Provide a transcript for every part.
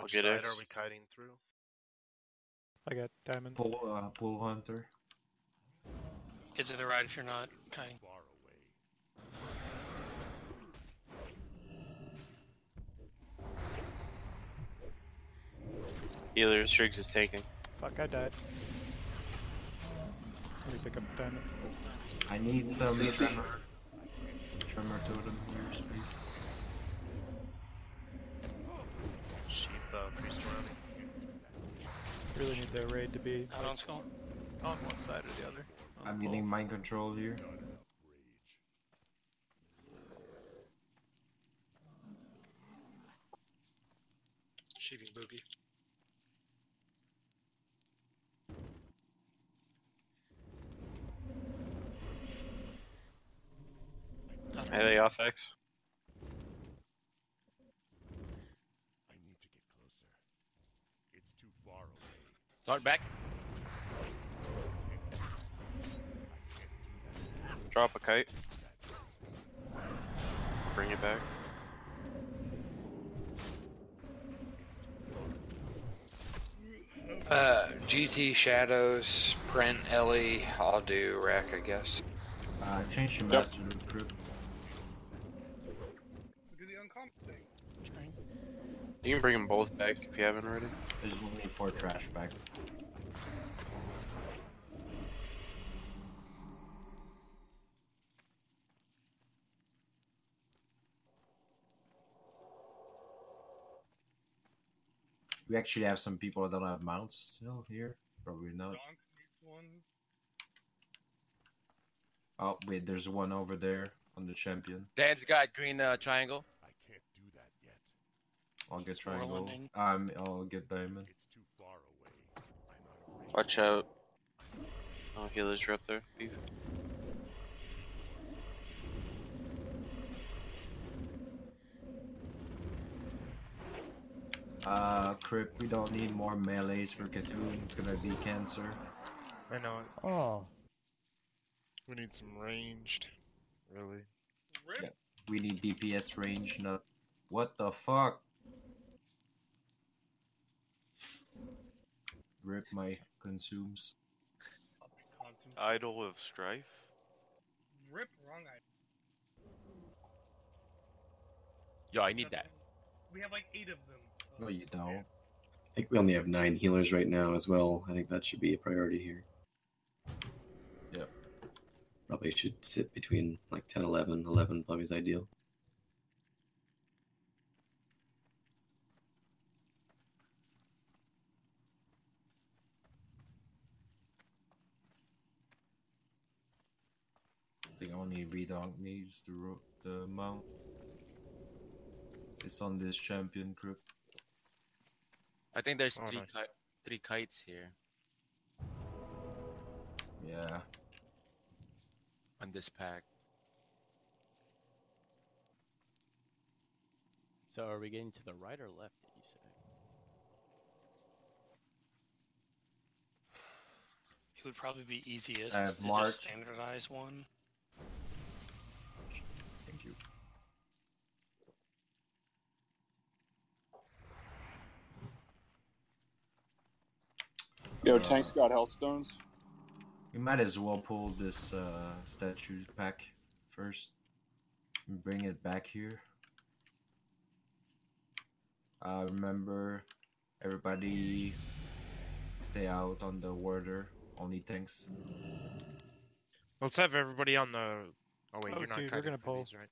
Which side are we kiting through? I got diamond. Pull hunter. Get to the right if you're not kiting. Healer, Striggs is taking. Fuck, I died. Let me pick up diamond. I need some tremor totem here, please. Sheep priest around. Really need the raid to be Out on skull. on one side or the other. I'm getting mind control here. Sheeping boogie. Melee off X. I need to get closer. It's too far away. Start back. Drop a kite. Bring it back. GT Shadows, Print, Ellie, I'll do Rack, I guess. Change your master group. Do the uncommon thing. You can bring them both back if you haven't already. There's only 4 trash back. We actually have some people that don't have mounts still here. Probably not. Oh wait, there's one over there on the champion. Dan's got green triangle. I can't do that yet. I'll get triangle. Whirlwinding. I'll get diamond. It's too far away. I'm out of range. Watch out. Oh, healers are up there. Beef. Crip, we don't need more melees for Katoon. It's gonna be cancer. I know it. Oh. We need some ranged. Really. Rip. Yeah. We need DPS range, not. What the fuck? Rip my consumes. Idol of Strife? Rip wrong eye. Yo, I need that. We have like 8 of them. No, you don't. I think we only have 9 healers right now as well. I think that should be a priority here. Yep. Probably should sit between like 10, 11. 11 probably is ideal. I think only Redonk needs the mount. It's on this champion group. I think there's Oh, nice. 3 kites here Yeah. on this pack. So are we getting to the right or left, did you say? It would probably be easiest I have to Mark. just standardize one. Thank you. Yo, Tank's got Hellstones. We might as well pull this statue pack first and bring it back here. Remember, everybody stay out on the water, only tanks. Let's have everybody on the. Oh wait, you're not dude, we're kiting gonna for pull. these, right?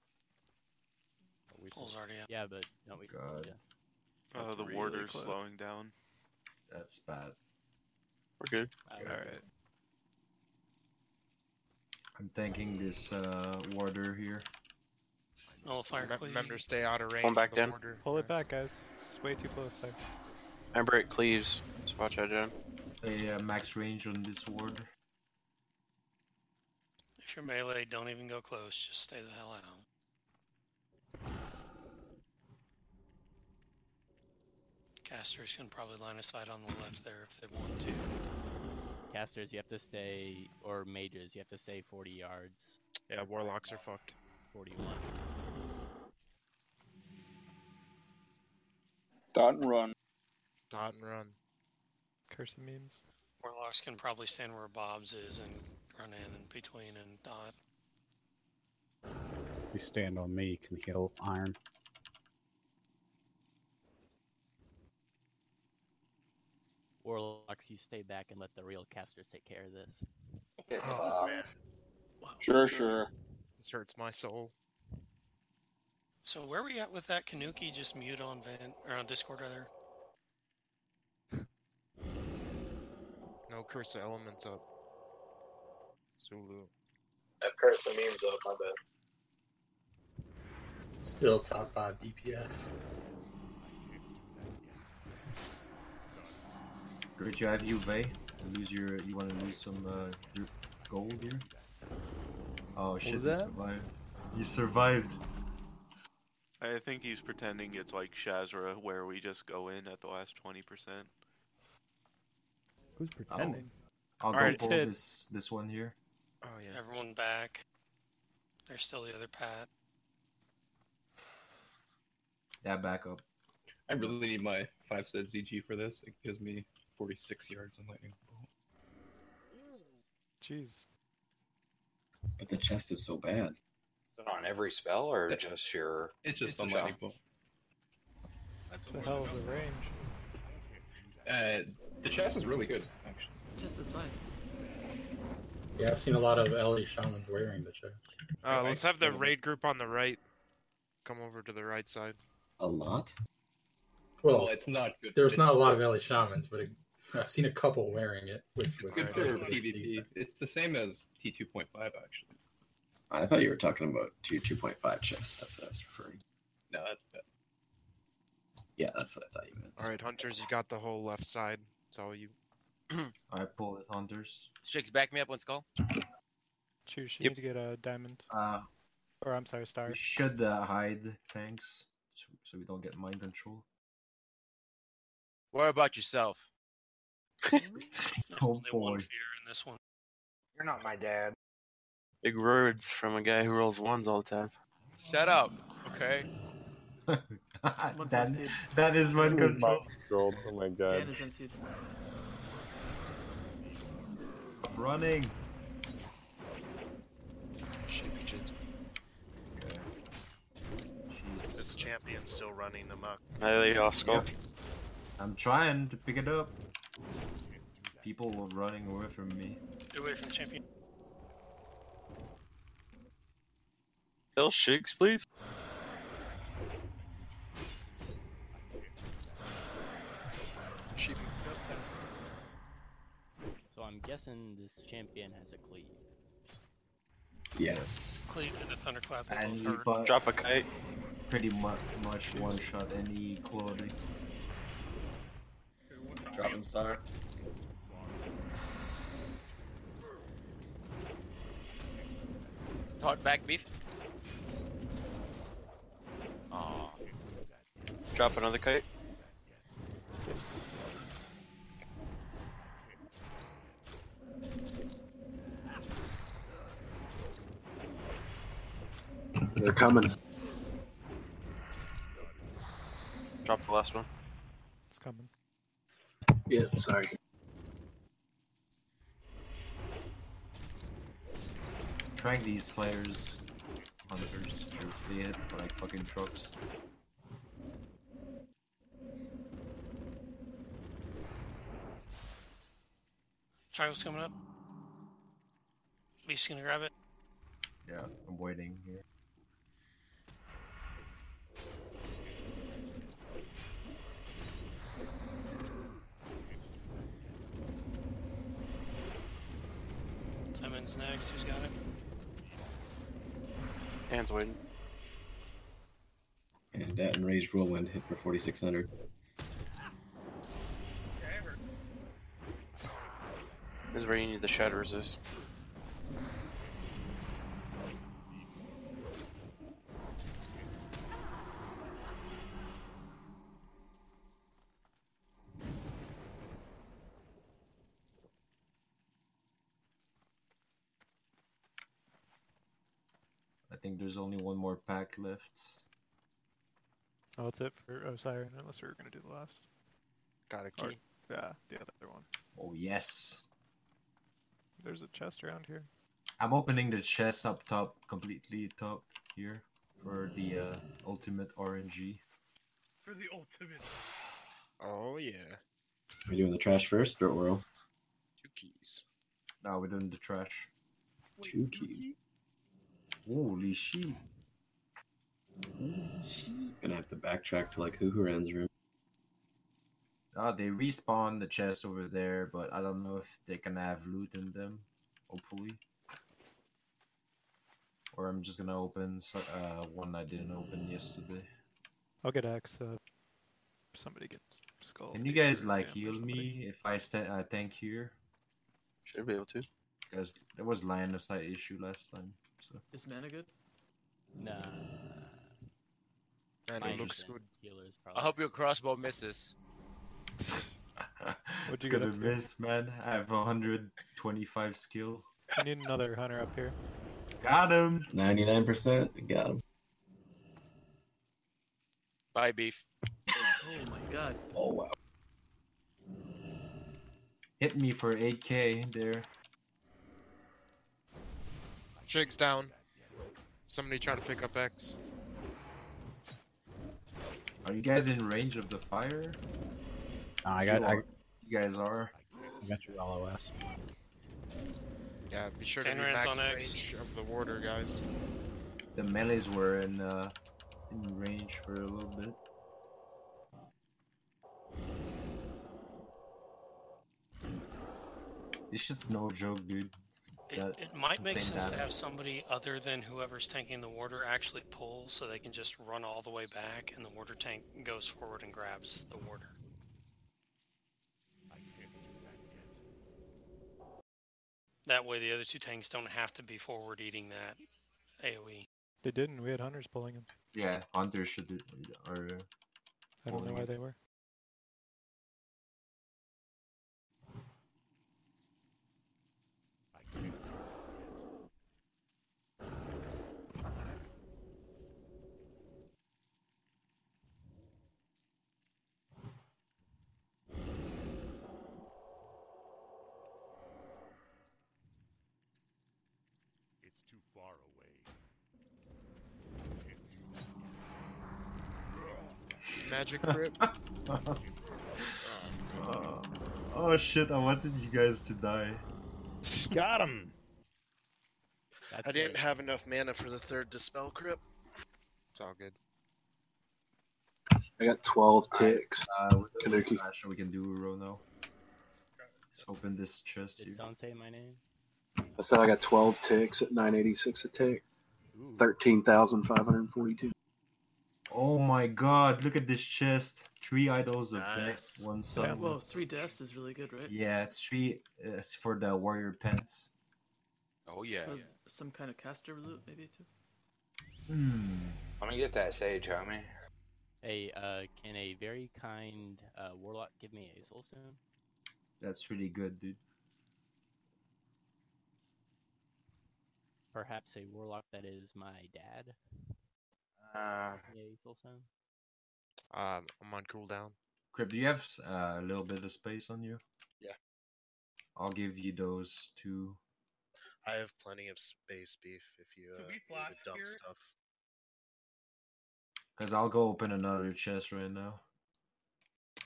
Pulls already out. Yeah, but no, we God. yeah. Oh, the really warder's close. slowing down. That's bad. We're good. Alright. I'm tanking this warder here. No fire cleave. Remember, stay out of range. Pulling back of the down. warder. Pull it back, guys. It's way too close there. Remember it cleaves. Just watch out, John. Stay max range on this warder. If you're melee, don't even go close. Just stay the hell out. Casters can probably line of sight on the left there if they want to. Casters, you have to stay, or mages, you have to stay 40 yards. Yeah, warlocks are fucked. 41. Dot and run. dot and run. Curse the memes. Warlocks can probably stand where Bob's is and run in between and dot. If you stand on me, you can heal iron. Warlocks, you stay back and let the real casters take care of this. Oh, man. Sure. This hurts my soul. So where are we at with that Kanuki? Just mute on Vent or on Discord rather. No curse of elements up. Zulu. That curse of memes up, my bad. Still top 5 DPS. Rich, you have UV. You want to lose some your gold here? Oh shit! was You that? survived. You survived. I think he's pretending it's like Shazra, where we just go in at the last 20%. Who's pretending? I'll go Alright, pull Ted. this one here. Oh yeah. Everyone back. There's still the other Pat. Yeah, back up. I really need my 5-set ZG for this. It gives me 46 yards in lightning bolt. Jeez. But the chest is so bad. Is it on every spell or just your? It's just on lightning bolt. That's a hell of a range. The chest is really good, actually. Chest is fine. Yeah, I've seen a lot of LE shamans wearing the chest. Let's have the raid group on the right come over to the right side. A lot? Well, it's not good. There's not a lot of LE shamans, but I've seen a couple wearing it. With Good for it's PvP. decent. It's the same as T2.5, actually. I thought you were talking about tier 2.5 chests. That's what I was referring. No, that's bad. Yeah, that's what I thought you meant. Alright, hunters, you got the whole left side. It's all you. I pull it, hunters. Shakes, back me up on Skull. Choose. You need to get a diamond. Or I'm sorry, star. We should hide tanks so we don't get mind control. Worry about yourself. Oh Only boy. one fear in this one. You're not my dad. Big words from a guy who rolls ones all the time. Shut up, okay? that is mind control. Oh my god. Dan is MC'd. Running. This champion's still running amok. There you go, Skull. I'm trying to pick it up. People were running away from me. Get away from champion. Kill Shakes, please. So I'm guessing this champion has a cleave. Yes. Cleave and the thunderclap. They And both you hurt. but Drop a kite. pretty much one shot any clothing. Dropping star. Talk back, beef. Oh. Drop another kite. They're coming. Drop the last one. It's coming. Yeah, sorry. Trying these slayers hunters to see it like fucking trucks. Triangle's coming up. Beast's gonna grab it. Yeah, I'm waiting here. Diamond's next. Who's got it? Hands waiting. And that enraged whirlwind hit for 4,600. This is where you need the shadow resist. I think there's only one more pack left. Oh, that's it for Osiris, unless we were going to do the last. Got a key. Yeah, the other one. Oh yes. There's a chest around here. I'm opening the chest up top, completely top here for the ultimate RNG. For the ultimate. Oh yeah. Are you doing the trash first, or oral? 2 keys. Now we're doing the trash. Wait, 2 keys. Holy shit. Gonna have to backtrack to like Huhuran's room. They respawn the chest over there, but I don't know if they can have loot in them. Hopefully. Or I'm just gonna open one I didn't open yesterday. I'll get X. Somebody gets skull. Can you guys like heal me if I tank here? Should be able to. Because there was line of sight issue last time. So. Is mana good? Nah. Man, Mine it looks isn't. good. Healer's I probably. hope your crossbow misses. What'd you It's get up gonna to? miss, man. I have 125 skill. I need another hunter up here. Got him! 99%. Got him. Bye, beef. Oh my god. Oh wow. Hit me for 8k there. Jig's down. Somebody trying to pick up X. Are you guys in range of the fire? You You guys are. got your LOS. Yeah, be sure to 10 be rounds max on X. range of the warder, guys. The melees were in range for a little bit. This shit's no joke, dude. It might make insane sense to damage. have somebody other than whoever's tanking the warder actually pull, so they can just run all the way back, and the warder tank goes forward and grabs the warder. I can't do that yet. That way, the other 2 tanks don't have to be forward eating that AOE. They didn't. We had hunters pulling him. Yeah, hunters should do. Or I don't know why they were. I can't do that yet. It's too far away. I can't do that yet. Magic grip. Oh shit! I wanted you guys to die. Got him. I didn't have enough mana for the 3rd Dispel Crypt. It's all good. I got 12 ticks. Kanuki. We can do a row now. Let's open this chest Did here. someone say my name? I said I got 12 ticks at 986 a tick. 13,542. Oh my god! Look at this chest. 3 idols of Nice. death, 1 sun. Well, 3 deaths is really good, right? Yeah, it's 3 for the warrior pants. Oh yeah. For some kind of caster loot, maybe too. Let me get that sage, homie. Hey, can a very kind warlock give me a soulstone? That's really good, dude. Perhaps a warlock that is my dad? Uh, Yeah, soulstone. I'm on cooldown. Crib, do you have a little bit of space on you? Yeah. I'll give you those 2. I have plenty of space, Beef, if you Should we need flash to dump here? stuff. Because I'll go open another chest right now.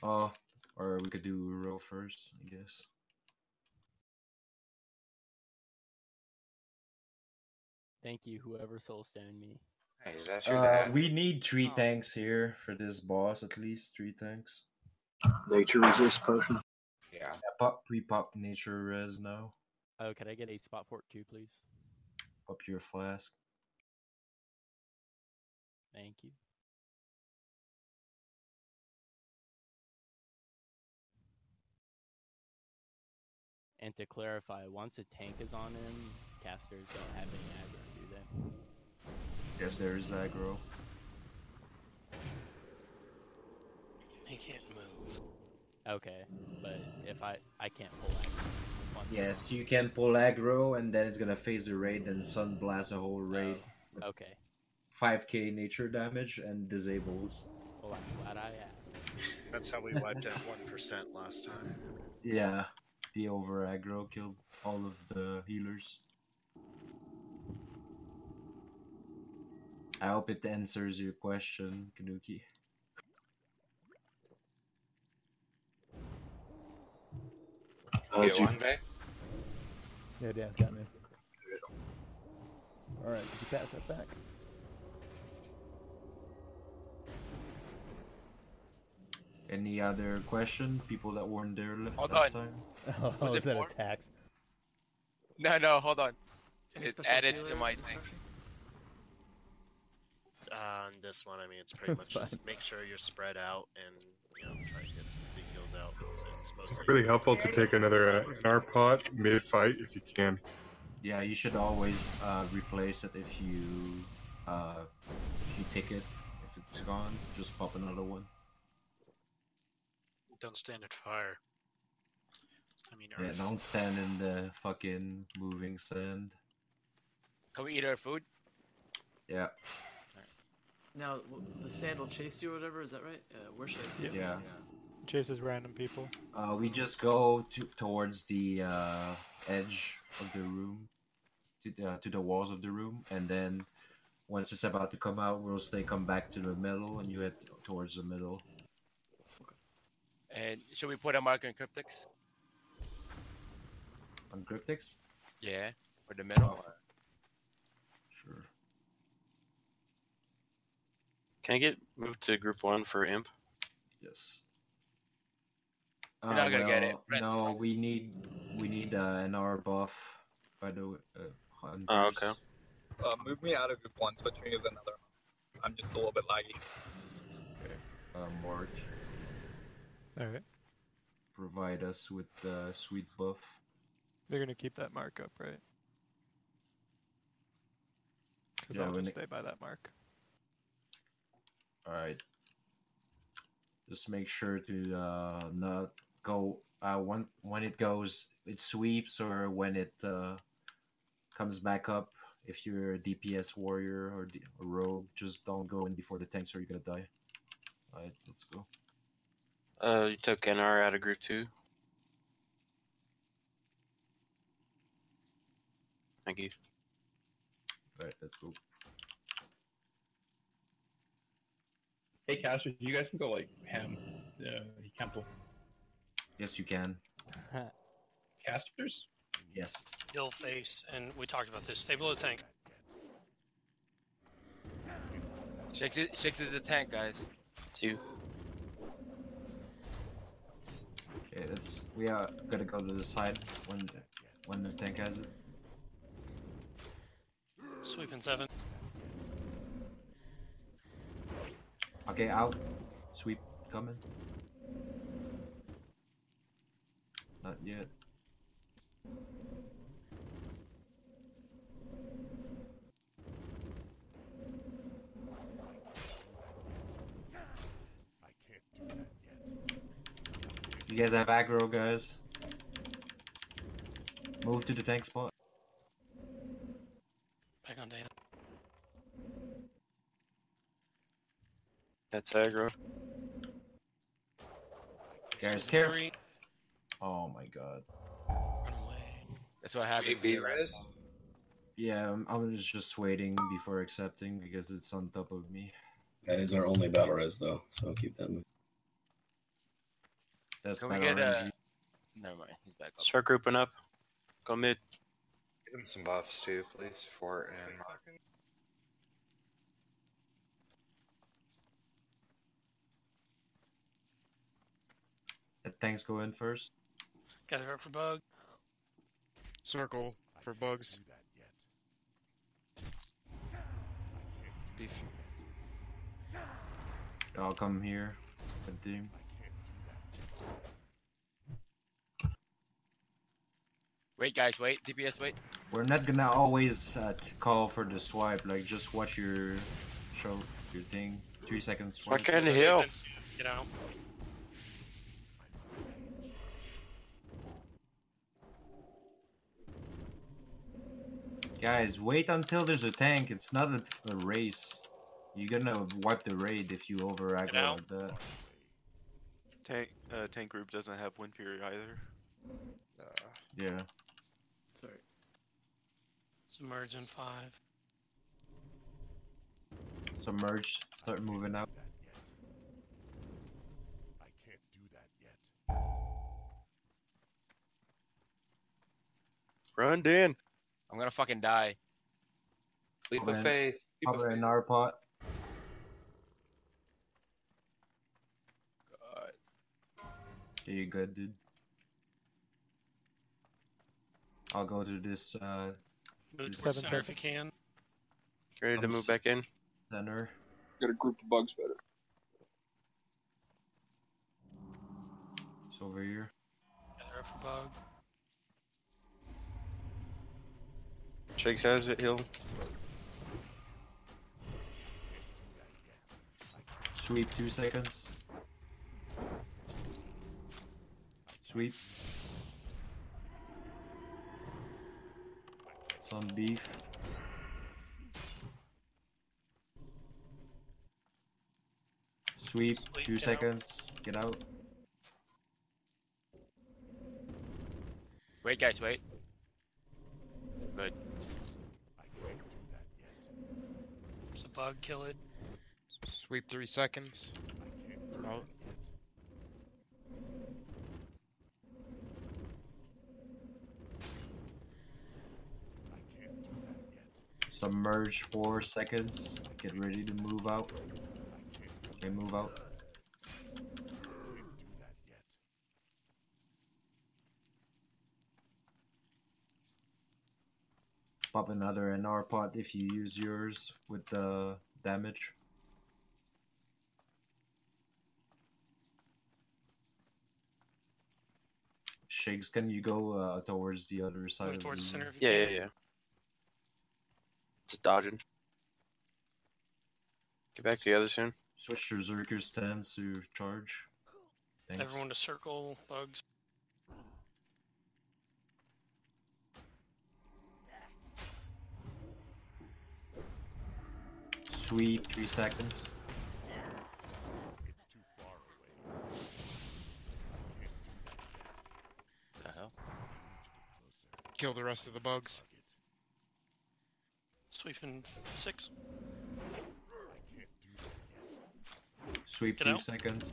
Oh, or we could do a row first, I guess. Thank you, whoever soulstoned me. hey, is that your dad? We need 3 tanks here for this boss, at least 3 tanks. Nature resist potion. Yeah. Pre-pop nature res now. Oh, could I get a spot fort too, please? Pop your flask. Thank you. And to clarify, once a tank is on him, casters don't have any aggro, do they? Yes, there is aggro. He can't move. Okay, but if I can't pull aggro. once Yes, it's you can pull aggro, and then it's gonna phase the raid, and sun blast a whole raid. on. Okay. 5k nature damage and disables. Well, I'm glad I asked. That's how we wiped out 1% last time. Yeah, the over aggro killed all of the healers. I hope it answers your question, Kanuki. Get one day. Yeah, Dan's got me. Alright, did you pass that back? Any other question? People that weren't there Hold last on. time? Oh, Was is it that more? a tax? No, hold on. Any It special added healer to my in this thing. section? On this one, I mean, it's pretty much That's just make sure you're spread out and, you know, try to get the heals out. So it's mostly Really helpful to take another NR pot mid-fight if you can. Yeah, you should always replace it if you take it. If it's gone, just pop another one. Don't stand at fire. I mean, Yeah, earth. don't stand in the fucking moving sand. Can we eat our food? Yeah. Now, the sand will chase you or whatever, is that right? Where should I take it? Yeah. Chases random people. We just go towards the edge of the room, to the walls of the room, and then once it's about to come out, we'll say come back to the middle, and you head towards the middle. And should we put a marker in cryptics? On cryptics? Yeah, for the middle. Sure. Can I get moved to group 1 for imp? Yes. You're not gonna get it. No, we need an R buff. By the way. Oh, okay. Move me out of group 1, switch me as another. I'm just a little bit laggy. Okay. Mark. Alright. Provide us with the sweet buff. They're gonna keep that mark up, right? Because Yeah, I'll when just it- stay by that mark. Alright. Just make sure to not go when it goes, it sweeps, or when it comes back up. If you're a DPS warrior or a rogue, just don't go in before the tanks or you're gonna die. Alright, let's go. You took NR out of group 2. Thank you. Alright, let's go. Hey, Caster, you guys can go like ham. Temple. Yes, you can. Casters? Yes. Ill face, and we talked about this. Stay below the tank. Shakes is the tank, guys. 2. Okay, we are gonna go to the side when the tank has it. Sweeping 7. Okay, out. Sweep coming. Not yet. You guys have aggro, guys. Move to the tank spot. Back on Dan. That's aggro. Guys, care. Oh my god. That's what happened. Big res? Yeah, I was just waiting before accepting because it's on top of me. That is our only battle res, though, so keep that moving. That's Can my we get RNG. Never mind, he's back up. Start grouping up. Go mid. Give him some buffs too, please. Fort and Let tanks go in first. Gather up for bug. Circle for bugs. Beef. I'll come here. Good team. Wait, guys, wait. DPS, wait. We're not gonna always call for the swipe. Like, just watch your thing. 3 seconds swipe. What kind of heal? Get out. Guys, wait until there's a tank. It's not a race. You're gonna wipe the raid if you over aggro like that. Tank group doesn't have Wind Fury either. Yeah. Sorry. Submerge in 5. Submerge. Start moving out. I can't do that yet. Run, Dan. I'm gonna fucking die. Leap of faith. Cover in our pot. God. Yeah, you good, dude. I'll go to this. Move towards center if you can. Ready to move back in? Center. Gotta group the bugs better. It's over here. Gather for bug. Shakes has it, he'll. Sweep 2 seconds. Sweep. Some beef. Sweep 2 seconds. Get out. Wait, guys, wait. Good. There's a bug, kill it. Sweep 3 seconds. Out. Submerge 4 seconds. Get ready to move out. Okay, move out. Pop another NR pot if you use yours with the damage. Shakes, can you go towards the other side of Towards the center if you Yeah, can. yeah. Just dodging. Get back together soon. Switch your Zerker stance to charge. Thanks. Everyone to circle bugs. Sweep 3 seconds. What the hell? Kill the rest of the bugs. Sweeping 6. Sweep Get 2 out. seconds.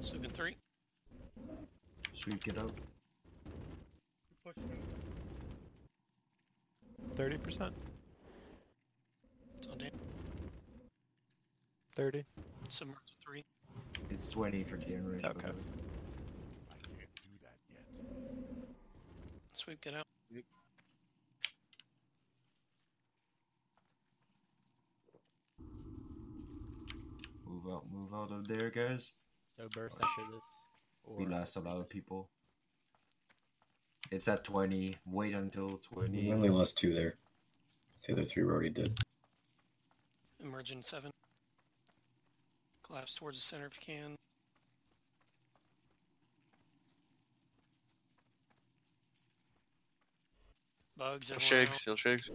Sweeping 3. Sweep, get out. 30%. It's on Dan. 30. Submerge 3. It's 20 for the enrage. by the Okay. way. Sweep, get out. Move out of there, guys. So burst after this. We lost a lot of people. It's at 20. Wait until 20. We only lost 2 there. The other 3 were already dead. Emerge in 7. Collapse towards the center if you can. Bugs, He'll everyone shakes, he'll shakes.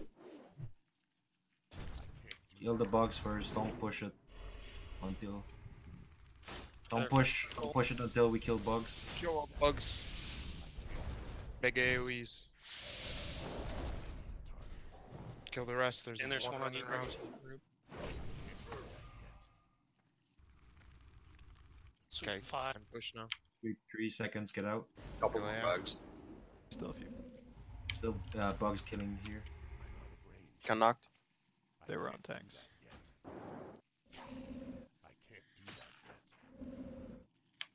Heal the bugs first. Don't push it until. Don't push it until we kill bugs. Kill all bugs. Big AoEs. Kill the rest. There's And there's one on running you around. right to the group. Okay, Sweep 5. I'm push now. Sweep 3 seconds. Get out. Couple more Yeah. bugs. Still a few. Still bugs killing here. Got knocked. They were on tanks.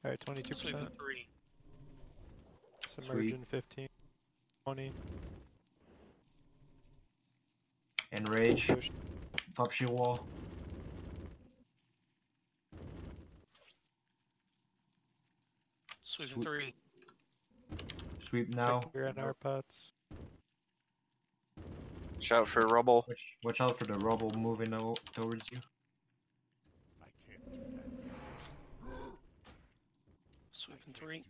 Alright, 22%. Sweeping 3. Submerging 15. 20. Enrage. Top shield wall. Sweeping 3. Sweep now. Check your NR pots. Shout for rubble. Watch out for the rubble moving towards you. Sweeping 3.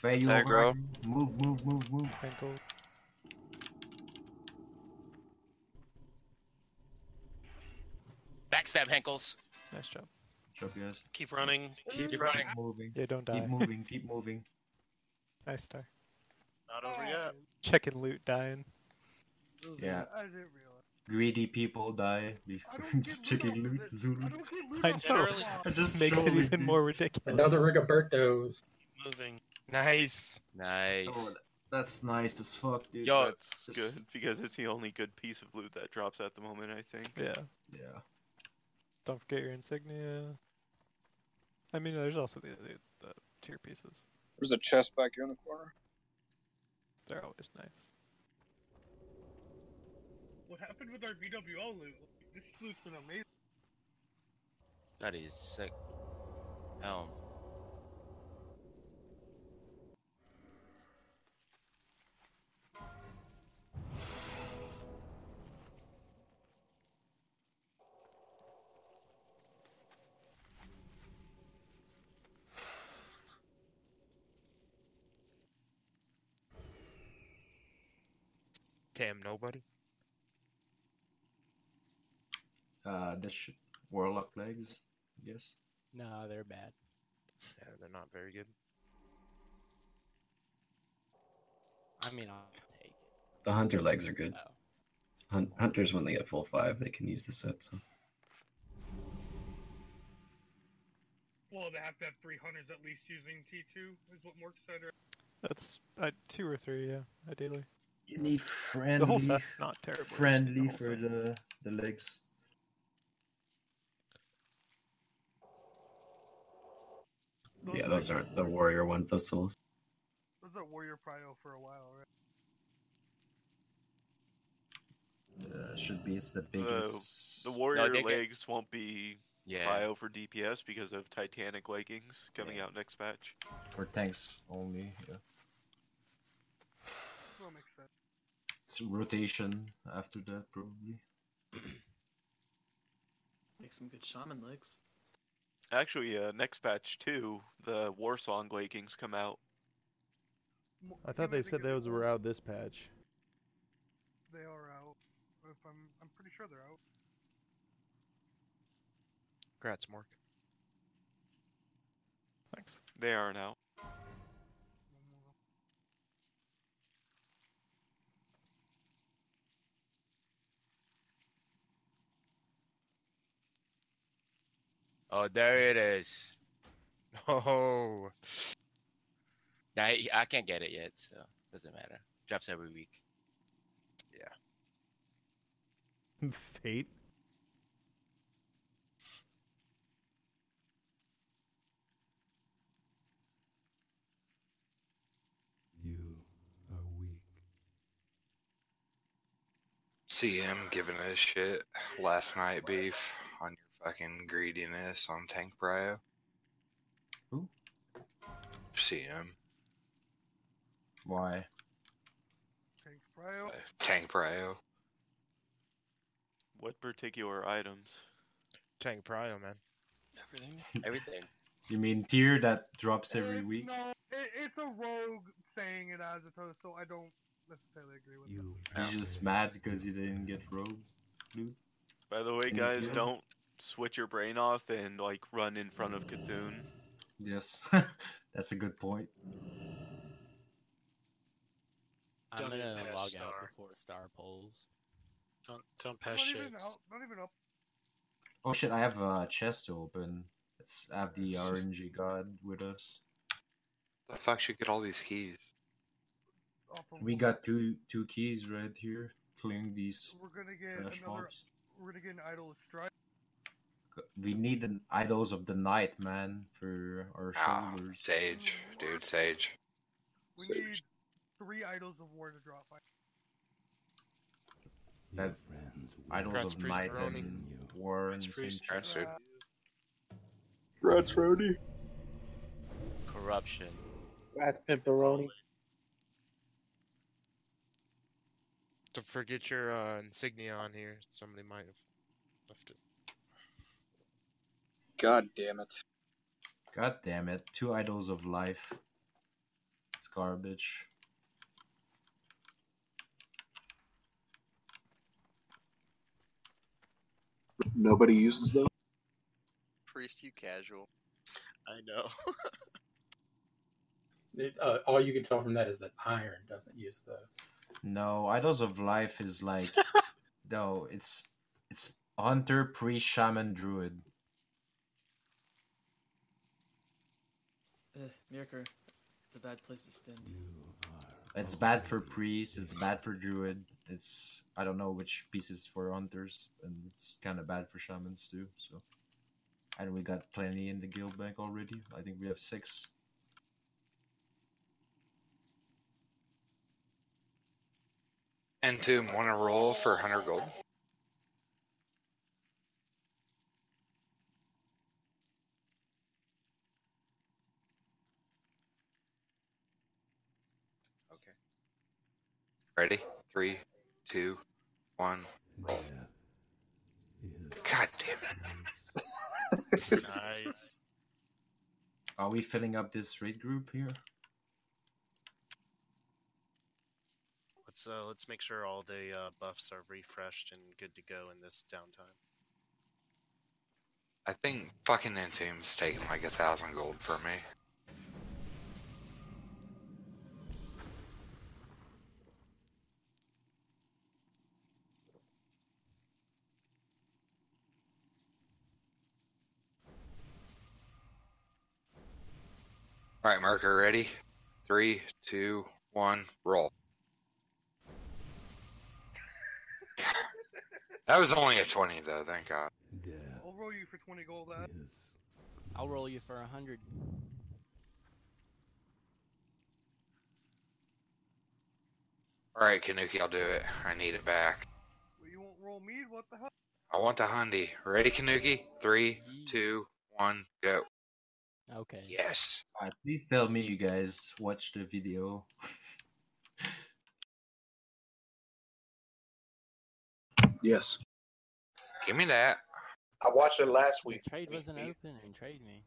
Vey, you Aggro. over? Move. Ankle. Backstab Henkels. Nice job. Job, guys. Keep running. Keep running. Moving. Yeah, don't die. Keep moving. Nice star. Not over yet. Checking loot, dying. Yeah. I didn't realize. Greedy people die before checking loot. Zulu. I know. It just makes it even more ridiculous. Another Rigoberto's. Moving. Nice. Nice. Oh, that's nice as fuck, dude. Yo, That's good because it's the only good piece of loot that drops at the moment, I think. Yeah. Yeah. Don't forget your insignia. I mean, there's also the tier pieces. There's a chest back here in the corner. They're always nice. What happened with our VWO loot? This loot's been amazing. That is sick. Helm. Damn, nobody. That should warlock legs, I guess. No, they're bad. Yeah, they're not very good. I mean, I'll take it. The hunter legs are good. Oh. Hunters, when they get full 5, they can use the set. So Well, they have to have 3 hunters at least using T2, is what Mork said. That's 2 or 3, yeah, ideally. You need friendly. The whole set's not terrible. Friendly for the legs. yeah, those aren't the warrior ones. Those souls. Those are warrior prio for a while, right? Should be. It's the biggest. The warrior they get- legs won't be Yeah. prio for DPS because of Titanic leggings coming out next patch. For tanks only. Yeah. That makes sense. It's rotation after that probably. Make some good shaman legs. Actually, next patch too, the war song leggings come out. I thought they said those were out this patch. They are out. If I'm pretty sure they're out. Congrats, Mork. Thanks. They aren't out. Oh, there it is. Oh. I can't get it yet, so doesn't matter. Drops every week. Fate. You are weak. CM giving a shit last night, beef, on your fucking greediness on Tank Prio. Who? CM. Why? Tank prio. Tank Prio. What particular items? Tank prio, man. Everything. You mean tier that drops every week? No, it's a rogue saying it as opposed, so I don't necessarily agree with you. He's just mad because he didn't get rogue, dude. By the way, In this guys, game? don't switch your brain off and like run in front of Cthulhu. Yes, that's a good point. I'm Don't gonna even pass log star. out before star polls. Don't pass Not shit. even out. Not even up. Oh shit, I have a chest to open. Let's have the RNG god with us. The fuck should get all these keys? We got two keys right here, killing these We're gonna get trash another. mobs. We're gonna get an idol of strike. We need an idols of the night, man, for our shoulders. Sage, dude, Sage. We need 3 idols of war to drop. That idols Congrats, of Priest night Roni. and war in the same Priest chest. Rats, Rody. Corruption. Rats, pepperoni. Don't forget your insignia on here. Somebody might have left it. God damn it. God damn it! 2 idols of life. garbage. Nobody uses those. Priest, you casual. I know. All you can tell from that is that Iron doesn't use those. No, Idols of Life is like no, it's Hunter, Priest, Shaman, Druid. Mirker, it's a bad place to stand. It's bad for Priest, it's bad for Druid, it's I don't know which pieces for Hunters, and it's kinda bad for Shamans too, so and we got plenty in the guild bank already. I think we have 6. Entomb, want to roll for 100 gold? Okay. Ready? 3, 2, 1, roll. God damn it. Nice. Are we filling up this raid group here? Let's make sure all the buffs are refreshed and good to go in this downtime. I think fucking Entomb's taking like 1,000 gold for me. Alright, marker ready? 3, 2, 1, roll. That was only a 20 though, thank God. I'll roll you for 20 gold, lad. I'll roll you for 100. Alright, Kanuki, I'll do it. I need it back. Well, you won't roll me? What the hell? I want the Hundy. Ready, Kanuki? 3, 2, 1, go. Okay. Yes. Please tell me you guys watched the video. Yes. Give me that. I watched it last week. The trade wasn't open and trade me.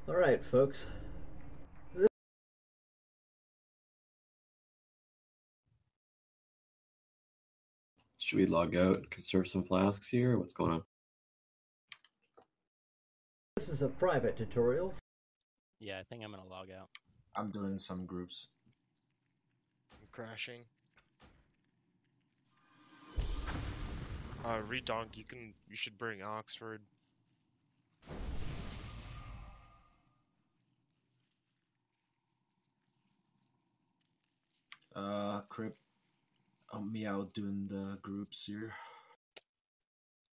Alright, folks. Should we log out and conserve some flasks here? What's going on? This is a private tutorial. Yeah, I think I'm gonna log out. I'm doing some groups. I'm crashing. Redonk, you should bring Oxford. Crip, help me out doing the groups here.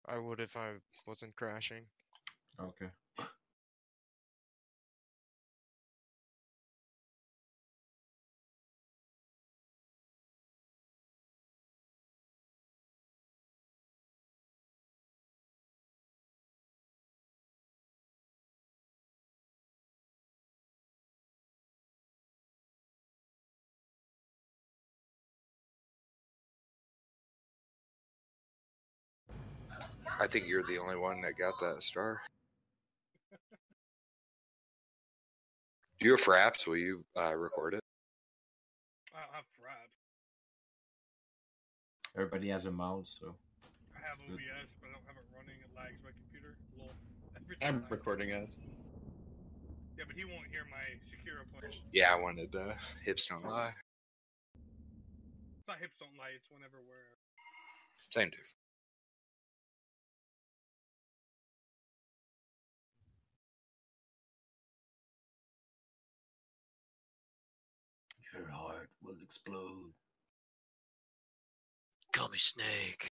I would if I wasn't crashing. Okay. I think you're the only one that got that star. Do you have fraps? Will you record it? I have Frab. Everybody has a mount, so. I have OBS, but I don't have it running. It lags my computer. Lol. I'm recording us. Yeah, but he won't hear my Secura play. Yeah, I wanted hips don't lie. It's not hips don't lie. It's whenever we're. Same dude. Your heart will explode. Call me Snake.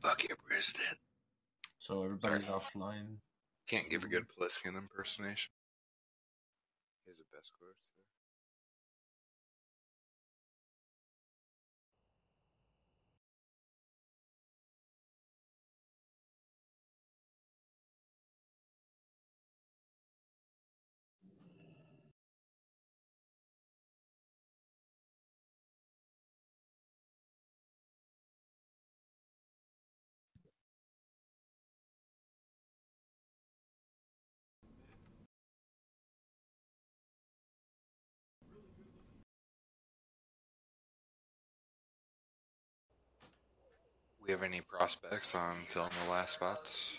Fuck your president. So everybody's offline. Can't give a good Pliskin impersonation. He's the best course. We have any prospects on filling the last spots?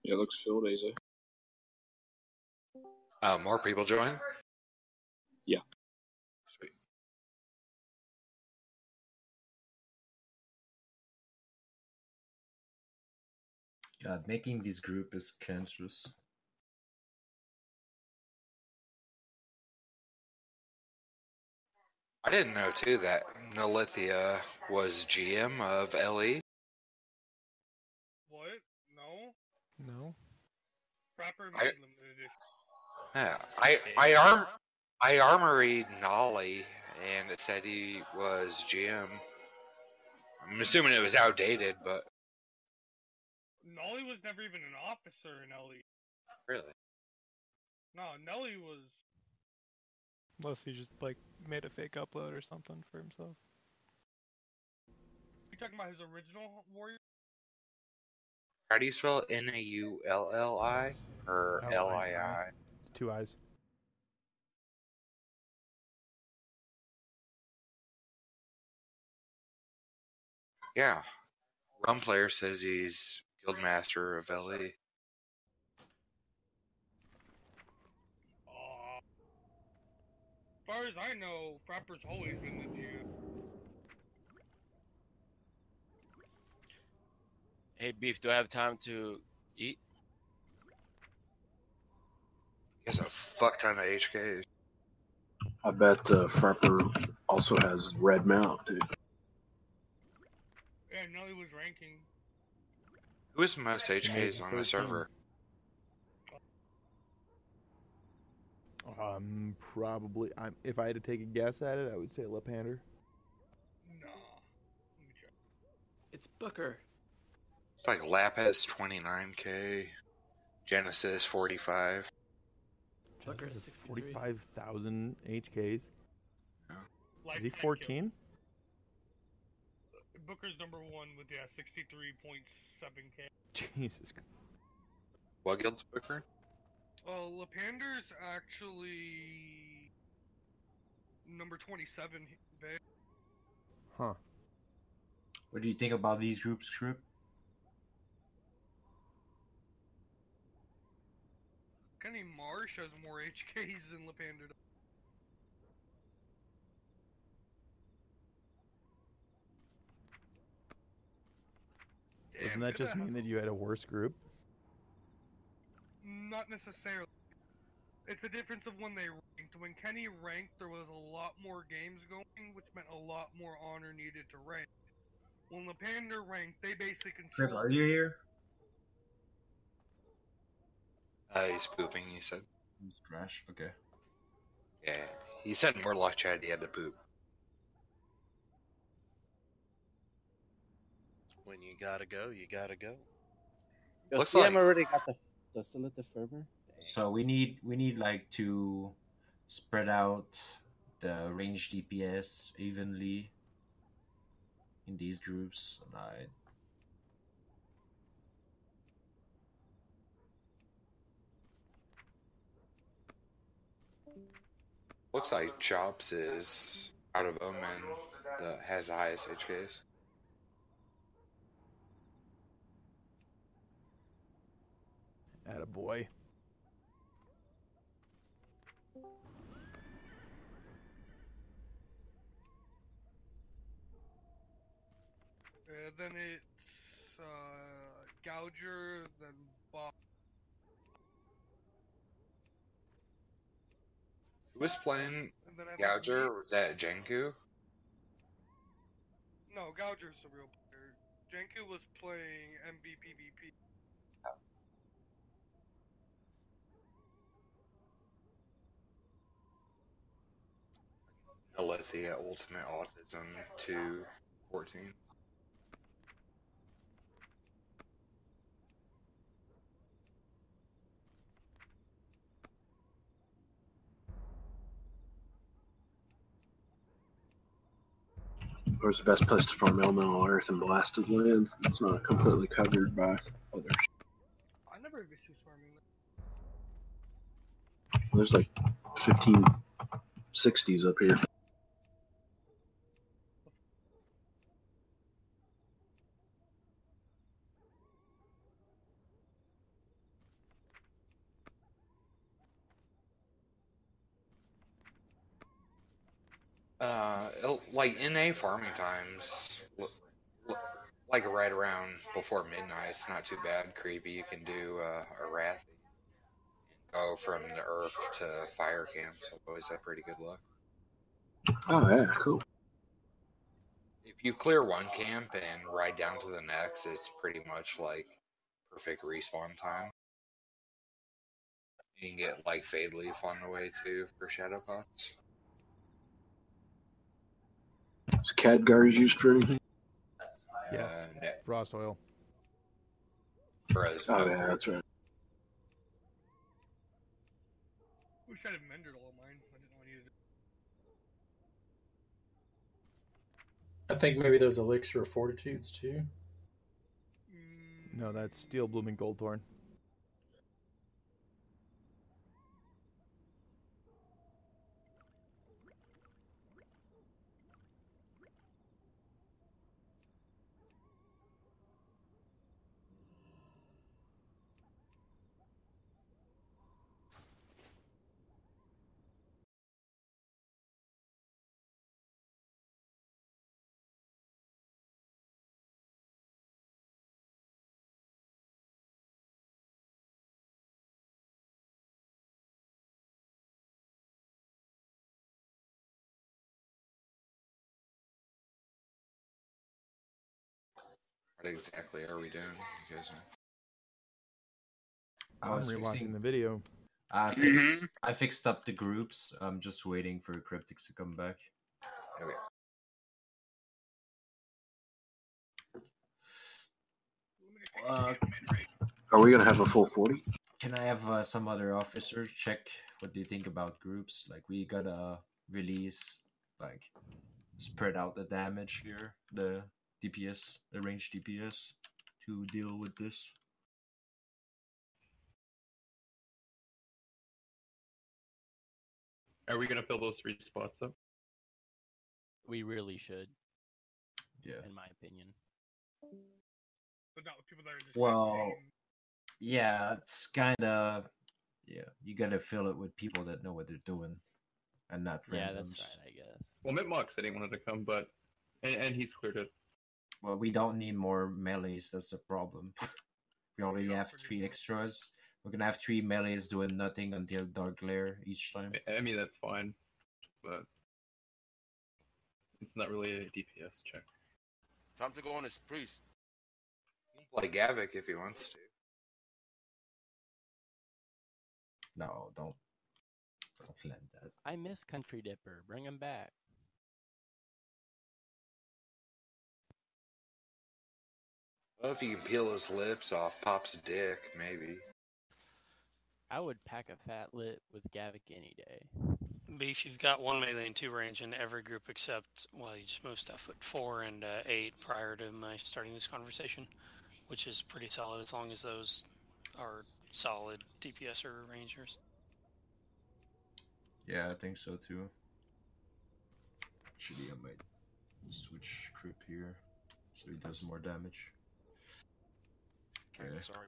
Yeah, it looks filled, AZ. More people join? Yeah. Sweet. God, making this group is cancerous. I didn't know too that Nalithia was GM of LE. What? No? No. Frapper I- made limited edition. Yeah, I armoried Nolly, and it said he was GM. I'm assuming it was outdated, but Nolly was never even an officer in LE. really, No, Nelly was. Unless he just like made a fake upload or something for himself. You talking about his original warrior? how do you spell Naulli or Lii? It's 2 eyes. Yeah, Rum Player says he's Guildmaster of LE. As far as I know, Frapper's always been the GM. Hey, Beef, do I have time to eat? He has a fuck ton of HKs. I bet Frapper also has red mount, dude. Yeah, Nelly was ranking. Who has the most HKs on the 13. server? Probably. If I had to take a guess at it, I would say Lepander. No. It's Booker. It's like Lapis 29k, Genesis 45. Booker Genesis is 63. 45,000 HKs. Like Is he 14? Booker's number one with 63.7k. Jesus. What guild's Booker? Lepander's actually number 27. Huh. What do you think about these groups, Script? Kenny Marsh has more HKs than Lepander does. Doesn't that just mean that you had a worse group? Not necessarily. It's a difference of when they ranked. When Kenny ranked, there was a lot more games going, which meant a lot more honor needed to rank. When Lepander ranked, they basically Script, controlled. are you here? He's pooping, he said. He's trash. Okay. Yeah, he said in Warlock chat he had to poop. When you gotta go, you gotta go. Yo, Looks CM like- already got the selective fervor. So we need like to spread out the range DPS evenly in these groups. And Looks like Chops is out of Omen that has the highest HKs. Attaboy. Then it's Gouger, then Bob. Who was playing And then I think Gouger? me- Was that Jenku? No, Gouger's the real player. Jenku was playing MVPVP. Alethea Ultimate Autism 214. Where's the best place to farm elemental earth and blasted lands? It's not completely covered by others. I never visits farming. There's like 1560s up here. Like NA farming times, like right around before midnight, it's not too bad. Creepy, you can do a wrath and go from the earth to fire camp, so always have pretty good luck. Oh yeah, cool. If you clear one camp and ride down to the next, it's pretty much like perfect respawn time. You can get like Fade Leaf on the way too for Shadow Pots. Is Khadgar used for anything? Yes. Frost oil. Oh yeah, that's right. Wish I'd have mended all mine. I didn't know I needed it. I think maybe there's Elixir of Fortitudes too. No, that's Steel Blooming Goldthorn. What exactly are we doing? You guys know? I'm rewatching the video. I fixed up the groups. I'm just waiting for Cryptics to come back. Okay. Are we gonna have a full 40? Can I have some other officers check what do you think about groups? Like we gotta release, like spread out the damage here, the DPS, the range DPS, to deal with this. Are we gonna fill those 3 spots up? We really should. Yeah. In my opinion. But not with people that are just Well, yeah, it's kind of you gotta fill it with people that know what they're doing, and not randoms. Yeah, that's right, I guess. Well, Mitmock said he wanted to come, but and he's cleared it. Well, we don't need more melees. That's the problem. We already have 3 extras. We're gonna have 3 melees doing nothing until Dark Glare each time. I mean, that's fine, but it's not really a DPS check. Time to go on his priest. He can play Gavik if he wants to. No, don't plan that. I miss Country Dipper. Bring him back. Well, if you can peel his lips off Pop's dick, maybe. I would pack a fat lip with Gavik any day. Beef, you've got 1 melee and 2 range in every group except, well, you just moved stuff at 4 and 8 prior to my starting this conversation, which is pretty solid as long as those are solid DPS or rangers. Yeah, I think so too. Actually, I might switch Crip here so he does more damage. Okay. Sorry,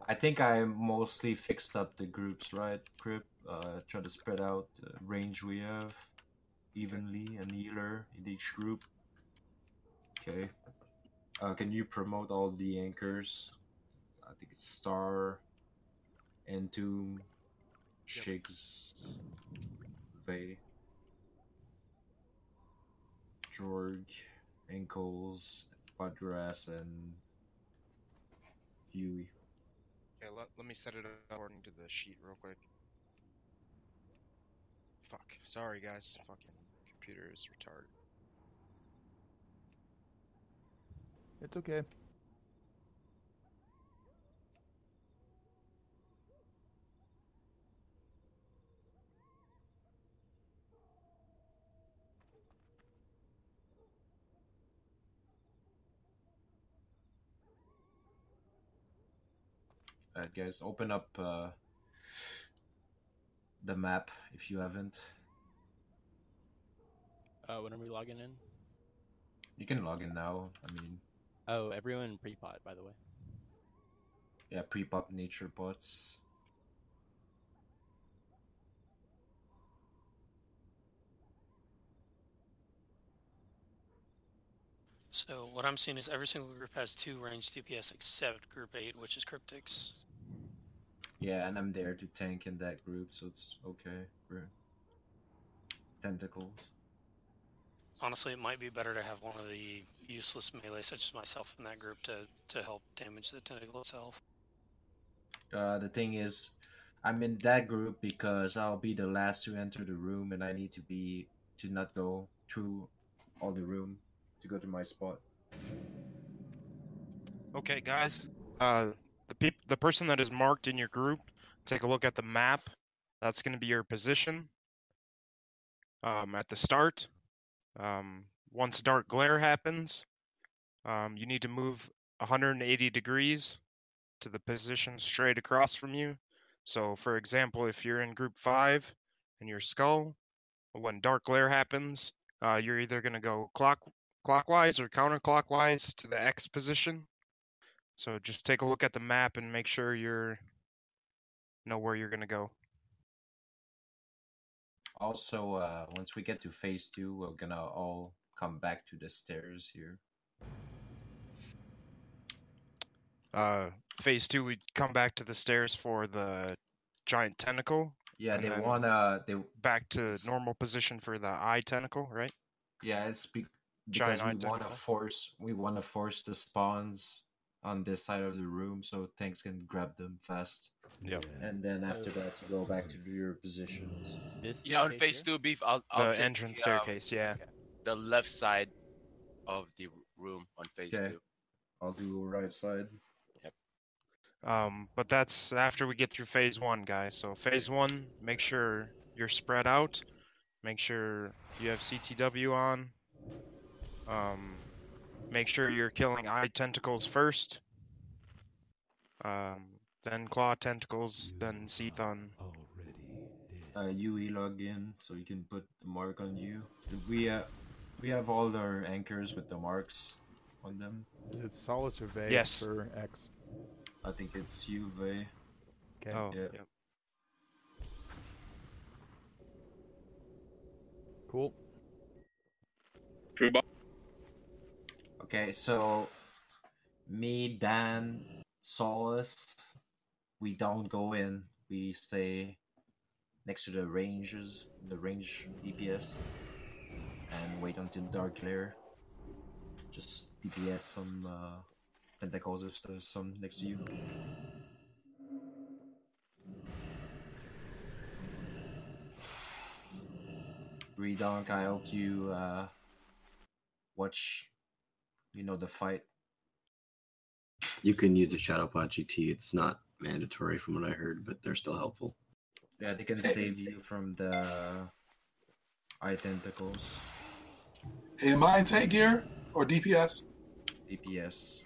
I think I mostly fixed up the groups, right, Crip? Try to spread out the range we have evenly and healer in each group. Okay. Can you promote all the anchors? I think it's Star, Entomb, Shigs, Vey, Jorg, Ankles, Budras, and Huey. Okay, let me set it up according to the sheet real quick. Fuck. Sorry, guys. Fucking computer is retarded. It's okay. Alright, guys, open up the map if you haven't. When are we logging in? You can log in now. I mean, Oh, everyone pre-pot, by the way. yeah, pre-pop nature pots. So what I'm seeing is every single group has 2 ranged DPS except Group 8, which is Cryptics. Yeah, and I'm there to tank in that group, so it's okay for tentacles. Honestly, it might be better to have one of the useless melee, such as myself, in that group to help damage the tentacle itself. The thing is, I'm in that group because I'll be the last to enter the room, and I need to not go through all the room to go to my spot. Okay, guys. The person that is marked in your group, take a look at the map. That's going to be your position. At the start. Once dark glare happens, you need to move 180 degrees to the position straight across from you. So, for example, if you're in group 5 and you're skull, when dark glare happens, you're either going to go clockwise or counterclockwise to the X position. So just take a look at the map and make sure you know where you're going to go. Also, once we get to phase 2, we're gonna all come back to the stairs here. Phase 2, we come back to the stairs for the giant tentacle. Yeah, and they then wanna back to normal position for the eye tentacle, right? Yeah, it's because Giant eye we wanna force the spawns on this side of the room so tanks can grab them fast. Yep. And then after that, you go back to your positions. Yeah, on phase 2, Beef, I'll The take entrance staircase, yeah. the left side of the room on phase 2. I'll do right side. Yep. But that's after we get through phase 1, guys. So phase 1, make sure you're spread out. Make sure you have CTW on. Make sure you're killing eye tentacles first. Then claw tentacles, then Seathon. UE log in so you can put the mark on you. We have all our anchors with the marks on them. Is it Solace or Vae Yes. for X? I think it's you, Vae. Okay. Oh, yeah. yep. Cool. Okay, so me, Dan, Solace, we don't go in. We stay next to the range DPS, and wait until dark glare. Just DPS some tentacles if there's some next to you. Redonk, I hope you watch, the fight. You can use a Shadowpod GT. It's not mandatory from what I heard, but they're still helpful. Yeah, they can save you from the eye tentacles. Hey, am I in tank gear or DPS? DPS.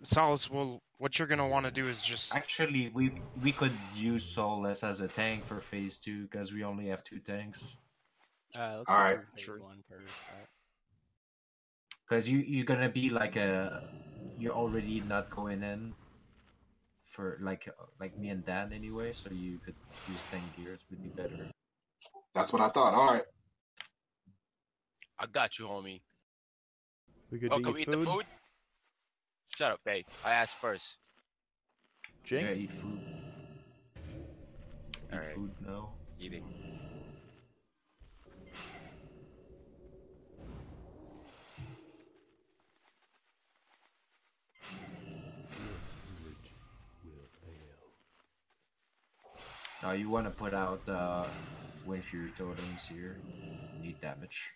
Solace, well, what you're gonna want to do is just... Actually, we could use Solace as a tank for phase 2 because we only have 2 tanks. Let's All right. phase 1 first, right? Because you're gonna be like you're already not going in for like me and Dan anyway, so you could use tank gear. It would be better. That's what I thought. All right. I got you, homie. We could come eat the food? Shut up, Bay. I asked first. Jinx? Yeah, eat food. Eat food now. Eating. Now you want to put out Wind Fury totems here. Need damage.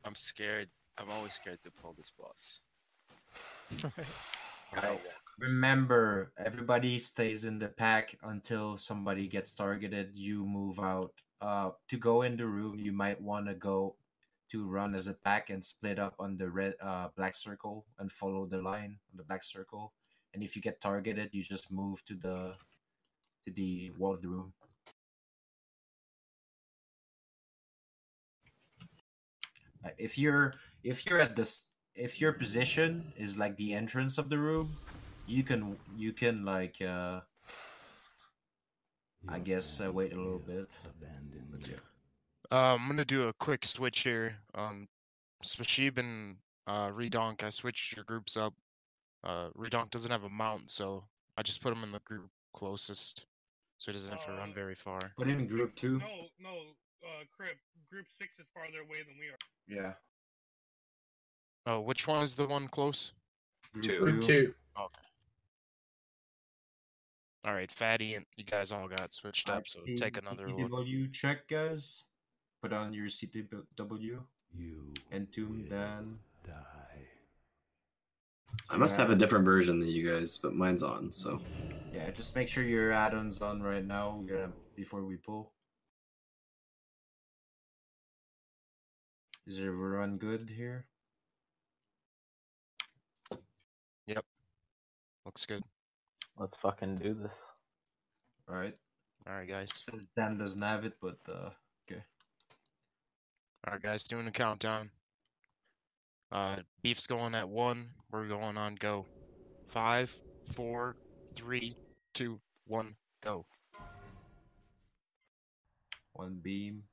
I'm scared. I'm always scared to pull this boss. Guys, remember, everybody stays in the pack until somebody gets targeted. You move out. To go in the room, you might want to go to run as a pack and split up on the red black circle and follow the line on the black circle. And if you get targeted, you just move to the wall of the room. If your position is like the entrance of the room, you can like I guess wait a little bit. But yeah. I'm gonna do a quick switch here. Spashib and Redonk, I switched your groups up. Redonk doesn't have a mount, so I just put him in the group closest, so he doesn't have to run very far. Put him in group 2. No, Crip. Group 6 is farther away than we are. Yeah. Oh, which one is the one close? Group 2. Okay. All right, Fatty, and you guys all got switched up, so take another look. CTW check, guys. Put on your CTW. Entomb, then. I must have a different version than you guys, but mine's on, so. Yeah, just make sure your add-on's on right now before we pull. Is everyone good here? Yep. Looks good. Let's fucking do this. Alright. Alright, guys. Says Dan doesn't have it, but okay. Alright, guys, doing a countdown. Beef's going at 1. We're going on go. 5, 4, 3, 2, 1, go. 1 beam.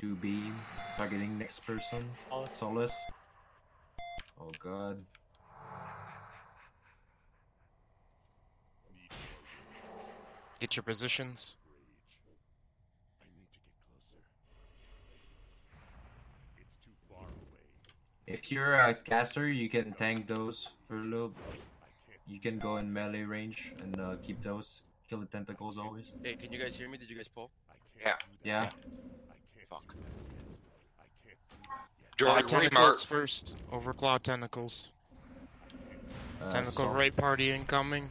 2 beam. Targeting next person. Solace. Oh god. Get your positions. If you're a caster, you can tank those for a little. You can go in melee range and keep those. Kill the tentacles always. Hey, can you guys hear me? Did you guys pull? Yeah. Yeah. Fuck. Claw tentacles first. Overclaw tentacles. Tentacle raid party incoming.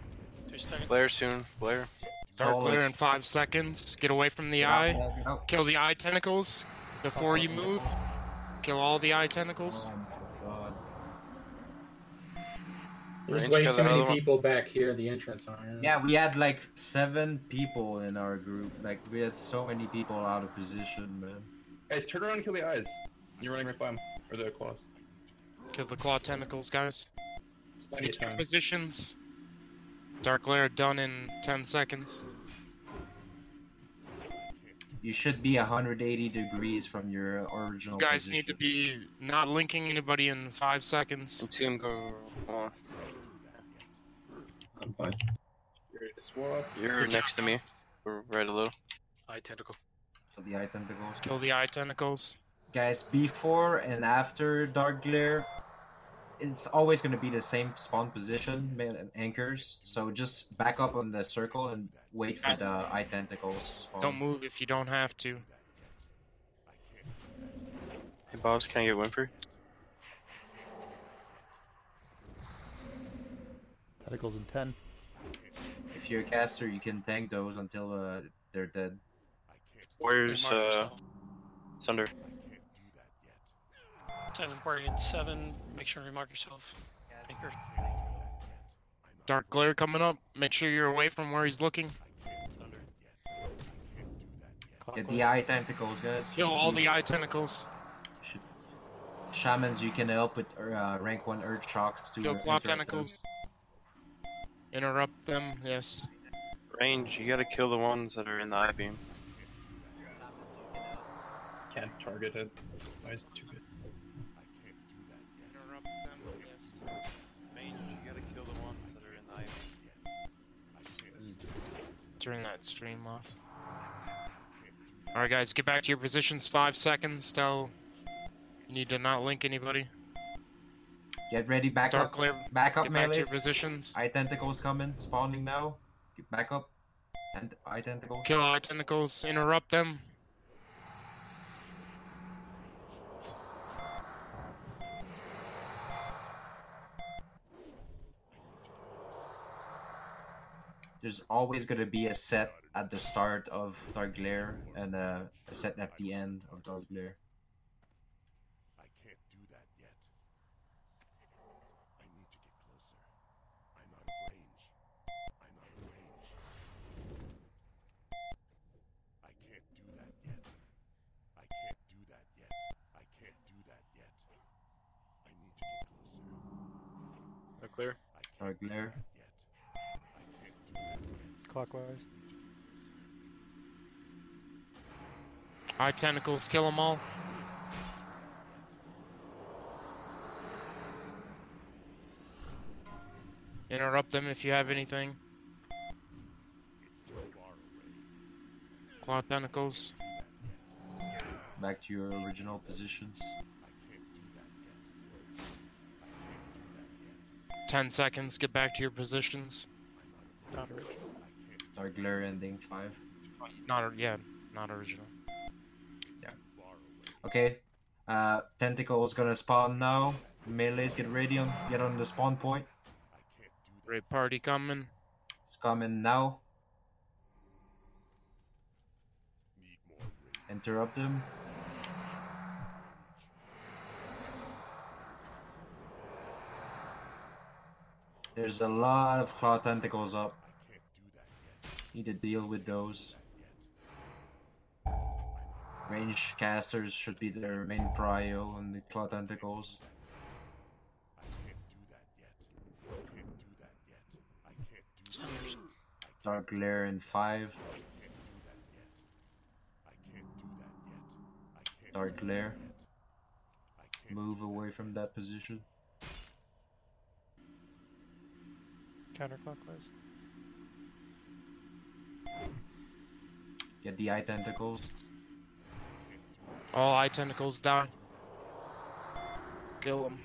Blair soon. Blair. Dark clear in 5 seconds. Get away from the eye. Kill the eye tentacles before you move. Kill all the eye tentacles. There's way too many people back here at the entrance. Yeah, we had like 7 people in our group. Like, we had so many people out of position, man. Guys, turn around and kill the eyes. You're running right by them. Or the claws. Kill the claw tentacles, guys. Plenty of Get your time. positions. Dark glare done in 10 seconds. You should be 180 degrees from your original You guys position. need to be not linking anybody in 5 seconds. Team go on. I'm fine. You're next to me. We're right a little. Eye tentacle. Kill the eye tentacles. Kill the eye tentacles. Guys, before and after Dark Glare, it's always going to be the same spawn position, anchors. So just back up on the circle and wait for the eye tentacles to spawn. Don't move if you don't have to. Hey, Bobs, can I get Whimper? Tentacles in 10. If you're a caster, you can tank those until they're dead. Where's Sunder? Teleport in 7. Make sure to remark yourself. Anchor. Dark glare coming up. Make sure you're away from where he's looking. Get the eye tentacles, guys. Kill all the eye tentacles. Shamans, you can help with rank 1 Earth Shocks to Kill claw interrupt them. tentacles. Interrupt them, yes. Range, you gotta kill the ones that are in the eye beam. Can't target it. Eyes too good. Interrupt them, yes. Range, you gotta kill the ones that are in the eye beam. Turn that stream off. Alright guys, get back to your positions. 5 seconds till you need to not link anybody. Get ready, back Dark up. glare, Back up, get back to melees. your positions. Eye tentacles coming, spawning now. Get back up. And eye tentacles. Kill eye tentacles, interrupt them. There's always going to be a set at the start of Dark Glare and a set at the end of Dark Glare. Clear. Dark glare. Clockwise. High tentacles, kill them all. Interrupt them if you have anything. Claw tentacles. Back to your original positions. 10 seconds, get back to your positions. Not original. Dark glare ending 5. Not original. Yeah. Okay. Tentacles gonna spawn now. Melees, get ready get on the spawn point. Great party coming. It's coming now. Interrupt him. There's a lot of claw tentacles up. Need to deal with those. Range casters should be their main prio on the claw tentacles. Dark glare in 5. Dark glare. Move away from that position. Counterclockwise. Get the eye tentacles. All eye tentacles down. Kill them.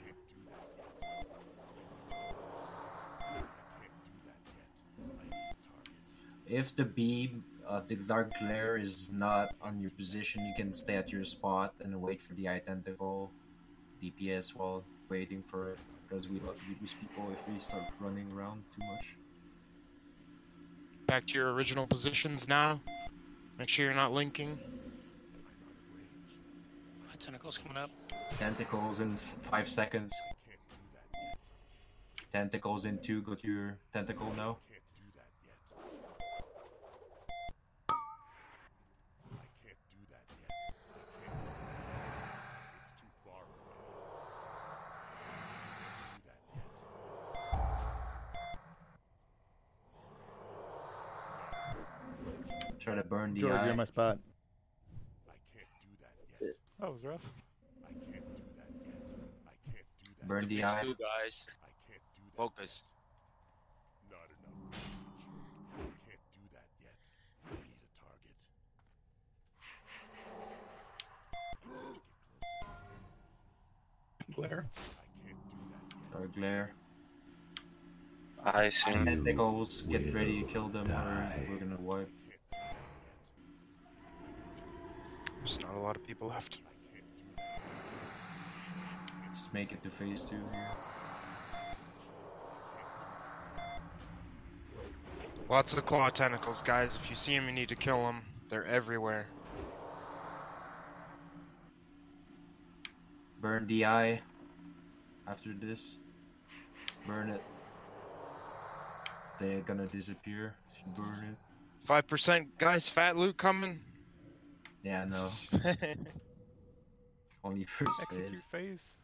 If the beam of the dark glare is not on your position, you can stay at your spot and wait for the eye tentacle DPS while waiting for it, because we lose people if we start running around too much. Back to your original positions now. Make sure you're not linking. My tentacles coming up. Tentacles in 5 seconds. Tentacles in 2, go to your tentacle now. Try to burn the George, eye. you're in my spot. That was rough. Burn the Fix eye. 2, guys. Focus. Glare. Dark glare. I assume. Tentacles, get ready to kill them or we're gonna wipe. There's not a lot of people left. Just make it to phase 2 here. Lots of claw tentacles, guys. If you see them, you need to kill them. They're everywhere. Burn the eye. After this, burn it. They're gonna disappear. Should burn it. 5%, guys. Fat loot coming. Yeah, no. Only first Execute phase. phase.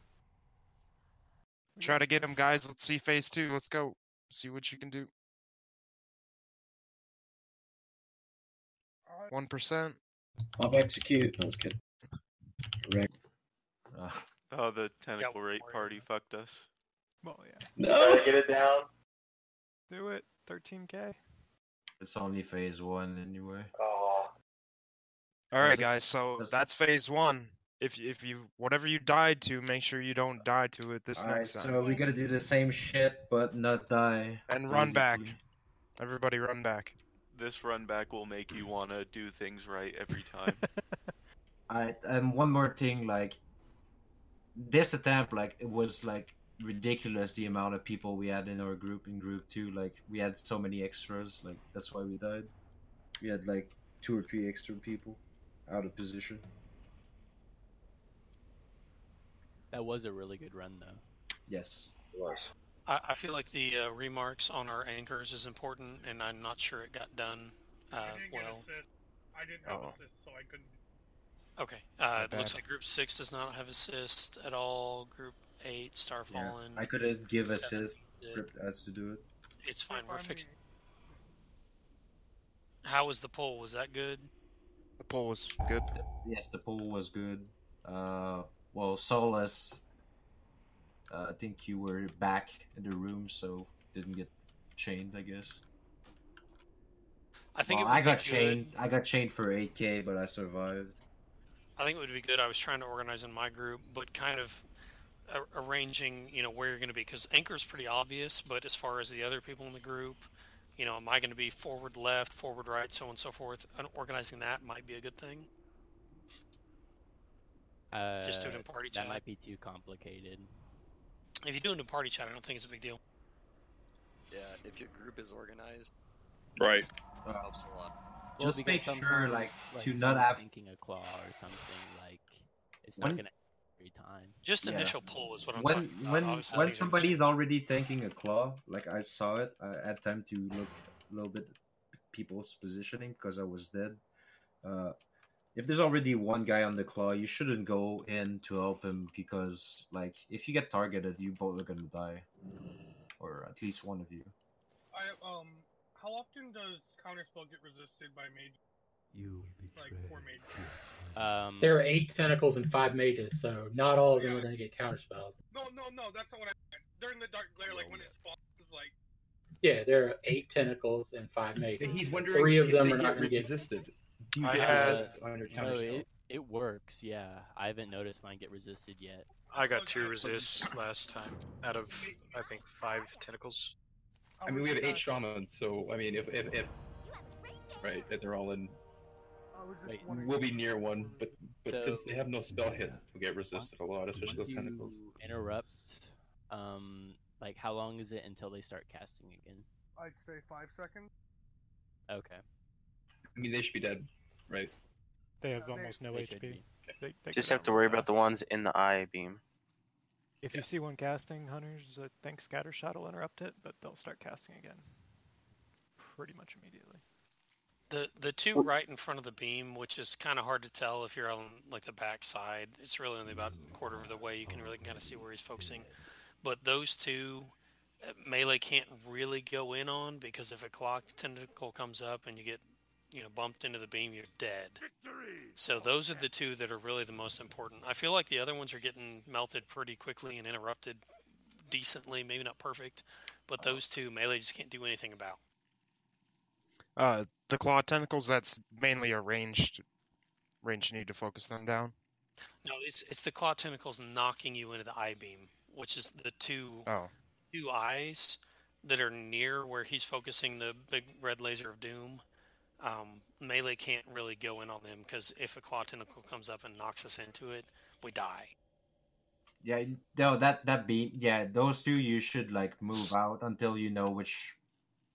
Try to get him, guys. Let's see phase 2. Let's go. See what you can do. 1%. I'll execute. I was kidding. Correct. Oh, the tentacle rape party fucked us. Well, yeah. No! Gotta get it down. Do it. 13k. It's only phase 1 anyway. Oh. All right, guys. So that's phase 1. If you whatever you died to, make sure you don't die to it this Alright, next time. so we gotta do the same shit, but not die. And run back. basically. Everybody run back. This run back will make you want to do things right every time. Alright, and one more thing, like, this attempt, like, it was, like, ridiculous the amount of people we had in our group, in group 2, like, we had so many extras, like, that's why we died. We had, like, 2 or 3 extra people out of position. That was a really good run, though. Yes. It was. I feel like the remarks on our anchors is important, and I'm not sure it got done well. I didn't have assist, so I couldn't. Okay. It looks like Group 6 does not have assist at all. Group 8, Starfallen. I couldn't give 7. assist. Crypt has to do it. It's fine. We're fixing. How was the poll? Was that good? The poll was good. Yes, the poll was good. Well, Solus, I think you were back in the room, so didn't get chained, I guess. I think Well, it would I got be chained. good. I got chained for 8K, but I survived. I think it would be good. I was trying to organize in my group, but kind of arranging, where you're going to be, because anchor's pretty obvious. But as far as the other people in the group, am I going to be forward left, forward right, so on and so forth? And organizing that might be a good thing. Just do it in party chat. That might be too complicated. If you do it in party chat, I don't think it's a big deal. Yeah, if your group is organized, right, it helps a lot. Just Well, make because sure, sometimes, to not someone's have. thinking a claw or something, it's not gonna every time. Just Yeah. initial pull is what I'm When talking about. when Obviously, when things are gonna somebody's change. already thinking a claw, like I saw it, I had time to look a little bit people's positioning because I was dead. If there's already one guy on the claw, you shouldn't go in to help him because, like, if you get targeted, you both are gonna die, or at least one of you. How often does counterspell get resisted by mage? Like 4 mages. There are 8 tentacles and 5 mages, so not all of them are going to get counterspelled. No, that's not what I meant. During the dark glare, like when it spawns, like. Yeah, there are 8 tentacles and 5 mages. He's wondering 3 of if them they are not get going to get resisted. No, counterspell. it works. Yeah, I haven't noticed mine get resisted yet. I got 2 resists last time out of I think 5 tentacles. I mean, we have 8 shamans, so I mean, if right, if they're all in, we'll be near one. But So- since they have no spell hit, we get resisted a lot, especially those tentacles. Interrupt. Like how long is it until they start casting again? I'd say 5 seconds. Okay. I mean, they should be dead, right? They have almost no They should HP. be. They Just go have down to real worry fast. about the ones in the eye beam. If you see one casting, hunters, I think scatter shot will interrupt it, but they'll start casting again pretty much immediately. The two right in front of the beam, which is kind of hard to tell if you're on like the back side. It's really only about a quarter of the way. You can really kind of see where he's focusing. But those two, melee can't really go in on because if a clock tentacle comes up and you get bumped into the beam, you're dead. So those are the two that are really the most important. I feel like the other ones are getting melted pretty quickly and interrupted decently, maybe not perfect, but those two melee just can't do anything about. The claw tentacles, that's mainly a ranged need to focus them down. No, it's the claw tentacles knocking you into the eye beam, which is the two eyes that are near where he's focusing the big red laser of doom. Melee can't really go in on them because if a claw tentacle comes up and knocks us into it, we die. Yeah, no, that beam. Yeah, those two you should like move out until you know which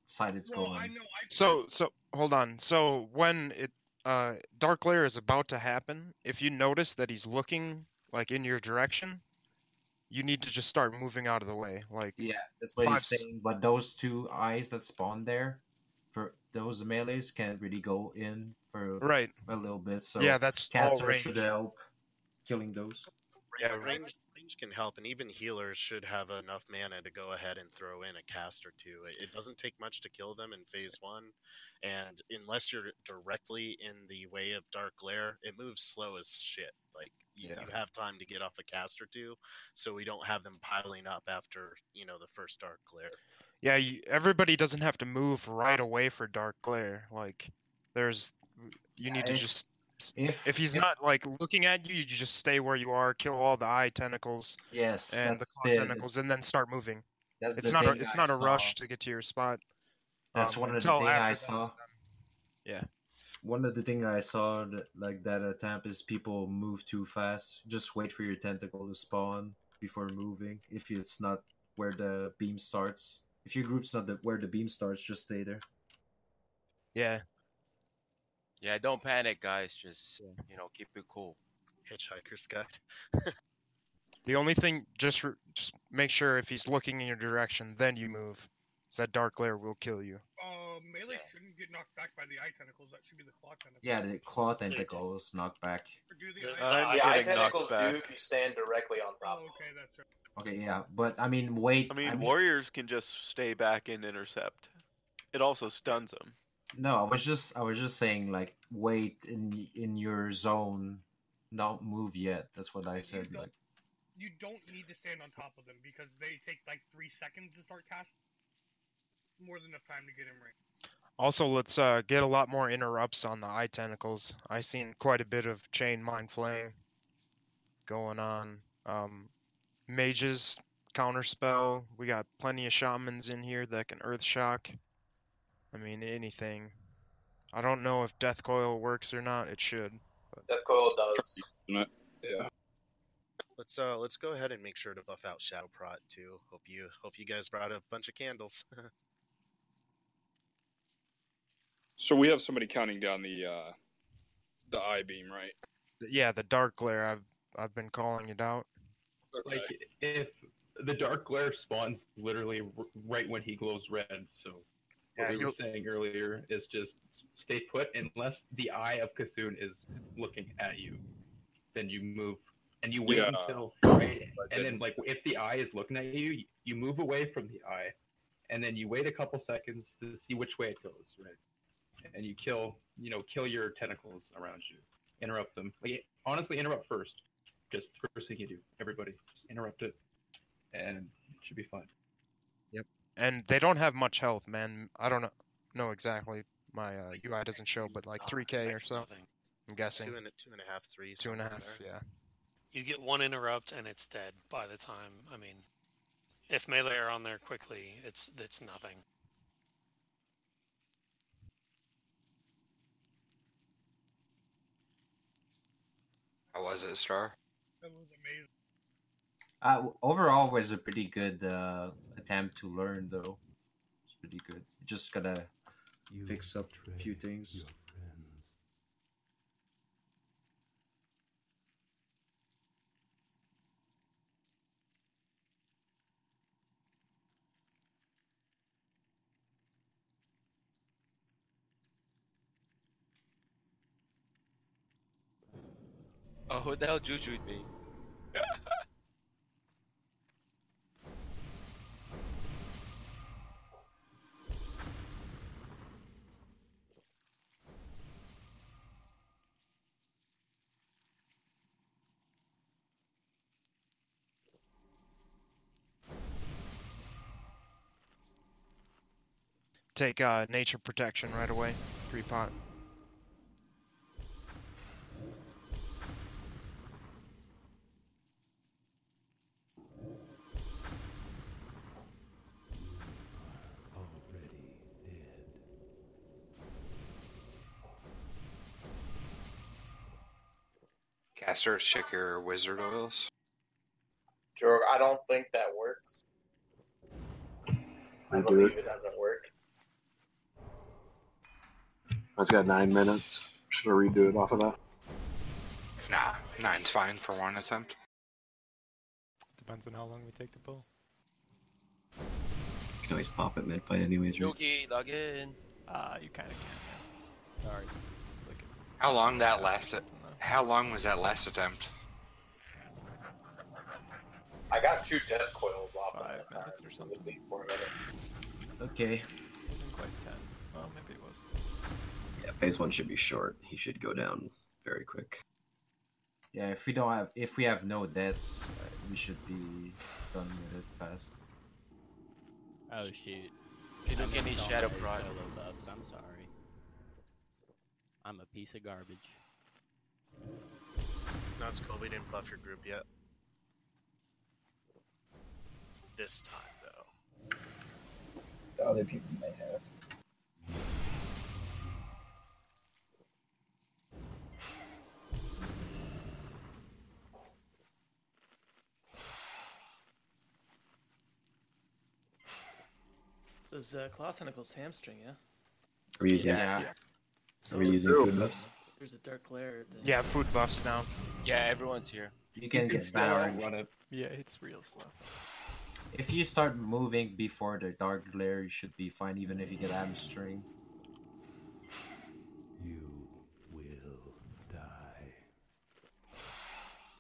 side it's going. So hold on. So when dark glare is about to happen, if you notice that he's looking like in your direction, you need to just start moving out of the way. Like Yeah, that's what he's saying. But those two eyes that spawn there, for those melees can't really go in for a little bit. So yeah, that's all caster range. should help killing those. Yeah, range can help, and even healers should have enough mana to go ahead and throw in a cast or two. It doesn't take much to kill them in phase 1, and unless you're directly in the way of dark glare, it moves slow as shit. Like you have time to get off a cast or two, so we don't have them piling up after the first dark glare. Yeah, everybody doesn't have to move right away for dark glare. Like you need to just. If he's not like looking at you, you just stay where you are, kill all the eye tentacles, Yes, and the that's claw tentacles, and then start moving. That's It's the not thing it's I not a saw. rush to get to your spot. That's one of the until things after I that is saw. done. Yeah. One of the things I saw that attempt is people move too fast. Just wait for your tentacle to spawn before moving. If it's not where the beam starts, if your group's not where the beam starts, just stay there. Yeah. Yeah, don't panic, guys. Just keep it cool. Hitchhiker's Guide. The only thing, just make sure if he's looking in your direction, then you move. 'Cause that dark glare will kill you. Melee shouldn't get knocked back by the eye tentacles. That should be the claw tentacles. Yeah, the claw tentacles knock back. Or do the The eye eye tentacles do if you stand directly on top. Oh, okay, that's right. Okay, yeah, but I mean, wait. I mean, warriors can just stay back and intercept. It also stuns them. No, I was just saying, like, wait in your zone, don't move yet. That's what I said. Like, You don't need to stand on top of them because they take like 3 seconds to start casting. More than enough time to get him right. Also, let's get a lot more interrupts on the eye tentacles. I seen quite a bit of chain mind flaying going on. Mages counterspell. We got plenty of shamans in here that can earth shock. I mean, anything. I don't know if death coil works or not. It should. But... Death coil does. Yeah. Let's go ahead and make sure to buff out Shadow Prot too. Hope you guys brought a bunch of candles. So we have somebody counting down the eye beam, right? Yeah, the dark glare. I've been calling it out. Like if the dark glare spawns literally right when he glows red, so what we were saying earlier is just stay put unless the eye of Cthulhu is looking at you. Then you move and you wait until right, and then like if the eye is looking at you, you move away from the eye, and then you wait a couple seconds to see which way it goes, right? And you kill your tentacles around you, interrupt them. Like honestly, interrupt first. Just first thing you do, everybody, just interrupt it, and it should be fine. Yep. And they don't have much health, man. I don't know exactly. My UI doesn't show, but like 3k or so. Nothing. I'm guessing. 2.5, 3. 2.5, yeah. You get one interrupt and it's dead by the time. I mean, if melee are on there quickly, it's nothing. How was it, Star? That was amazing. Overall, was a pretty good attempt to learn, though. It's pretty good. You just gotta fix up a few things. Oh, who the hell juju'd me? Take nature protection right away. 3-pot. Casters, check your wizard oils. Jorg, I don't think that works. I believe it doesn't work. I've got 9 minutes. Should I redo it off of that? Nah, 9's fine for one attempt. Depends on how long we take to pull. You can always pop it mid-fight anyways, right? Yogi, log in. You kind of can, yeah. Sorry. How long that lasted? How long was that last attempt? I got 2 death coils off 5 of that minutes or something. At least 4 minutes. Okay. It wasn't quite 10. Well, maybe it was. Yeah, phase 1 should be short. He should go down very quick. Yeah, if we have no deaths, we should be done with it fast. Oh shoot. Can you get any shadow solo prod? buffs, I'm sorry. I'm a piece of garbage. No, it's cool. We didn't buff your group yet. This time, though. The other people may have. Those claw tentacles hamstring, yeah? Are we using, So are we using food buffs? There's a dark glare. Yeah, food buffs now. Yeah, everyone's here. You can get better. Yeah, it's real slow. If you start moving before the dark glare, you should be fine, even if you get hamstring.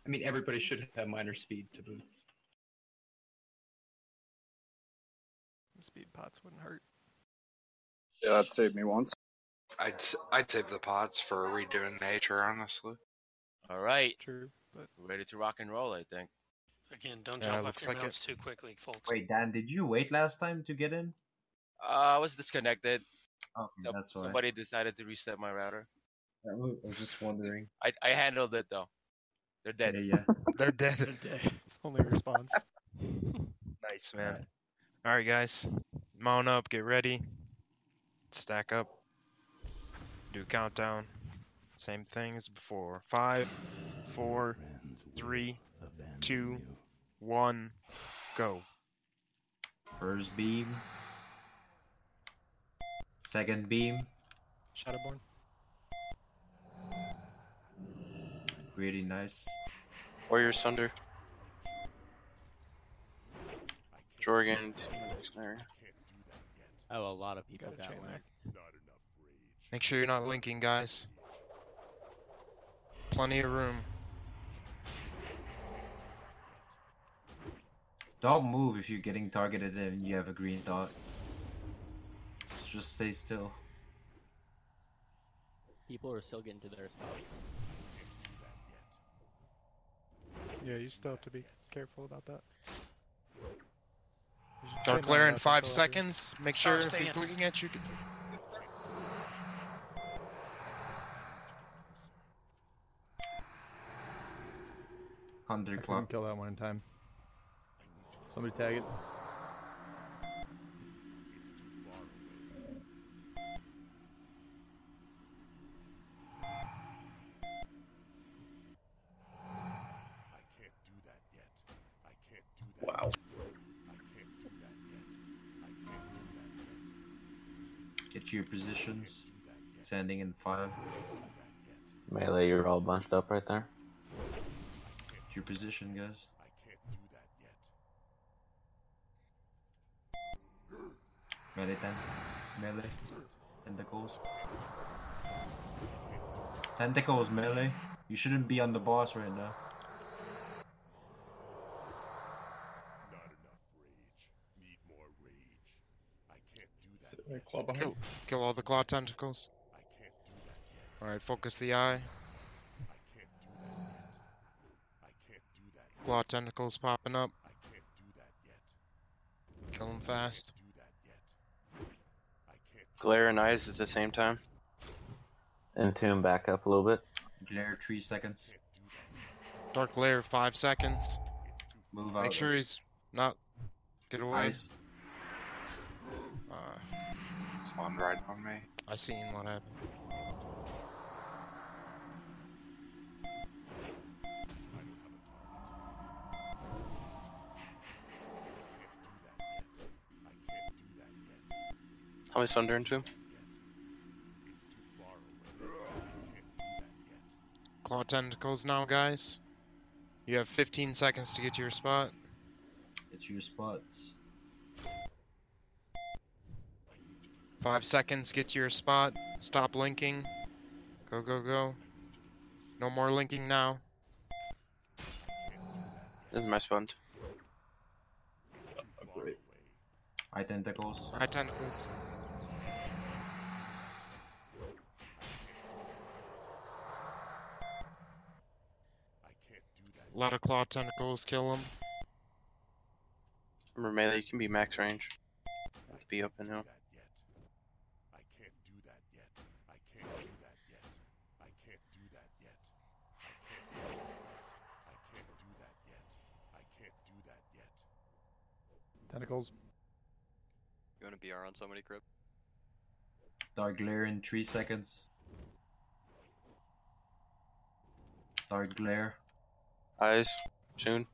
I mean, everybody should have minor speed to boots. Speed pots wouldn't hurt. Yeah, that saved me once. I'd save the pots for redoing nature, honestly. All right. True, but we're ready to rock and roll, I think. Again, don't Yeah, jump off looks your like mounts too quickly, folks. Wait, Dan, did you wait last time to get in? I was disconnected. Okay, that's why. Somebody decided to reset my router. I was just wondering. I handled it though. They're dead. Yeah. They're dead. They're dead. It's only a response. Nice, man. All right, guys. Mount up. Get ready. Stack up. Do a countdown. Same thing as before. 5, 4, 3, 2, 1, go. First beam. Second beam. Shadowborn. Really nice. Warrior Sunder. Jorgen. Oh, a lot of people got chain one. Make sure you're not linking, guys. Plenty of room. Don't move if you're getting targeted and you have a green dot. Just stay still. People are still getting to their spot. Yeah, you still have to be careful about that. Dark Glare in 5 seconds. Make sure if he's staying. looking at you. Country I clock. couldn't kill that one in time. Somebody tag it. Wow. Get to your positions. Standing in 5. Melee, you're all bunched up right there. Get your position, guys. Melee 10. Melee. Tentacles. Tentacles, melee. You shouldn't be on the boss right now. Claw behind. Kill all the claw tentacles. Alright, focus the eye. Claw tentacles popping up. Kill them fast. Glare and eyes at the same time. And tune back up a little bit. Glare 3 seconds. Dark Glare 5 seconds. Move out. Make sure he's not. Get away. Eyes. Spawned right on me. I seen what happened. How many Sunder into? Claw tentacles now, guys. You have 15 seconds to get to your spot. Get to your spots. 5 seconds, get to your spot. Stop linking. Go, go, go. No more linking now. This is my sponge. Great. Eye tentacles. Eye tentacles. A lot of claw tentacles, kill them. Remember, melee, you can be max range. Have to be up and out. Tentacles. You want to BR on somebody, Crip? Dark glare in 3 seconds. Dark glare. Eyes. Soon.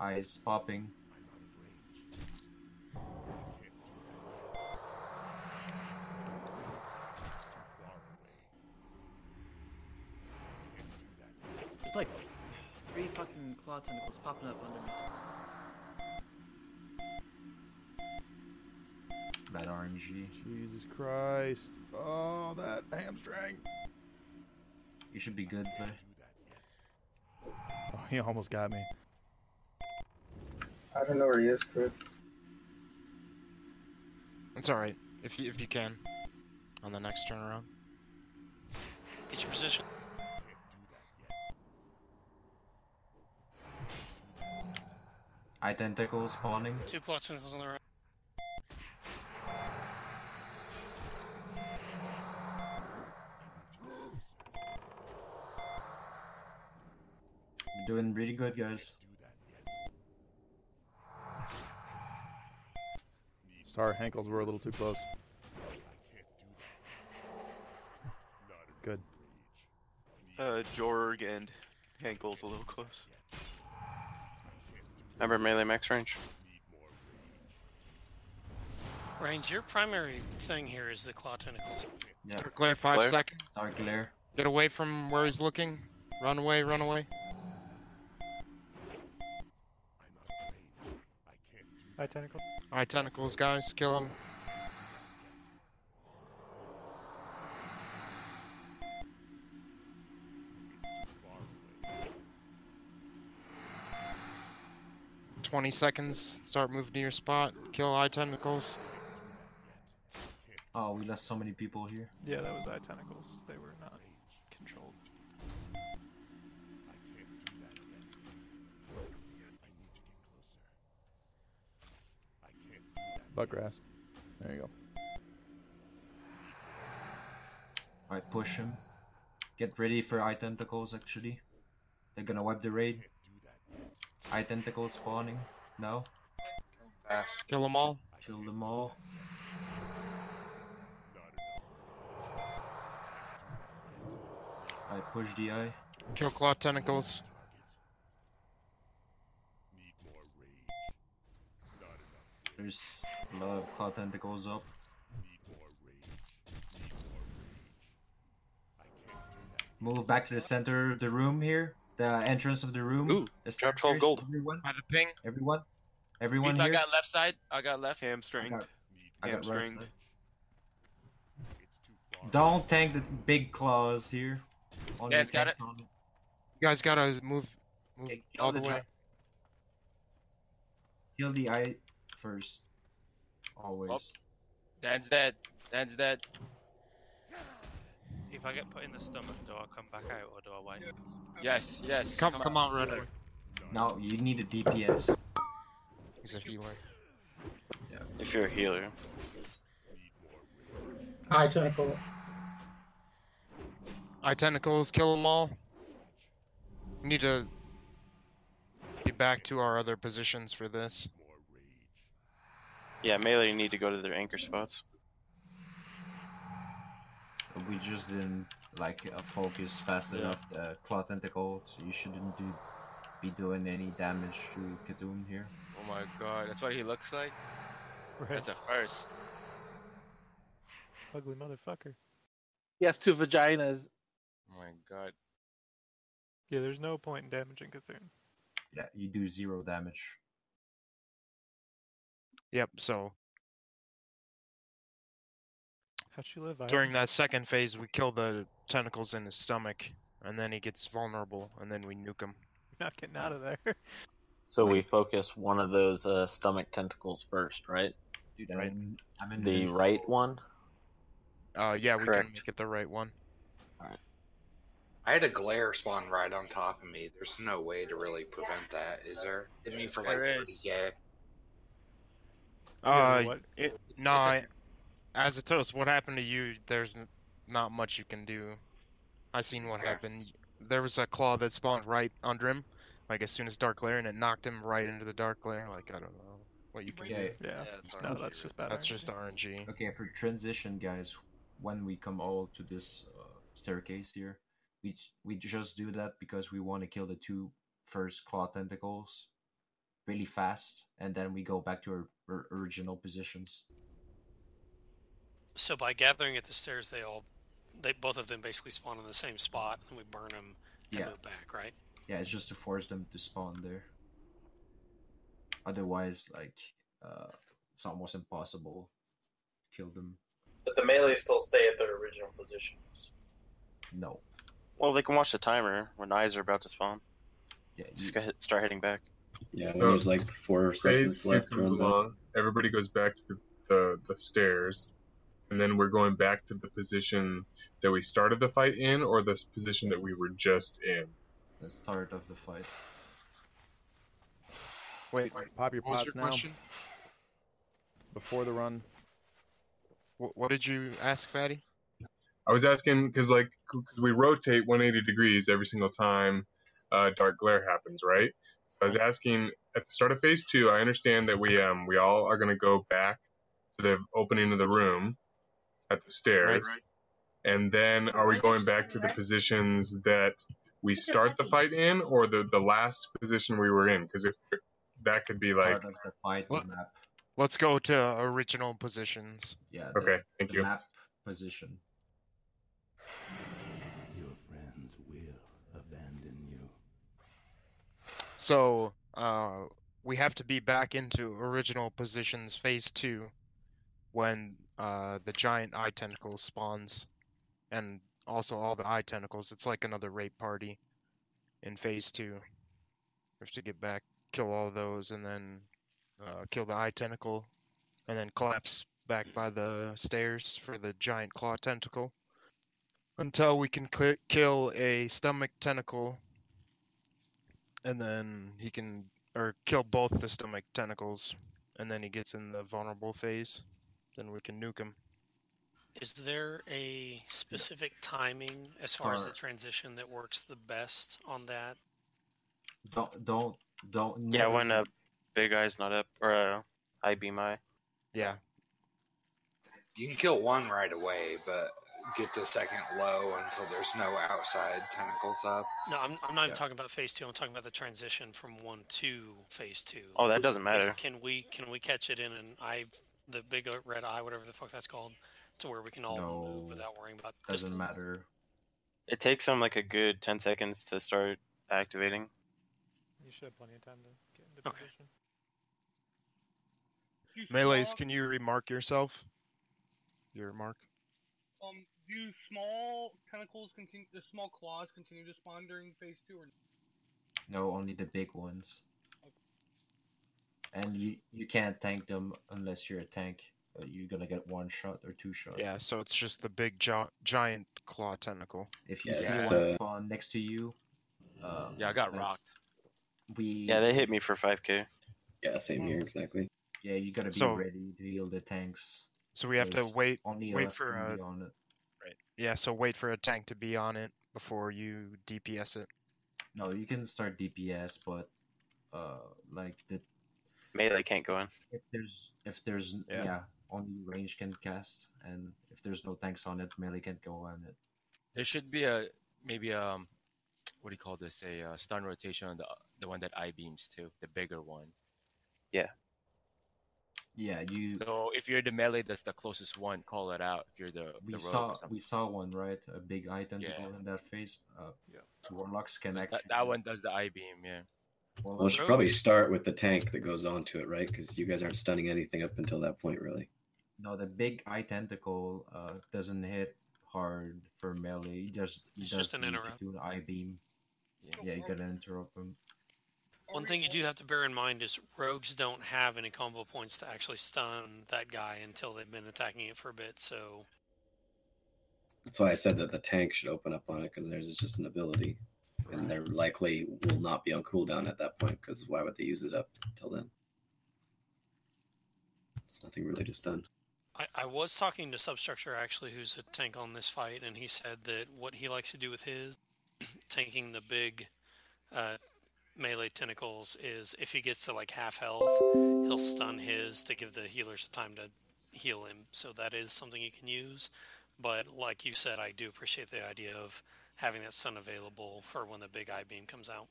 Eyes popping. There's like 3 fucking claw tentacles popping up under me. That RNG. Jesus Christ. Oh, that hamstring. You should be good, but He almost got me. I don't know where he is, Chris. It's all right if you can on the next turnaround. Get your position. Eye tentacles spawning. 2 claw tentacles on the right. You're doing really good, guys. Sorry, ankles were a little too close. Good. Jorg and Hankel's a little close. Remember melee max range? Range, your primary thing here is the claw tentacles. Yeah. Dark glare, 5 seconds. Dark glare. Get away from where he's looking. Run away, run away. Eye tentacle. Eye tentacles, guys, kill him. "20 seconds. Start moving to your spot. Kill eye tentacles." Oh, we lost so many people here. Yeah, that was eye tentacles. They were not controlled. Butt grass. There you go. Alright, push him. Get ready for eye tentacles, actually. They're gonna wipe the raid. Eye tentacles spawning. No? Fast. Kill them all. Kill them all. I push the eye. Kill claw tentacles. There's a lot of claw tentacles up. Move back to the center of the room here. The entrance of the room. Ooh, drop 12 gold. Everyone. By the ping. Everyone. Everyone I here. got left side. I got left. Hamstringed. I got right Hamstringed. side. Don't tank the big claws here. Only Yeah, it's got tanks it. on You guys gotta move Okay, all the way. Kill the eye first. Always. Oh. Dan's dead. Dan's dead. If I get put in the stomach, do I come back out or do I wait? Yes, yes. Come on, right away. No, you need a DPS. He's a healer. Yeah. If you're a healer. Eye tentacle. Eye tentacles, kill them all. We need to be back to our other positions for this. Yeah, melee need to go to their anchor spots. We just didn't focus fast enough. Claw tentacle, so you shouldn't be doing any damage to Katoon here. Oh my god, that's what he looks like? Right. That's a first. Ugly motherfucker. He has 2 vaginas. Oh my god. Yeah, there's no point in damaging Cthulhu. Yeah, you do 0 damage. Yep, so How'd she live? during that second phase, we kill the tentacles in his stomach, and then he gets vulnerable, and then we nuke him. You're not getting out of there. So we focus one of those stomach tentacles first, right? Dude, Right. I'm The invincible. right one? Yeah, we Correct. can make it the right one. Alright. I had a glare spawn right on top of me. There's no way to really prevent that, is there? Hit me for like There 30 is. k. what? As it tells what happened to you, there's not much you can do. I seen what Okay. happened. There was a claw that spawned right under him, like as soon as dark glare, and it knocked him right into the dark glare. Like, I don't know what you can Okay. do. Yeah. it's No, RNG. that's just bad. That's RNG. just RNG. Okay, for transition, guys, when we come all to this staircase here, we just do that because we want to kill the 2 first claw tentacles really fast, and then we go back to our original positions. So by gathering at the stairs, they both of them basically spawn in the same spot, and we burn them and Yeah. move back, right? Yeah, it's just to force them to spawn there. Otherwise, it's almost impossible to kill them. But the melee still stay at their original positions. No. Well, they can watch the timer when eyes are about to spawn. Yeah, Just start heading back. Yeah, when So, there's like 4 phase seconds 2 left. comes run back. along. Everybody goes back to the stairs, and then we're going back to the position that we started the fight in, or the position that we were just in. The start of the fight. Wait, Pop your what was pots your now. question? Before the run. What did you ask, Fatty? I was asking because we rotate 180 degrees every single time dark glare happens, right? I was asking at the start of phase 2. I understand that we all are going to go back to the opening of the room at the stairs, and then are we going back to the positions that we start the fight in, or the last position we were in? Because if that could be like Part of the fight map. Let's go to original positions. Yeah. Okay, thank the you. Map position. Your friends will abandon you. So, we have to be back into original positions phase 2 when the giant eye tentacle spawns, and also all the eye tentacles. It's like another raid party in phase 2. We have to get back, kill all of those, and then kill the eye tentacle, and then collapse back by the stairs for the giant claw tentacle until we can kill a stomach tentacle, and then he can, or kill both the stomach tentacles, and then he gets in the vulnerable phase. Then we can nuke him. Is there a specific timing as far as the For- transition that works the best on that? Don't. Yeah, never- when big eye's not up, or high beam eye. Yeah. You can kill one right away, but get the second low until there's no outside tentacles up. No, I'm not even talking about phase 2. I'm talking about the transition from 1 to phase 2. Oh, that doesn't matter. Can we catch it in an eye, the big red eye, whatever the fuck that's called, to where we can all move without worrying about Doesn't distance? matter. It takes them like a good 10 seconds to start activating. You should have plenty of time to get into position. Melees, can you remark yourself? Your mark. Do small tentacles continue? The small claws continue to spawn during phase 2, or No, only the big ones. And you can't tank them unless you're a tank. You're gonna get 1 shot or 2 shots. Yeah, so it's just the big giant claw tentacle. If you Yeah, see it's, one spawn next to you, Yeah, I got like, rocked. Yeah, they hit me for 5k. Yeah, same here exactly. Yeah, you gotta be So- ready to heal the tanks. So we have to because wait only wait us for can a be on it. right. Yeah, so wait for a tank to be on it before you DPS it. No, you can start DPS, but like the Melee can't go in. if there's only range can cast, and if there's no tanks on it, melee can't go on it. There should be a maybe what do you call this? A stun rotation on the one that eye beams too, the bigger one. Yeah. Yeah, you. So if you're the melee that's the closest one, call it out. If you're the rogue or something. We saw one, right? A big eye tentacle in that phase. Warlocks can actually. That one does the eye beam, yeah. Well, we should probably start with the tank that goes onto it, right? Because you guys aren't stunning anything up until that point, really. No, the big eye tentacle doesn't hit hard for melee. It's just an interrupt. Do an eye beam. Yeah, you gotta interrupt him. One thing you do have to bear in mind is rogues don't have any combo points to actually stun that guy until they've been attacking it for a bit, so... That's why I said that the tank should open up on it, because theirs is just an ability. And they likely will not be on cooldown at that point, because why would they use it up until then? There's nothing really to stun. I was talking to Substructure, actually, who's a tank on this fight, and he said that what he likes to do with his, tanking the big melee tentacles, is if he gets to like half health, he'll stun his to give the healers time to heal him. So that is something you can use. But like you said, I do appreciate the idea of having that stun available for when the big eye beam comes out.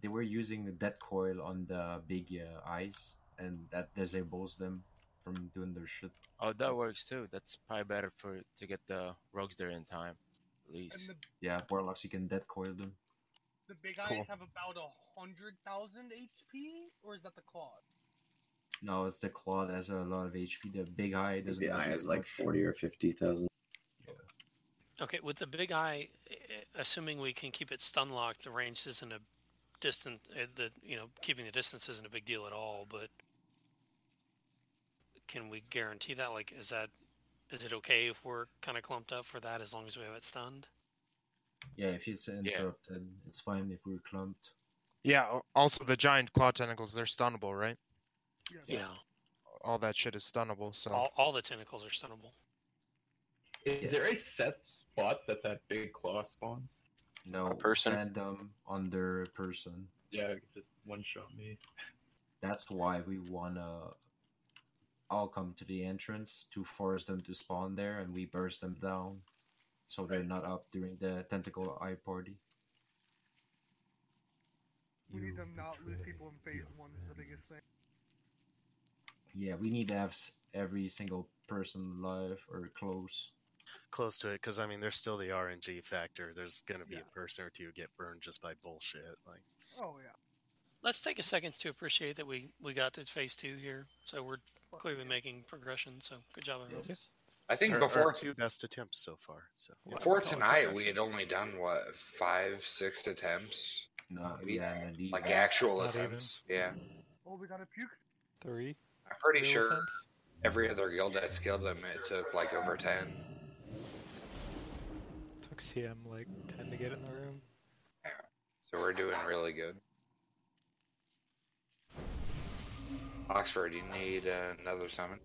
They were using the death coil on the big eyes, and that disables them from doing their shit. Oh, that works too. That's probably better to get the rogues there in time, at least. Yeah, warlocks, you can death coil them. the big eyes have about 100,000 HP, or is that the claw? No, it's the claw that has a lot of HP. The big eye doesn't. The eye has like 40 or 50,000. Okay, with the big eye, assuming we can keep it stun locked, the range isn't a distant. Keeping the distance isn't a big deal at all. But can we guarantee that? Like, is it okay if we're kind of clumped up for that as long as we have it stunned? Yeah, if it's interrupted, it's fine if we're clumped. Yeah. Also, the giant claw tentacles, they're stunnable, right? Yeah. All that shit is stunnable. So. All the tentacles are stunnable. Is there a set spot that big claw spawns? No, person? random under a person. Yeah, just one shot me. That's why we wanna all come to the entrance to force them to spawn there, and we burst them down, so they're not up during the tentacle eye party. We need to not lose people in phase 1 is the biggest thing. Yeah, we need to have every single person alive or close. Close to it, because I mean, there's still the RNG factor. There's gonna be a person or two get burned just by bullshit. Like, oh yeah. Let's take a second to appreciate that we got to phase 2 here. So we're clearly making progression. So good job, everyone. Yes. I think our before two best attempts so far. So before tonight, we had only done what 5, 6 attempts. No, Maybe? yeah, indeed. Like actual Not attempts. Yeah, Oh, we got a puke. 3. I'm pretty Real sure attempts? every other guild that skilled them, it took like over 10. Took CM like 10 to get in the room. So we're doing really good. Oxford, you need another summon.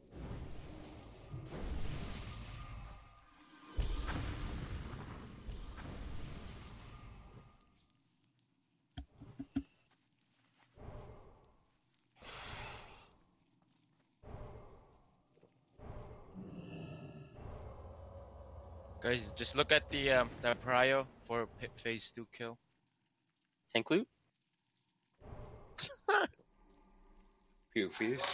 Guys, just look at the prio for phase 2 kill. Tank loot? Puke feast.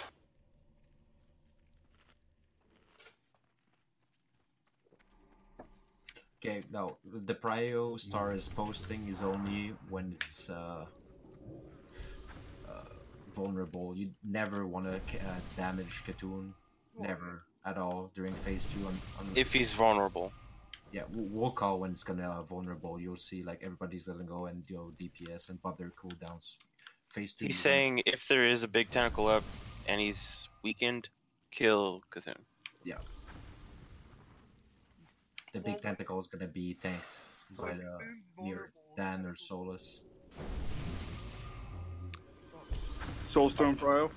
Okay, no, the prio star is posting is only when it's vulnerable. You never want to damage Katoon, never at all during phase 2. If he's vulnerable. Yeah, we'll call when it's gonna vulnerable. You'll see like everybody's gonna go and do DPS and pop their cooldowns. Phase 2. He's saying if there is a big tentacle up and he's weakened, kill Cthulhu. Yeah. The big tentacle is gonna be tanked by the near Dan or Solus. Soulstone Prio?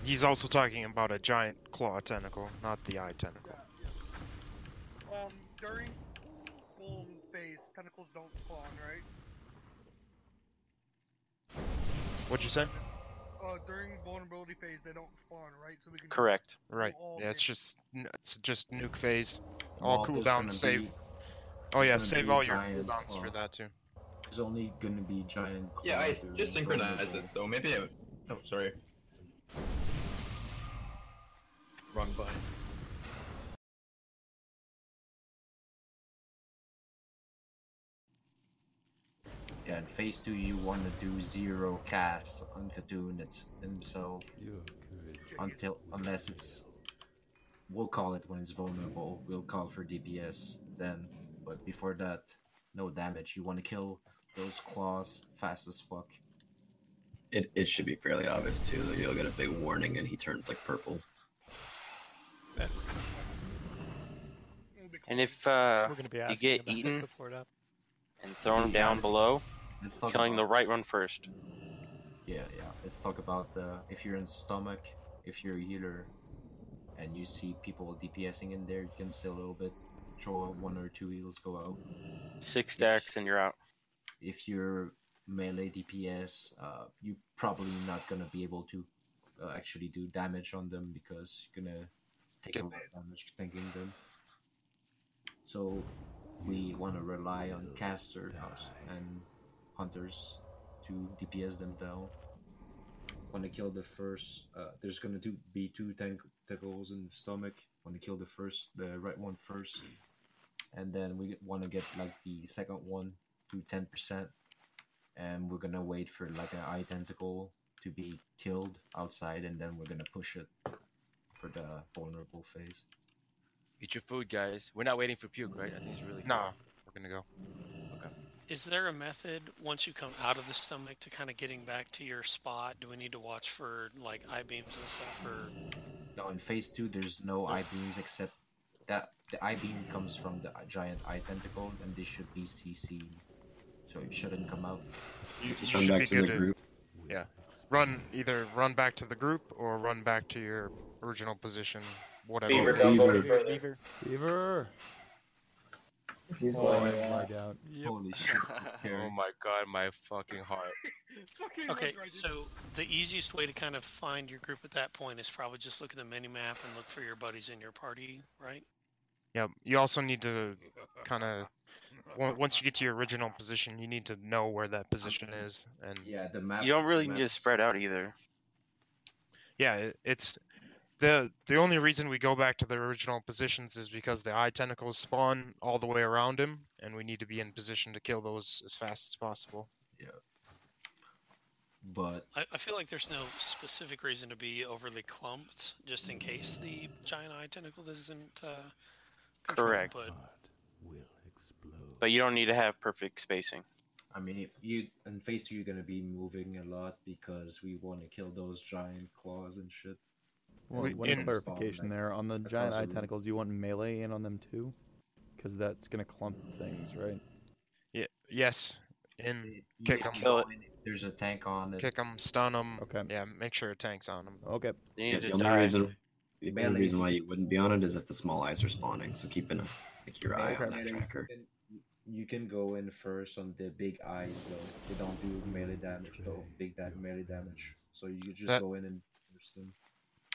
He's also talking about a giant claw tentacle, not the eye tentacle. During full phase, tentacles don't spawn, right? What'd you say? During vulnerability phase, they don't spawn, right? So we can. Correct. Right. Yeah, it's just nuke phase. All Well, there's cooldowns gonna save. be- Oh yeah, there's gonna save be all your giant cooldowns claw. for that too. There's only gonna be giant. Yeah, I claws just or synchronized vulnerable. it, so maybe I... Oh, sorry. Wrong button. Yeah, in phase 2 you want to do 0 cast on Katoon himself unless it's. We'll call it when it's vulnerable. We'll call for DPS then, but before that, no damage. You want to kill those claws fast as fuck. It should be fairly obvious too that you'll get a big warning and he turns like purple. And if We're gonna be you asking get about it eaten before that. and thrown down below, Let's talk killing the about- right one first. Yeah. Let's talk about if you're in stomach, if you're a healer, and you see people DPSing in there, you can still a little bit throw 1 or 2 heals, go out. 6 stacks and you're out. If you're melee DPS, you're probably not gonna be able to actually do damage on them because you're gonna take a lot of damage tanking them. So we want to rely on casters and hunters to DPS them down. Want to kill the first. There's gonna be 2 tentacles in the stomach. Want to kill the right one first, and then we want to get like the second one to 10%, and we're gonna wait for like an eye tentacle to be killed outside, and then we're gonna push it for the vulnerable phase. Eat your food, guys. We're not waiting for puke, right? I think it's really. Nah, we're gonna go. Okay. Is there a method once you come out of the stomach to kind of getting back to your spot? Do we need to watch for like eye beams and stuff, or? No, in phase 2, there's no eye beams except that the eye beam comes from the giant eye tentacle, and they should be CC, so it shouldn't come out. You Just should run be back to good the group. Yeah, either run back to the group or run back to your original position, whatever. Beaver it is. does over further. Beaver. He's Oh, lying. I lagged out. Holy shit, that's scary. Oh my god, my fucking heart. Okay, so the easiest way to kind of find your group at that point is probably just look at the mini-map and look for your buddies in your party, right? Yeah, you also need to kind of once you get to your original position, you need to know where that position is, and Yeah, the map. You don't really the need to maps- spread out either. yeah, it's the only reason we go back to the original positions is because the eye tentacles spawn all the way around him, and we need to be in position to kill those as fast as possible. Yeah. But I feel like there's no specific reason to be overly clumped, just in case the giant eye tentacle isn't controlled, Correct. But But you don't need to have perfect spacing. I mean, you in phase 2, you're gonna be moving a lot because we want to kill those giant claws and shit. One clarification there on the giant eye tentacles. Do you want melee in on them too? Because that's gonna clump things, right? Yeah. Yes. Kick them. Kill it. There's a tank on it. Kick them, stun them. Okay. Yeah, make sure a tank's on them. Okay. Yeah, the only reason why you wouldn't be on it is if the small eyes are spawning. So keeping your eye on that tracker. You can go in first on the big eyes though. They don't do melee damage though. Melee damage. So you just go in and first them.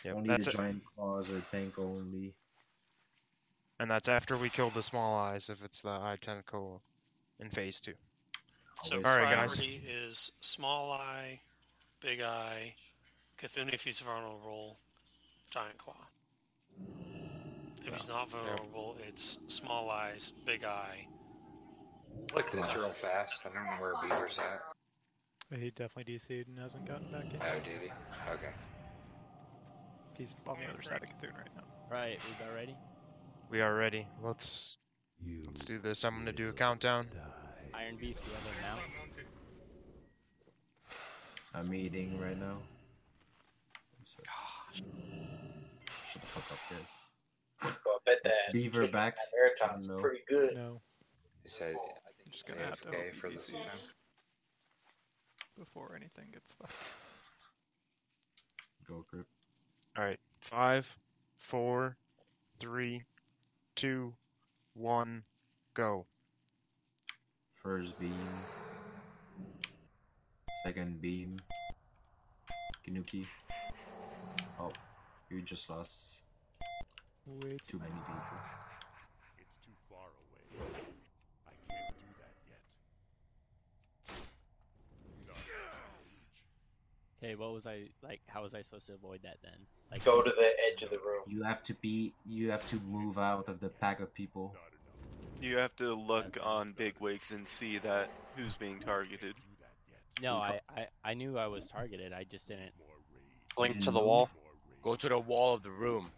Yep, Only that's the it. giant claws or tank only. And that's after we kill the small eyes if it's the eye tentacle in phase 2. So Alright, guys. priority is small eye, big eye, Cthulhu if he's vulnerable, giant claw. If he's not vulnerable, it's small eyes, big eye. Look, this real fast. I don't know where Beaver's at. He definitely DC'd and hasn't gotten back in. Oh, did he? Okay. He's on the other side of Cthulhu right now. Right, we got ready. We are ready. Let's do this. I'm gonna do a countdown. Iron Beef, you have it now? I'm eating right now. Gosh. Shut the fuck up, guys. Well, I bet that Beaver chicken back. American's No. pretty good. No. He said, I think Just he's gonna have to AFK hope for he the DCs season. before anything gets fucked. Go grip. Alright. 5, 4, 3, 2, 1, go. First beam. Second beam. Kinuki. Oh, you just lost Way too many people. It's too far away. I can't do that yet. Okay, what was I like? How was I supposed to avoid that then? Like, Go to the edge of the room. You have to move out of the pack of people. You have to look on bigwigs and see that who's being targeted. no, I knew I was targeted. I just didn't. Blink to the wall. Go to the wall of the room.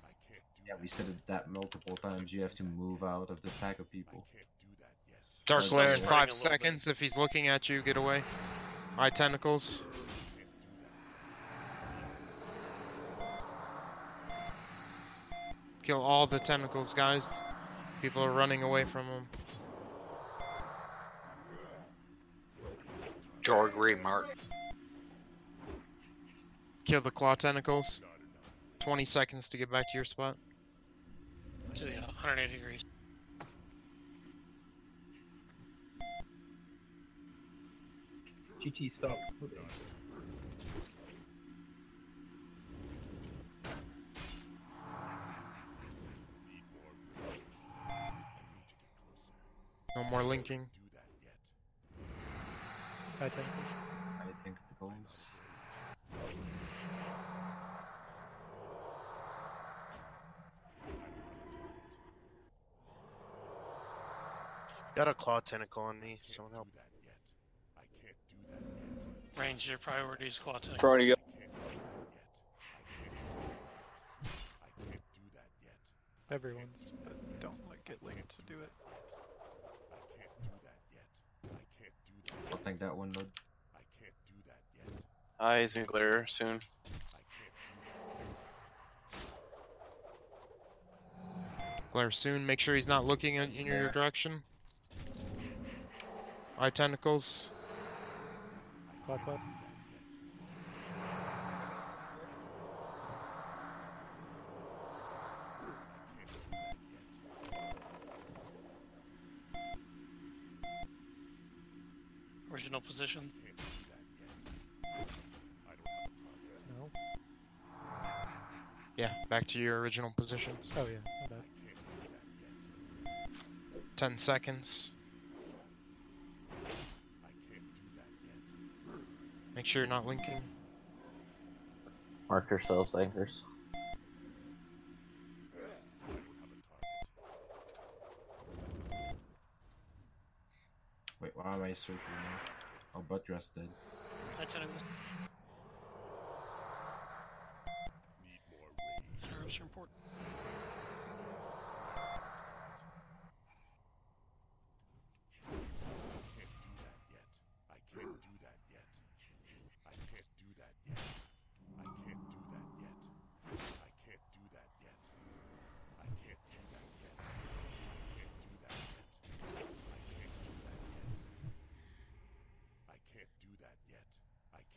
Yeah, we said that multiple times. You have to move out of the pack of people. Dark So glare in spreading 5 a little seconds. If he's looking at you, get away. Eye tentacles. Kill all the tentacles, guys. People are running away from him. Jorg remark. Kill the claw tentacles. 20 seconds to get back to your spot. To the 180 degrees. GT stop. No more linking. I think. I think the goals. Got a claw tentacle on me. Someone help. Range, your priority is claw tentacle. Trying to go. Everyone's. But get linked to do it. I'll take that one, bud. Eyes and glare soon. Glare soon. Make sure he's not looking in your direction. Eye tentacles. Clockwise. Original position. No. Yeah, back to your original positions. Oh yeah, my bad. 10 seconds. Make sure you're not linking. Mark yourselves anchors. Wait, why am I circling now? Oh, butt rested. That's it. Interrupts are important.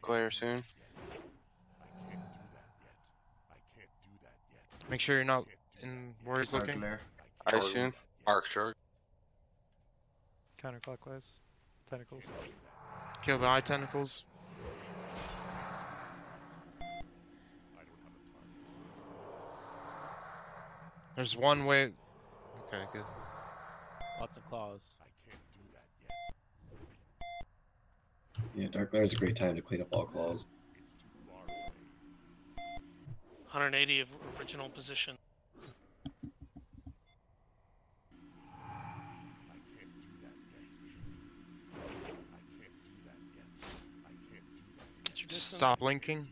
Glare soon. Make sure you're not in where he's looking. Eyes soon. Mark charge. Counterclockwise. Tentacles. Kill the eye tentacles. There's one way. Okay, good. Lots of claws. Yeah, Dark Glare is a great time to clean up all claws. 180 of original position. Get your distance. Stop linking.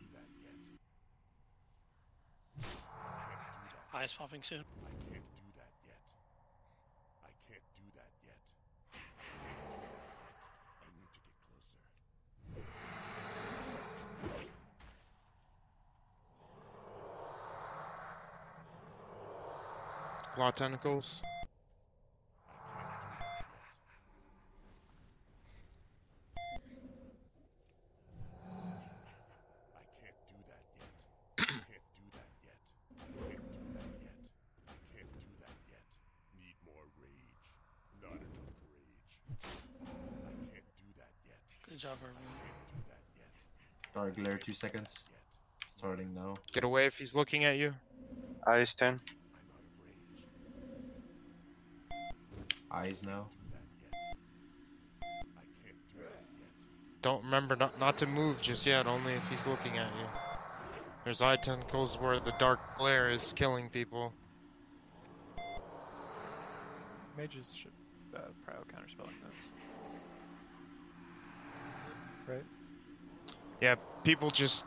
Eyes popping soon. Claw tentacles. Good job, everyone. Dark glare, 2 seconds. Starting now. Get away if he's looking at you. Eyes 10. Eyes now. Don't remember not to move just yet, only if he's looking at you. There's eye tentacles where the dark glare is killing people. Mages should prio counterspelling those. Right? Yeah, people just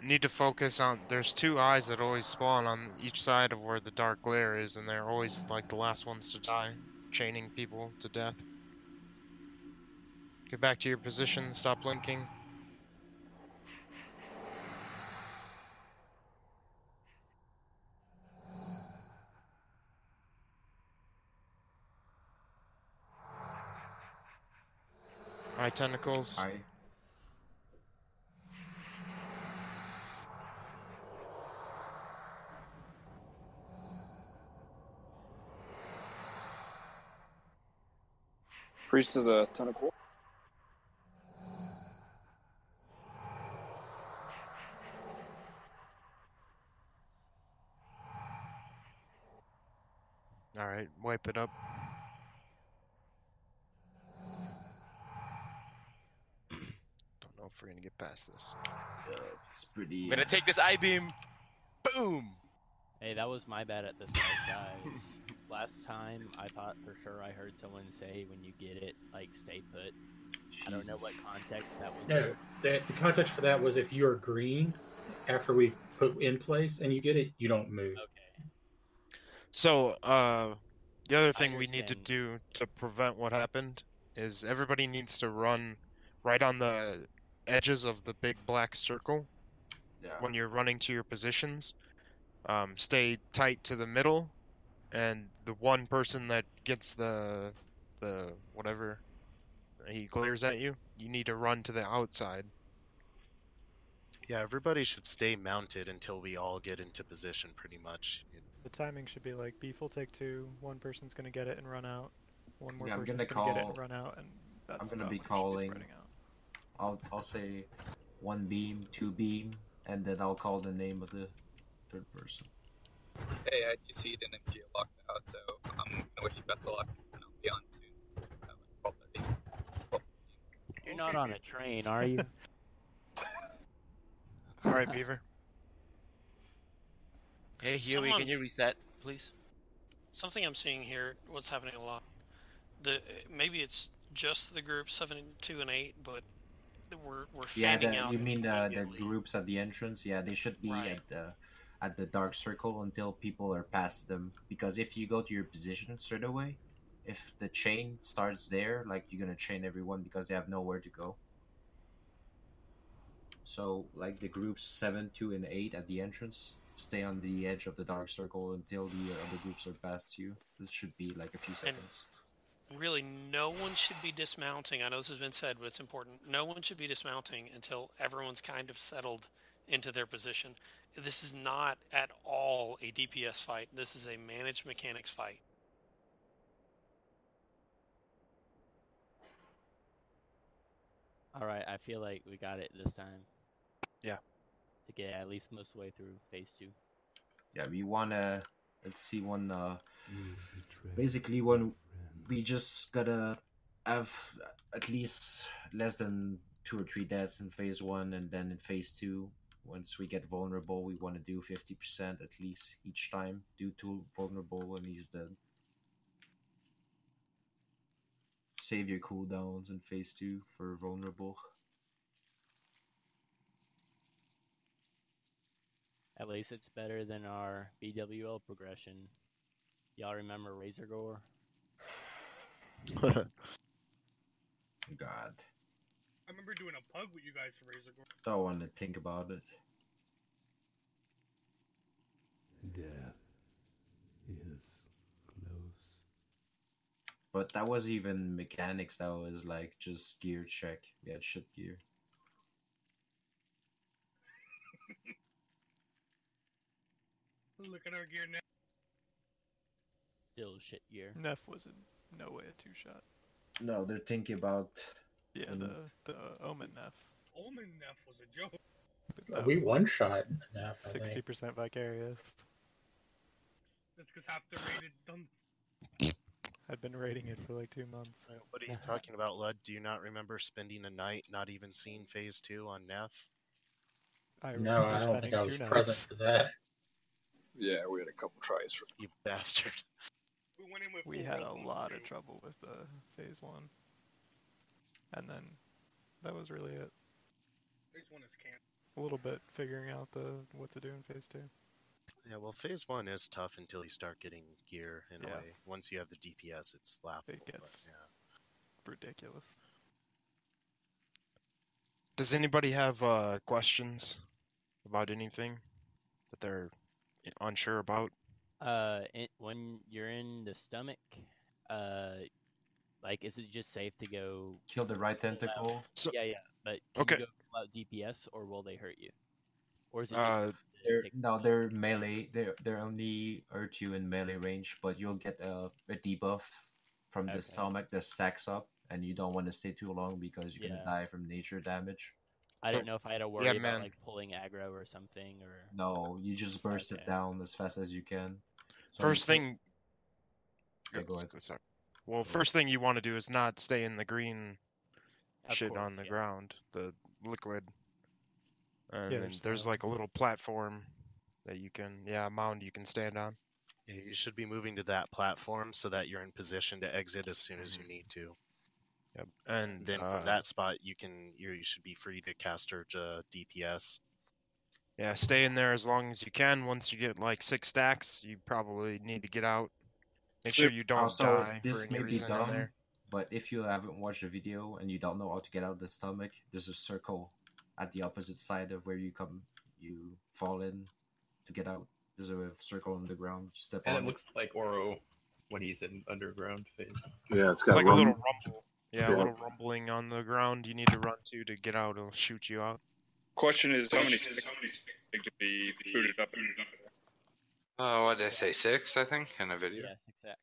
need to focus on. There's 2 eyes that always spawn on each side of where the dark glare is, and they're always like the last ones to die, chaining people to death. Get back to your position, stop blinking. Eye tentacles. Eye. Priest is a tentacle. Alright, wipe it up. Don't know if we're gonna get past this. It's pretty. I'm gonna take this I-beam. Boom! Hey, that was my bad at the start, guys. Last time, I thought for sure I heard someone say when you get it, like, stay put. I don't know what context that was. No, the context for that was if you're green, after we've put in place and you get it, you don't move. So, The other I thing we need to understand. do to prevent what happened is everybody needs to run right on the edges of the big black circle Yeah. when you're running to your positions. Stay tight to the middle, and the one person that gets the whatever he glares at you, you need to run to the outside. Yeah, everybody should stay mounted until we all get into position, pretty much. The timing should be like beef will take 2, one person's gonna get it and run out, one more Yeah, I'm person's gonna gonna get it and call. run out, and that's I'm gonna about be when it should calling. spreading out. I'll say 1 beam, 2 beam, and then I'll call the name of the third person. Hey, I do see you didn't MG locked out, so I'm gonna wish you best of luck, and I'll be on soon. At 12:30. You're not on a train, are you? All right, Beaver. Hey, Huey, Someone- can you reset, please? Something I'm seeing here, what's happening a lot. Maybe it's just the group 7, 2, and 8, but we're Yeah, fanning out. you mean the groups at the entrance? Yeah, they should be Right. at the dark circle until people are past them. Because if you go to your position straight away, if the chain starts there, like you're gonna chain everyone because they have nowhere to go. So like the groups 7, 2, and 8 at the entrance, stay on the edge of the dark circle until the other groups are past you. This should be like a few seconds. Really, no one should be dismounting. I know this has been said, but it's important. No one should be dismounting until everyone's kind of settled into their position. This is not at all a DPS fight. This is a managed mechanics fight. All right, I feel like we got it this time. Yeah. To get at least most of the way through phase 2. Yeah, we wanna let's see when basically when we just gotta have at least less than 2 or 3 deaths in phase 1, and then in phase 2, once we get vulnerable, we want to do 50% at least each time. Do 2 vulnerable when he's dead. Save your cooldowns in phase 2 for vulnerable. At least it's better than our BWL progression. Y'all remember Razor Gore? God. I remember doing a pug with you guys for Razor Gore. Don't want to think about it. Death is close. But that was even mechanics, that was like just gear check. We had shit gear. Look at our gear now. Still shit year. Neff was in no way a 2-shot. No, they're thinking about... Yeah, the Omen Neff. Omen Neff was a joke. We one-shot Neff, I think. 60% Vicarious. That's because half the rated done. I've been rating it for like 2 months. What are you talking about, Lud? Do you not remember spending a night not even seeing phase 2 on Neff? No, I don't think I was present for that. Yeah, we had a couple tries for you bastard. We had a lot of trouble with phase 1. And then that was really it. Phase 1 is camp. A little bit figuring out what to do in phase 2. Yeah, well, phase 1 is tough until you start getting gear in a way. Once you have the DPS, it's laughable. It gets ridiculous. Does anybody have questions about anything that they're unsure about? When you're in the stomach, like, is it just safe to go kill the right tentacle? Yeah, but can you go pull out DPS, or will they hurt you? Or is it just they're melee. They're only hurt you in melee range, but you'll get a debuff from the stomach that stacks up, and you don't want to stay too long because you're gonna die from nature damage. I didn't know if I had to worry about like pulling aggro or something, or no, you just burst it down as fast as you can. So First thing. Okay, go ahead. Sorry. Well, first thing you want to do is not stay in the green Of shit course, on the ground, the liquid. And Yeah, then there's there's like a little platform that you can, a mound you can stand on. Yeah, you should be moving to that platform so that you're in position to exit as soon as you need to. Yep. And then from that spot, you should be free to caster DPS. Yeah, stay in there as long as you can. Once you get like 6 stacks, you probably need to get out. Make sure you don't Also, die for this any may be reason in dumb, there. but if you haven't watched the video and you don't know how to get out of the stomach, there's a circle at the opposite side of where you fall in to get out. There's a circle on the ground. Just step And on it looks like Oro when he's in underground phase. Yeah, it's It's got like a little rum. rumble. Yeah, a little rumbling on the ground you need to run to get out. It'll shoot you out. Question is, how many sticks to be booted up? What did I say? 6, I think, in a video. Yeah, 6x.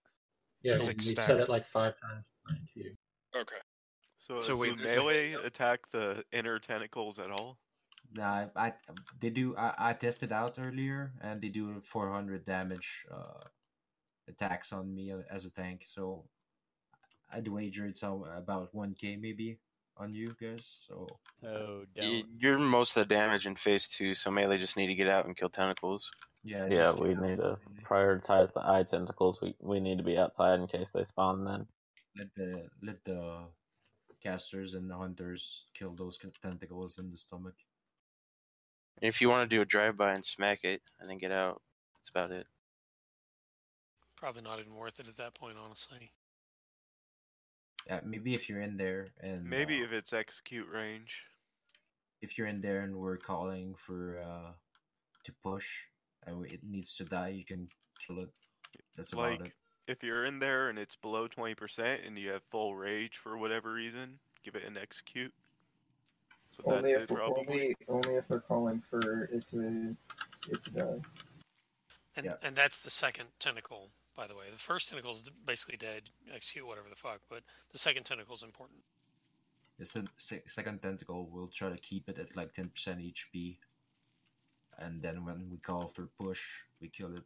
Yeah, Six we said stacks. it like 5 times tonight too. Okay. So wait, do melee attack the inner tentacles at all? Nah, they do. I tested out earlier, and they do 400 damage attacks on me as a tank. So I'd wager it's about 1k maybe on you guys. So You're most of the damage in phase 2, so melee just need to get out and kill tentacles. Yeah, Yeah, we need to prioritize the eye tentacles. We need to be outside in case they spawn then. let the casters and the hunters kill those tentacles in the stomach. If you want to do a drive-by and smack it and then get out, that's about it. Probably not even worth it at that point, honestly. Yeah, maybe if you're in there and Maybe if it's execute range. if you're in there and we're calling for to push and it needs to die, you can kill it. That's about it. Like, if you're in there and it's below 20% and you have full rage for whatever reason, give it an execute. So Only that's if it, probably. only if we're calling for it to die. And that's the second tentacle, by the way. The first tentacle is basically dead. Execute whatever the fuck, but the second tentacle is important. The second tentacle, we'll try to keep it at like 10% HP. And then when we call for push, we kill it.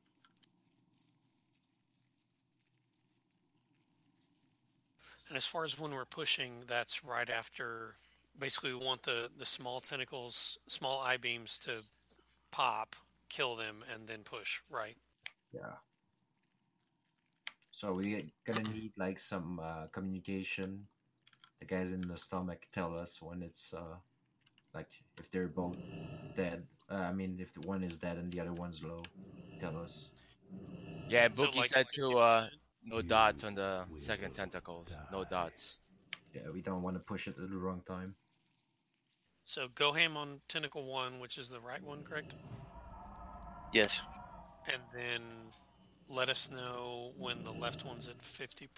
And as far as when we're pushing, that's right after. Basically, we want the small tentacles, small eye beams to pop, kill them, and then push, right? Yeah. So we're gonna need like some communication. The guys in the stomach tell us when it's like if they're both dead. If the one is dead and the other one's low, tell us. Yeah, So, Bookie like, said to no dots on the second tentacles. No dots. Yeah, we don't want to push it at the wrong time. So go ham on tentacle 1, which is the right one, correct? Yes. And then let us know when the left one's at 50%.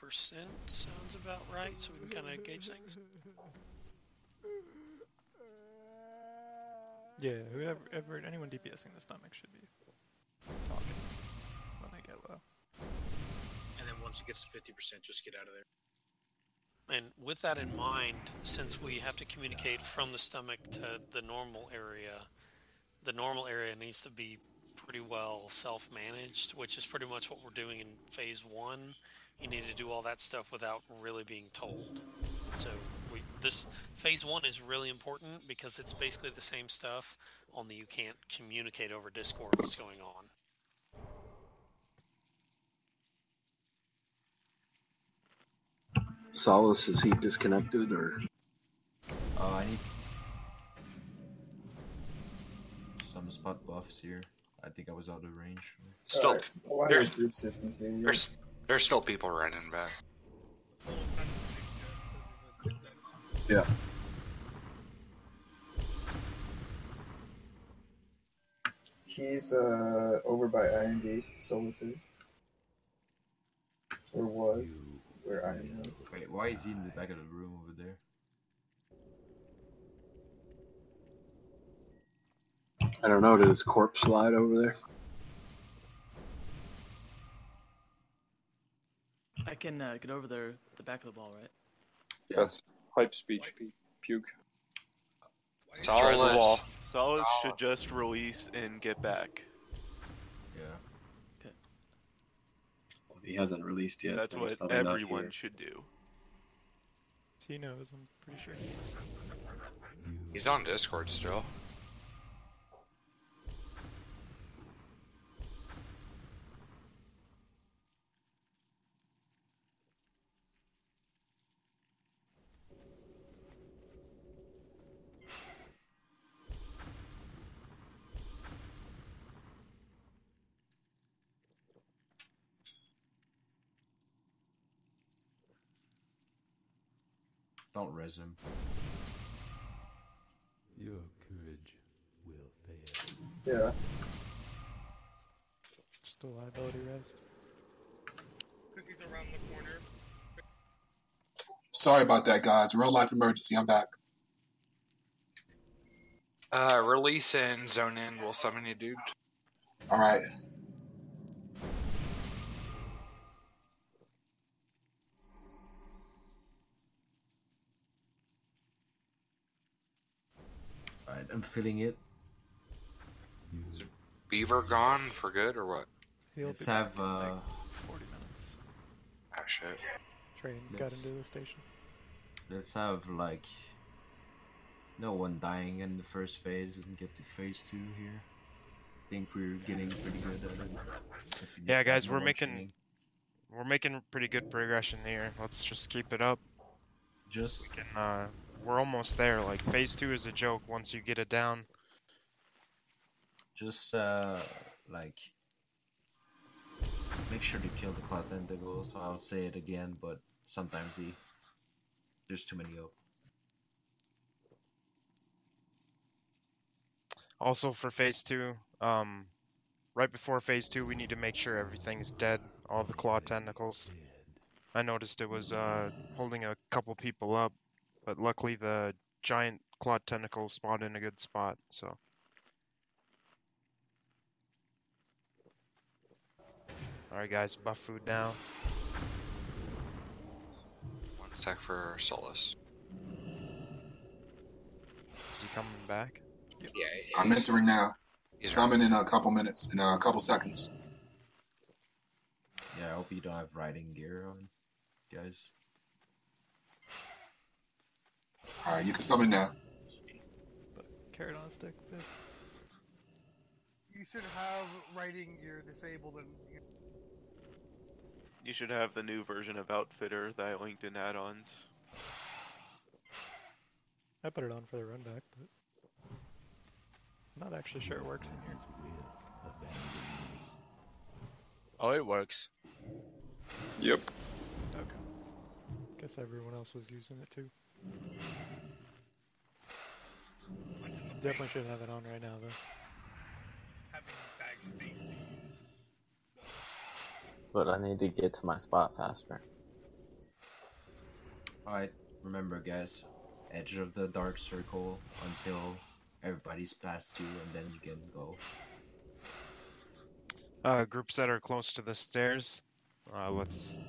Sounds about right, so we can kind of gauge things. Yeah, anyone DPSing the stomach should be talking when they get low. And then once it gets to 50%, just get out of there. And with that in mind, since we have to communicate from the stomach to the normal area needs to be pretty well self-managed, which is pretty much what we're doing in phase 1. You need to do all that stuff without really being told. So this phase 1 is really important because it's basically the same stuff, only you can't communicate over Discord what's going on. Solace, is he disconnected or? I need some spot buffs here. I think I was out of range. Still, There's group system here. there's still people running back. Yeah. He's over by IND, Solus is. Or was, where I am. Wait, why is he in the back of the room over there? I don't know. Did his corpse slide over there? I can get over there, the back of the ball, right? Yeah. That's hype speech, puke. Solace should just release and get back. Yeah. Well, he hasn't released yet. That's so he's what probably not everyone here. should do. He knows, I'm pretty sure he knows. He's on Discord still. Don't res him. Your courage will fail. Yeah. Still liability rest. Because he's around the corner. Sorry about that, guys. Real life emergency. I'm back. Release and zone in. We'll summon you, dude. All right. Alright, I'm filling it. Is Beaver gone for good or what? Let's have 40 minutes. Ah, shit. Train got into the station. Let's have like no one dying in the first phase and get to phase 2 here. I think we're getting pretty good at it. Yeah, guys, we're making pretty good progression here. Let's just keep it up. Just we're almost there. Like phase 2 is a joke once you get it down. Just like make sure to kill the cloud tentacles. I'll say it again, but sometimes there's too many up. Also for phase 2, right before phase 2, we need to make sure everything's dead. All the claw tentacles. I noticed it was holding a couple people up, but luckily the giant claw tentacle spawned in a good spot. So. Alright guys, buff food now. 1 sec for Solus. Is he coming back? Yeah. I'm entering now. Summon in a couple minutes, in a couple seconds. Yeah, I hope you don't have riding gear on, guys. Alright, you can summon now. Carrot on a stick, Fizz. You should have riding gear disabled and You should have the new version of Outfitter that I linked in add-ons. I put it on for the run back, but I'm not actually sure it works in here. Oh, it works. Yep. Okay. Guess everyone else was using it too. Definitely shouldn't have it on right now, though. having bag space to use. But I need to get to my spot faster. Alright, remember guys, edge of the dark circle until everybody's past you and then you can go. Groups that are close to the stairs, let's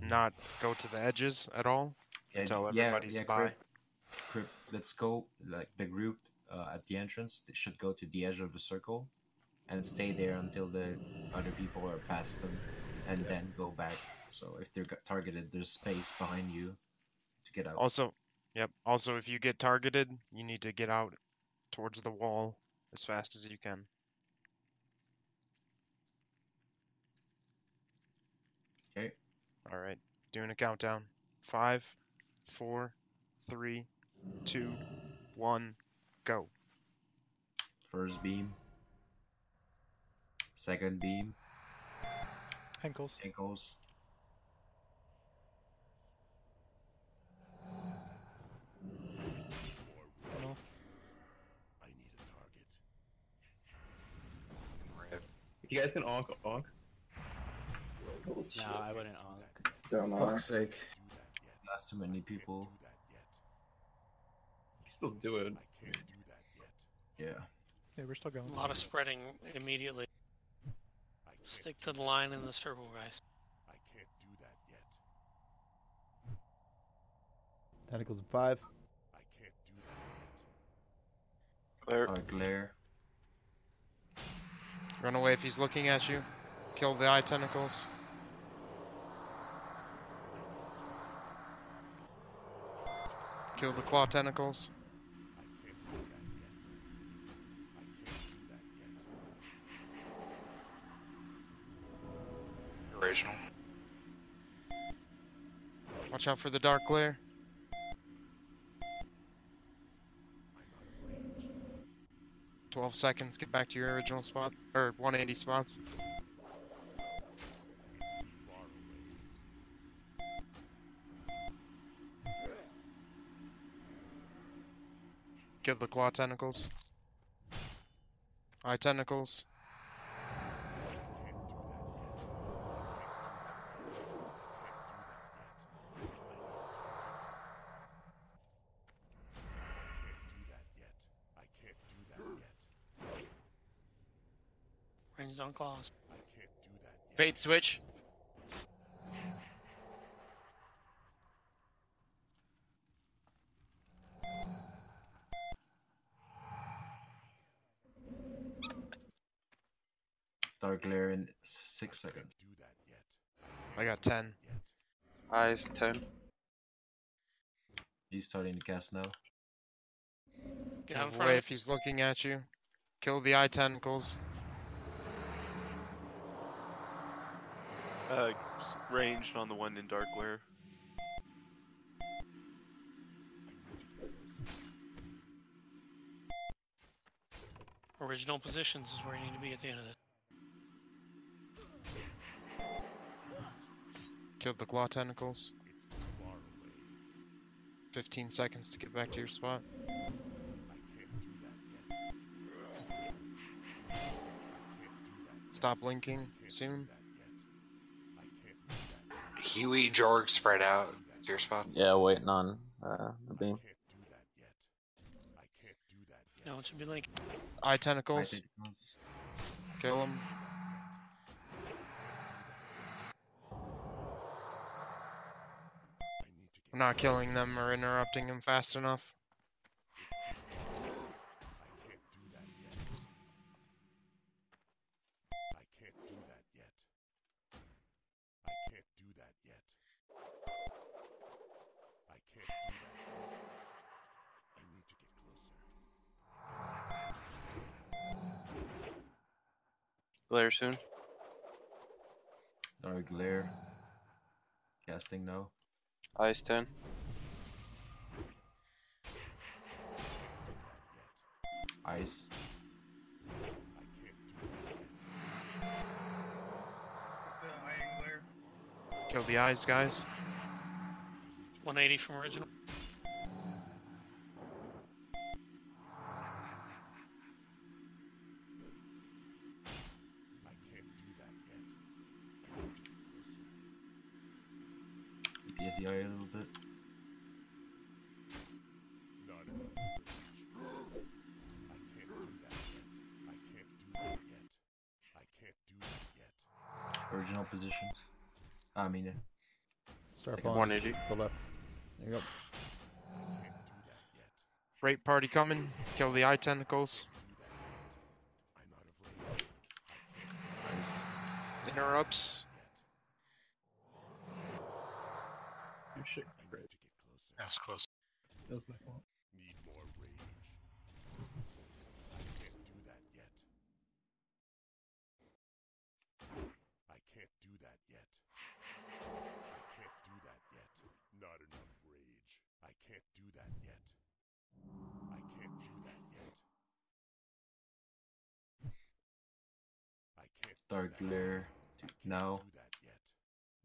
not go to the edges at all until everybody's by. Crip, let's go, like the group at the entrance, they should go to the edge of the circle and stay there until the other people are past them and then go back. So if they're targeted, there's space behind you to get out. Also, also if you get targeted, you need to get out towards the wall as fast as you can. Okay. Alright, doing a countdown. 5, 4, 3, 2, 1, go. First beam. Second beam. Ankles. Ankles. No. You guys can onk. No, I wouldn't onk. Don't know. Fuck's sake. That's too many people. Still do it. Yeah. Yeah, we're still going. A lot of spreading immediately. Stick to the line in the circle, guys. I can't do that yet. Tentacles of 5. I can't do that yet. Glare. Glare. Run away if he's looking at you. Kill the eye tentacles. Kill the claw tentacles. Original. Watch out for the dark glare. "12 seconds, get back to your original spot, or 180 spots. Kill the claw tentacles. Eye tentacles. Ranged on claws. Fate switch. Dark glare in 6 seconds. I got 10. Eyes 10. He's starting to cast now. Get out in Move front away of if he's looking at you. Kill the eye tentacles. Ranged on the one in dark glare. Original positions is where you need to be at the end of this. Kill the claw tentacles. 15 seconds to get back to your spot. Stop linking soon. Huey, George, spread out to your spot. Yeah, waiting on the beam. No, it should be like Eye tentacles. Kill them. We're not killing them or interrupting them fast enough. Glare soon. Dark glare. Casting now. Eyes 10. Ice. Kill the eyes, guys. 180 from original. DPS the eye a little bit. Original positions. I mean it. Start Second pulling 180. to the left. There you go. Rape party coming. Kill the eye tentacles. Interrupts. Oh shit, great. That was close. That was my fault. Need more rage. I can't do that yet. I can't do that yet. I can't do that yet. Not enough rage. I can't do that yet. I can't do that yet. I can't do Dark that glare. Now. do that yet.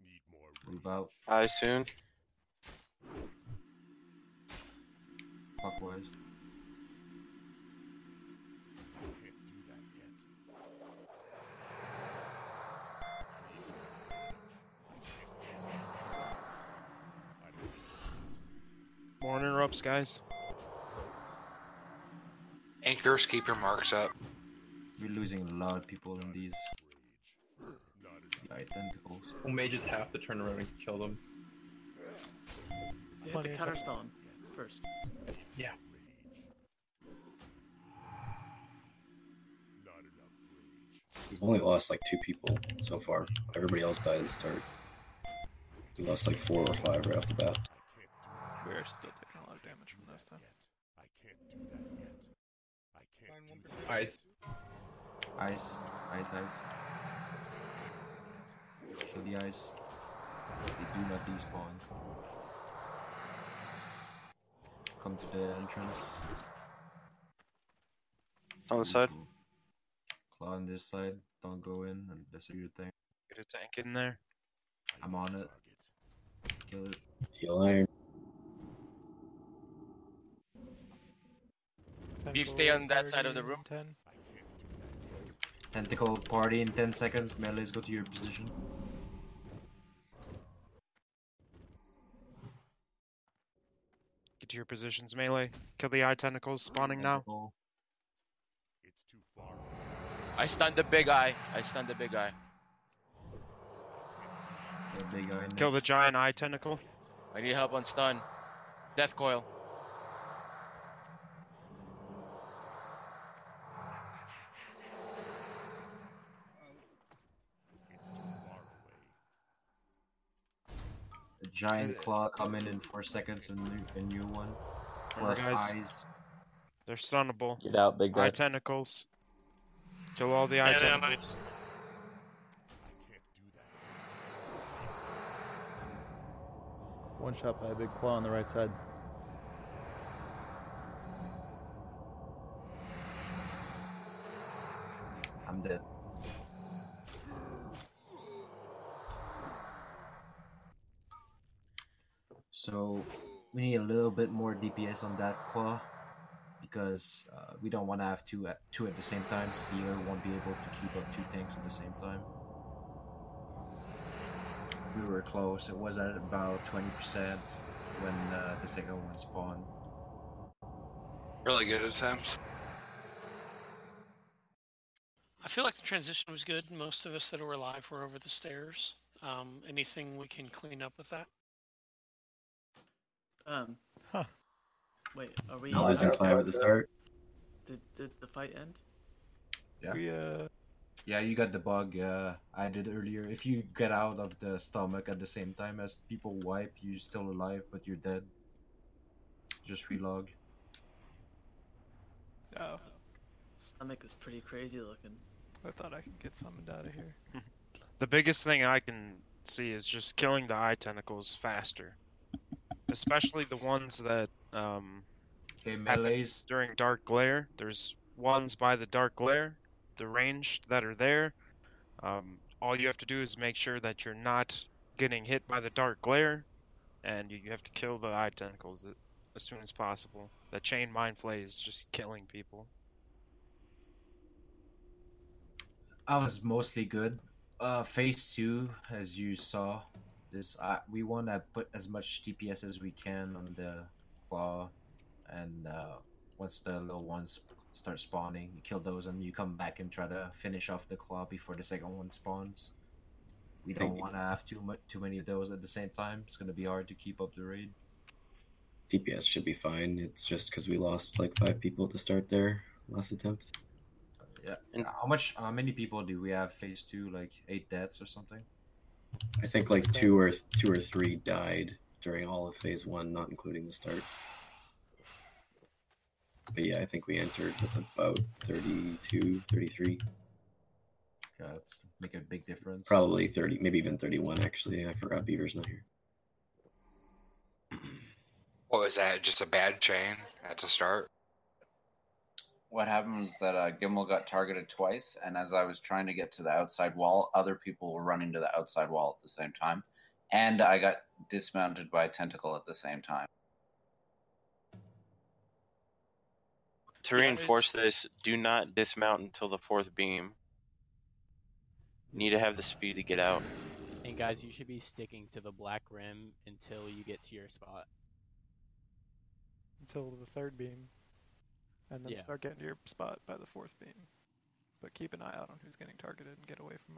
Need more Move out. Eyes soon. Clockwise. I can't do that yet. More interrupts, guys. Anchors, keep your marks up. We're losing a lot of people in these. The eye tentacles. We may just have to turn around and kill them. You have to counterspell him first. Yeah. We've only lost like 2 people so far. Everybody else died at the start. We lost like 4 or 5 right off the bat. We are still taking a lot of damage from this, though. I can't do that yet. I can't do that. Ice. Ice. Ice, ice. Kill the ice. They do not despawn. Come to the entrance. On the side. Claw on this side. Don't go in and that's your thing. Get a tank in there. I'm on it. Kill it. Heal iron. Beef, stay on that side of the room. 10. Tentacle party in 10 seconds. Melees, go to your position. Get to your positions, melee. Kill the eye tentacles spawning now. It's too far. I stunned the big eye. I stunned the big eye. Kill the giant eye tentacle. I need help on stun. Death coil. A giant claw coming in 4 seconds, and a new one. Plus Guys, eyes. they're stunnable. Get out, big guy. Eye tentacles. Kill all the eye tentacles. One shot by a big claw on the right side. I'm dead. So we need a little bit more DPS on that claw because we don't want to have two at the same time. Stealer won't be able to keep up 2 tanks at the same time. We were close. It was at about 20% when the second one spawned. Really good attempts. I feel like the transition was good. Most of us that were alive were over the stairs. Anything we can clean up with that? Wait, are we? Not losing 5 at the start. Did the fight end? Yeah. Yeah, you got the bug I did earlier. If you get out of the stomach at the same time as people wipe, you're still alive, but you're dead. Just relog. Oh. Stomach is pretty crazy looking. I thought I could get summoned out of here. The biggest thing I can see is just killing the eye tentacles faster. Especially the ones that happen during dark glare. There's ones by the dark glare, the range that are there. All you have to do is make sure that you're not getting hit by the dark glare, and you have to kill the eye tentacles as soon as possible. The chain mind flay is just killing people. I was mostly good. Phase 2, as you saw, we want to put as much DPS as we can on the claw, and once the low ones start spawning, you kill those, and you come back and try to finish off the claw before the second one spawns. We don't want to have too many of those at the same time. It's gonna be hard to keep up the raid. DPS should be fine. It's just because we lost like 5 people at the start there last attempt. Yeah. And how many people do we have phase 2? Like 8 deaths or something? I think like 2 or 3 died during all of phase 1, not including the start. But yeah, I think we entered with about 32, 33. Yeah, that's make a big difference. Probably 30, maybe even 31 actually. I forgot Beaver's not here. What was that? Just a bad chain at the start? What happened was that Gimel got targeted twice, and as I was trying to get to the outside wall, other people were running to the outside wall at the same time, and I got dismounted by a tentacle at the same time. To reinforce this, do not dismount until the 4th beam. Need to have the speed to get out. And guys, you should be sticking to the black rim until you get to your spot. Until the 3rd beam. And then start getting to your spot by the 4th beam. But keep an eye out on who's getting targeted and get away from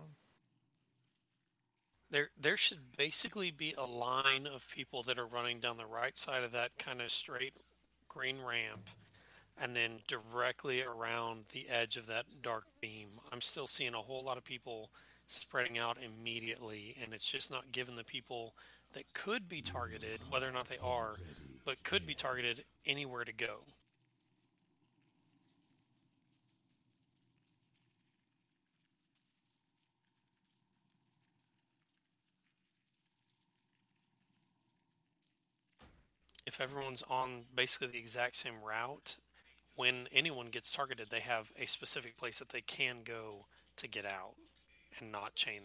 them. There should basically be a line of people that are running down the right side of that kind of straight green ramp, and then directly around the edge of that dark beam. I'm still seeing a whole lot of people spreading out immediately, and it's just not giving the people that could be targeted, whether or not they are, but could be targeted, anywhere to go. If everyone's on basically the exact same route, when anyone gets targeted, they have a specific place that they can go to get out and not chain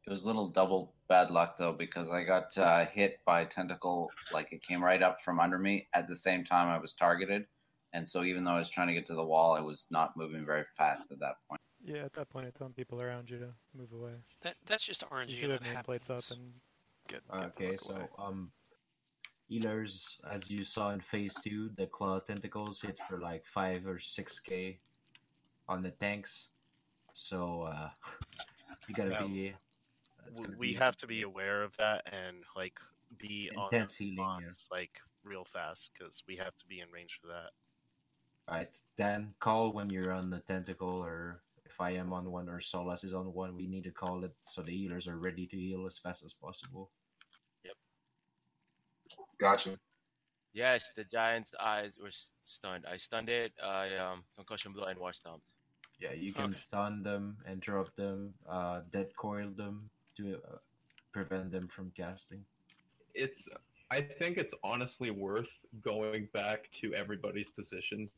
that. It was a little double bad luck though, because I got hit by a tentacle, like it came right up from under me at the same time I was targeted, and so even though I was trying to get to the wall, I was not moving very fast at that point. Yeah, at that point, I'm telling people around you to move away. That's just RNG. You should have and that nameplates up happens. and get Okay, the fuck away. so healers, as you saw in phase 2, the claw tentacles hit for like 5 or 6k on the tanks. So you gotta Yeah, be. we have to be aware of that and like be on Intense healing, lines, like real fast, because we have to be in range for that. Right, then call when you're on the tentacle, or if I am on one or Solas is on one, we need to call it so the healers are ready to heal as fast as possible. Yep. Gotcha. Yes, the giant's eyes were stunned. I stunned it. I concussion blow and war stomped. Yeah, you can stun them, interrupt them, dead coil them to prevent them from casting. I think it's honestly worth going back to everybody's positions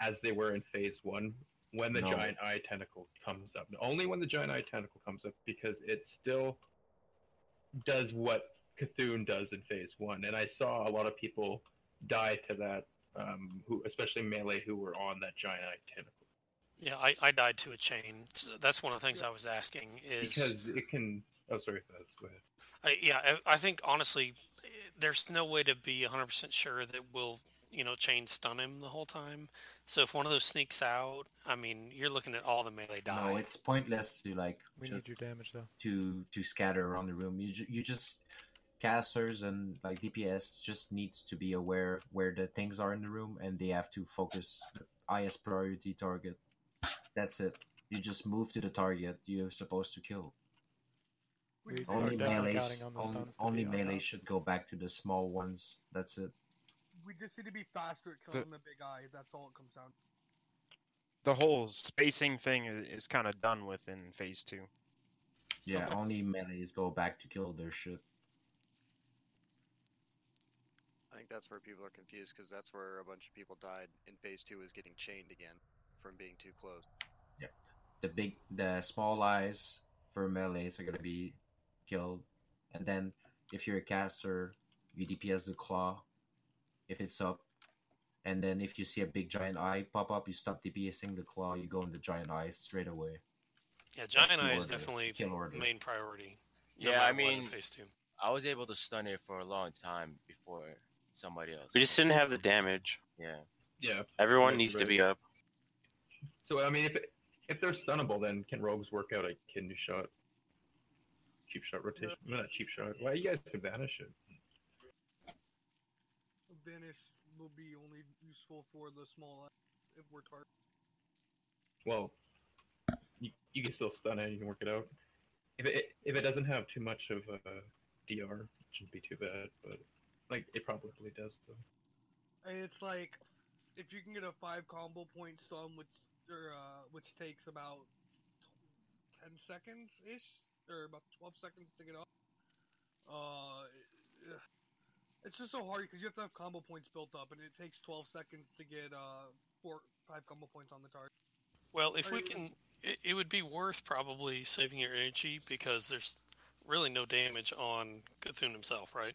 as they were in phase 1 when the No. giant eye tentacle comes up. Only when the giant eye tentacle comes up, because it still does what Cthulhu does in phase 1. And I saw a lot of people die to that, who, especially melee, who were on that giant eye tentacle. Yeah, I died to a chain. So that's one of the things I was asking is Because it can... Oh, sorry, Faz, go ahead. I think honestly, there's no way to be 100% sure that we'll, chain stun him the whole time. So if one of those sneaks out, I mean, you're looking at all the melee die. No, it's pointless to like We just need your damage though. to scatter around the room. You just casters and like DPS just needs to be aware where the things are in the room, and they have to focus the highest priority target. That's it. You just move to the target you're supposed to kill. We Only are definitely melees, counting on the stuns to only be on melee top. should go back to the small ones. That's it. We just need to be faster at killing the big eye. That's all it comes down to. The whole spacing thing is kind of done with in phase 2. Yeah, only melees go back to kill their shit. I think that's where people are confused, because that's where a bunch of people died in phase 2, is getting chained again from being too close. Yeah, the small eyes for melees are gonna be killed, and then if you're a caster, you DPS the claw if it's up, and then if you see a big giant eye pop up, you stop DPSing the claw, you go in the giant eye straight away. Yeah, giant That's the eye is order, definitely kill order. main priority. no Yeah, matter I what in mean, phase 2. I was able to stun it for a long time before somebody else. We just didn't have the damage. Yeah. Yeah. Everyone Yeah, needs to right. be up. So, I mean, if they're stunnable, then can rogues work out a kidney shot? Cheap shot rotation? No, not cheap shot. Well, you guys could banish it. Vanish will be only useful for the small eyes if we're targeted. Well, you can still stun it, you can work it out. If it doesn't have too much of a DR, it shouldn't be too bad, but like it probably does though. It's like if you can get a 5 combo point stun, which takes about 10 seconds ish, or about 12 seconds to get up. It's just so hard because you have to have combo points built up, and it takes 12 seconds to get 5 combo points on the target. Well, if we can, it would be worth probably saving your energy, because there's really no damage on Cthulhu himself, right?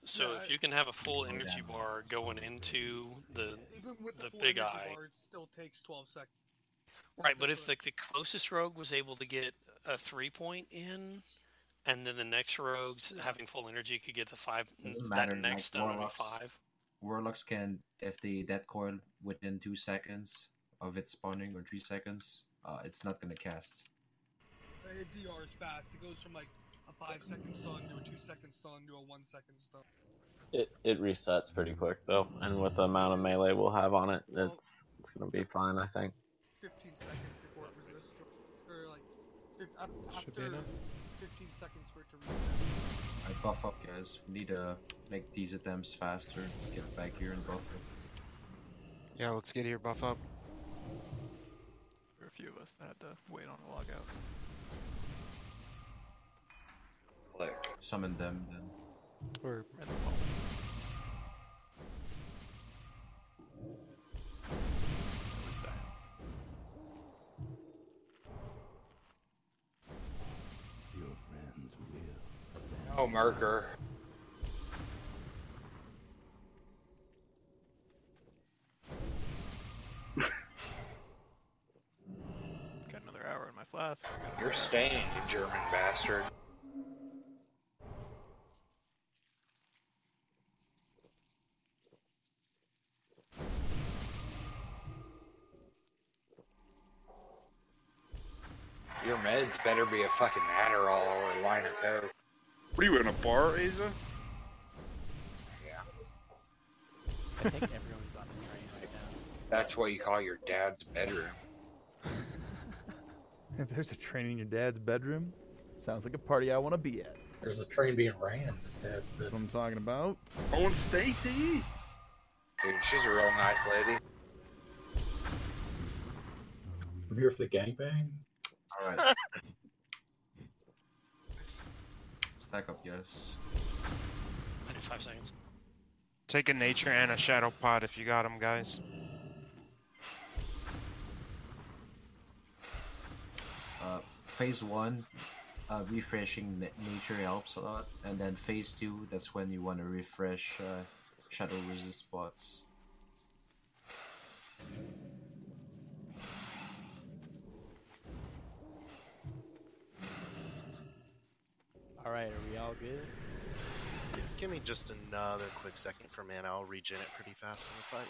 So Yeah, if you can have a full energy bar going into the Even with the full big energy eye, bar, it still takes 12 seconds. right? But if the closest rogue was able to get a 3-point in, and then the next rogues having full energy could get the 5, Doesn't that matter, next like stun would be warlocks. 5. Warlocks can, if they dead coil within 2 seconds of it spawning, or 3 seconds, it's not gonna cast. DR is fast. It goes from like a 5-second stun to a 2-second stun to a 1-second stun. It resets pretty quick though, and with the amount of melee we'll have on it, it's gonna be fine, I think. 15 seconds before it resists, or like Should be after enough. 15 seconds for it to reset. I buff up, guys. We need to make these attempts faster. Get back here and buff up. Yeah, let's get here, buff up. There were a few of us that had to wait on a logout. Click. Summon them then. Or in the hall. Your friend Oh, marker. Got another hour in my flask. You're staying, you German bastard. Your meds better be a fucking Adderall or a line of coke. What are you in a bar, Asa? Yeah. I think everyone's on the train right now. That's what you call your dad's bedroom. If there's a train in your dad's bedroom, sounds like a party I want to be at. There's a train being ran in his dad's That's what I'm talking about. Oh, and Stacy. Dude, she's a real nice lady. I'm here for the gangbang. Alright. Stack up, yes. I do 5 seconds. Take a nature and a shadow pod if you got them, guys. Phase 1, refreshing nature helps a lot, and then phase 2, that's when you want to refresh shadow resist spots. Alright, are we all good? Give me just another quick second for mana. I'll regen it pretty fast in the fight.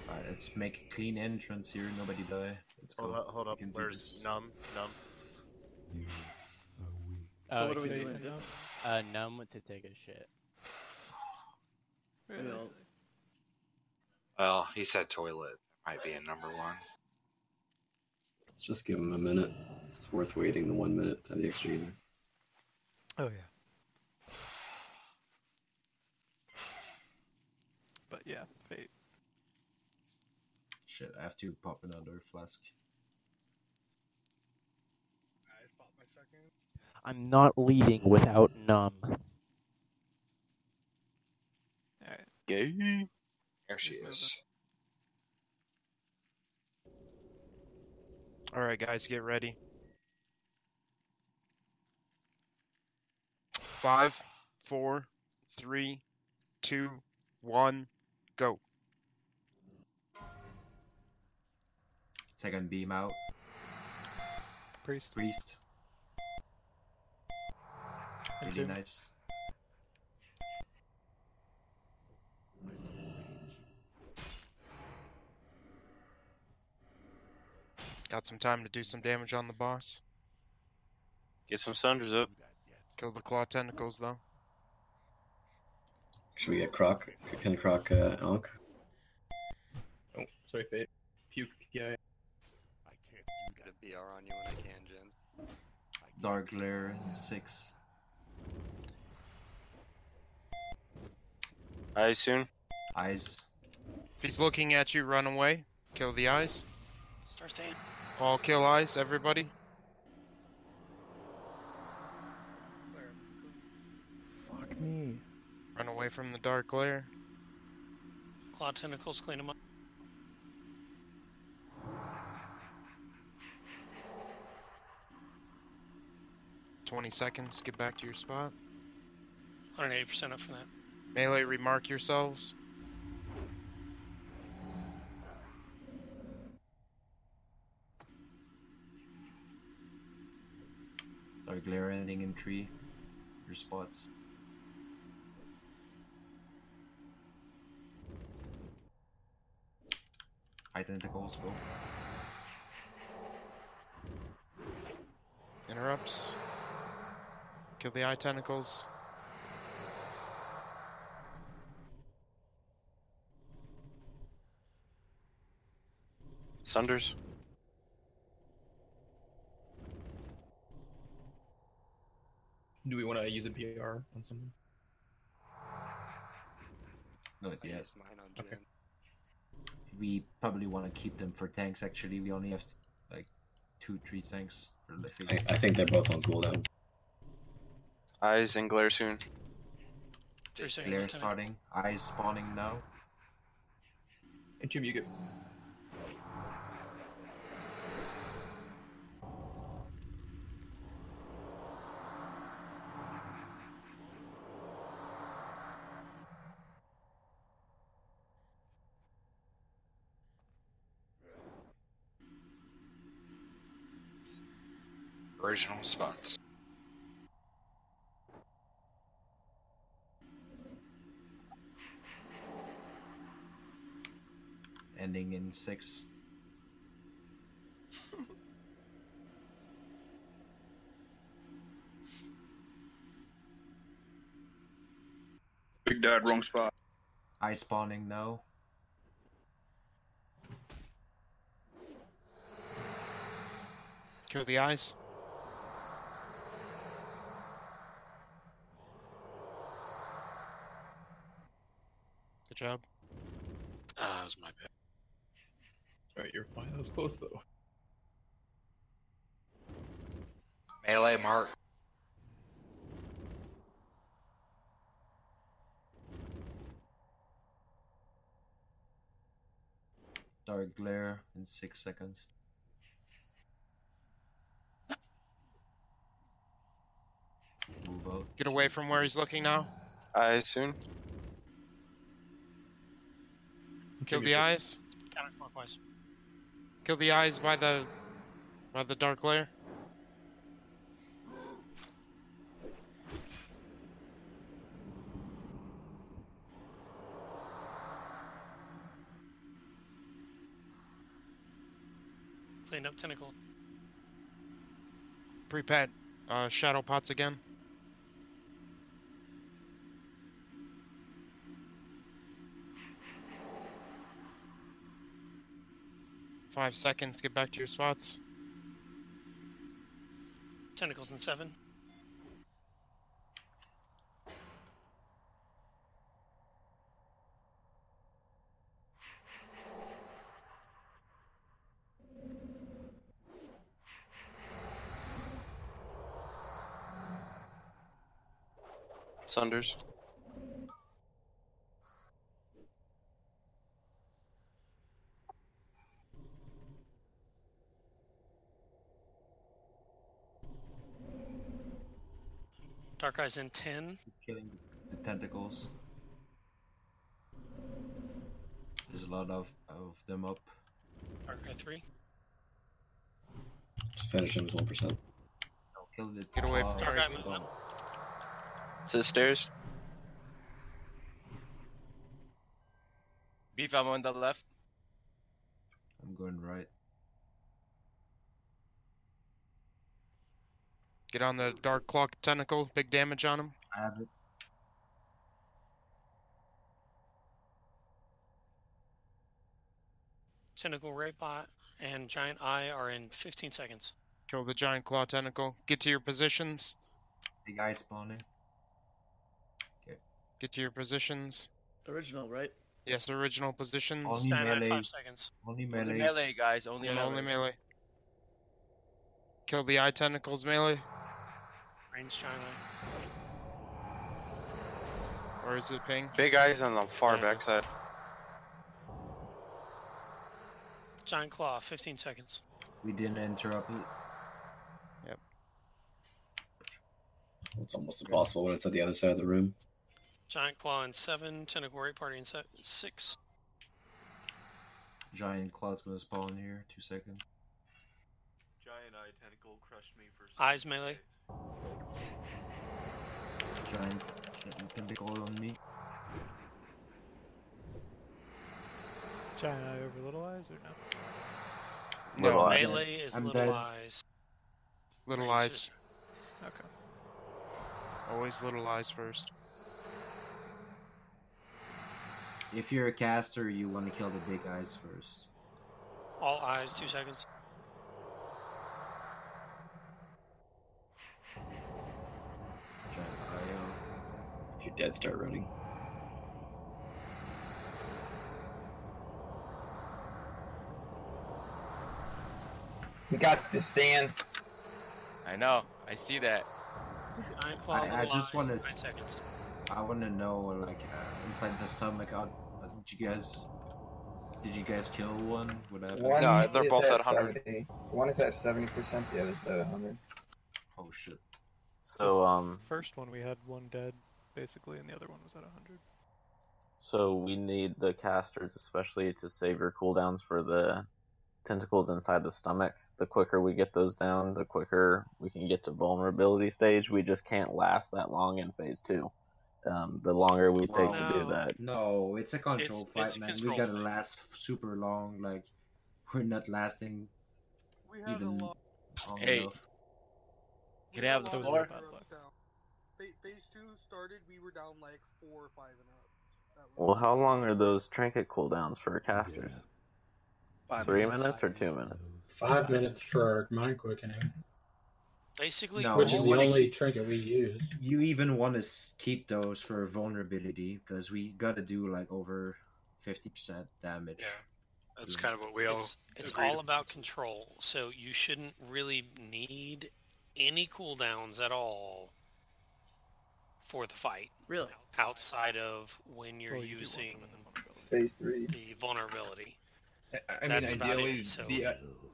Alright, let's make a clean entrance here, nobody die. Let's go. Hold up. Where's Numb? Numb. So what are we doing? Numb went to take a shit. Really? Well, he said toilet. Might be a number 1. Let's just give him a minute. It's worth waiting the 1 minute to the extra either. Oh yeah. But yeah, fate. Shit, I have to pop another flask. I just popped my second. I'm not leaving without Numb. Alright. Gay. There she is. Alright, guys, get ready. 5, 4, 3, 2, 1, go. Second beam out. Priest. Priest. Really Entomb. nice. Got some time to do some damage on the boss. Get some Sunders up. Kill the claw tentacles, though. Should we get Croc? Can Croc Ankh? Oh, sorry, Fate. Puke, yeah. Get a BR on you when I can, Jens. Dark Glare 6. Eyes soon. Eyes. If he's looking at you, run away. Kill the eyes. Start staying. All kill eyes, everybody. Fuck me. Run away from the dark glare. Claw tentacles, clean them up. $20 seconds, get back to your spot. 180% up for that. Melee, remark yourselves. Dark Glare ending in 3. Your spots. High tentacles, go. Interrupts. Kill the eye tentacles. Sunders. Do we want to use a PR on someone? Not I yet. used mine on Jen. Okay. We probably want to keep them for tanks, actually. We only have like 2-3 tanks. For the phase. I think they're both on cooldown. Eyes and glare soon. 3 seconds. Glare until starting. Eyes spawning now. Entomb, you get. Original spots. Ending in 6. Big Dad, wrong spot. Eye spawning, no. Kill the eyes. Good job. Ah, that was my bad. Alright, you're fine. That was close though. Melee mark. Dark glare in 6 seconds. Move out. Get away from where he's looking now. Eyes soon. Kill the eyes. Counterclockwise. Kill the eyes by the dark glare. Clean up tentacle. Pre-pet. Shadow pots again. Five seconds. Get back to your spots. Tentacles in 7. Sunders. Dark eyes in 10. Killing the tentacles. There's a lot of them up. Dark eye 3. Just finish him as 1%. Kill the Get away from Dark eye Darcy. movement. To the stairs. Beef, I'm on the left. I'm going right. Get on the dark clock tentacle. Big damage on him. I have it. Tentacle Rape Bot and Giant Eye are in 15 seconds. Kill the giant claw tentacle. Get to your positions. Big eye spawning. Okay. Get to your positions. Original, right? Yes, original positions. Only Giant Eye, melee. 5 seconds. Only Only melee. melee, guys. Only Yeah, melee. only melee. Kill the eye tentacles melee. Range Giant Eye. Or is it ping? Big eyes on the far Yeah. backside. Giant Claw, 15 seconds. We didn't interrupt it. Yep. It's almost impossible when it's at the other side of the room. Giant Claw in 7. Tentacle Rape Party in 6. Giant claw's gonna spawn here. 2 seconds. Giant eye tentacle crushed me for Eyes melee. Giant tentacle on me. Giant eye over little eyes or no? No, No, melee is I'm Little dead. Eyes. Little Range eyes. is- Okay. Always little eyes first. If you're a caster, you want to kill the big eyes first. All eyes, 2 seconds. Giant eye. If you're dead, start running. We got this, Stan. I know. I see that. Giant Claw, I Little just Eyes, want 9 to. seconds. I want to know, like, inside the stomach. Did you guys kill one? What happened? One No, they're is both at at 100. 70. One is at 70%, the other's at 100. Oh shit. So First one we had one dead, basically, and the other one was at 100. so we need the casters, especially to save your cooldowns for the tentacles inside the stomach. The quicker we get those down, the quicker we can get to vulnerability stage. We just can't last that long in phase 2. The longer we take to do that. No, it's a control fight, it's a man. control We gotta fight. last super long. Like, we're not lasting We had even a lot. long Hey, enough. can I have the floor? Phase 2 started, we were down like 4 or 5 and up. Well, how long are those trinket cooldowns for casters? 3 minutes or 2 minutes? 5 minutes for mind quickening. Basically, No, which is you the wanna only keep- trinket we use. You even want to keep those for vulnerability because we gotta do like over 50% damage. Yeah, that's kind of what we all. It's agreed all about control, so you shouldn't really need any cooldowns at all for the fight. Really? Outside of when you're Well, you do want using Phase 3. the vulnerability. I That's mean, about ideally, it, so-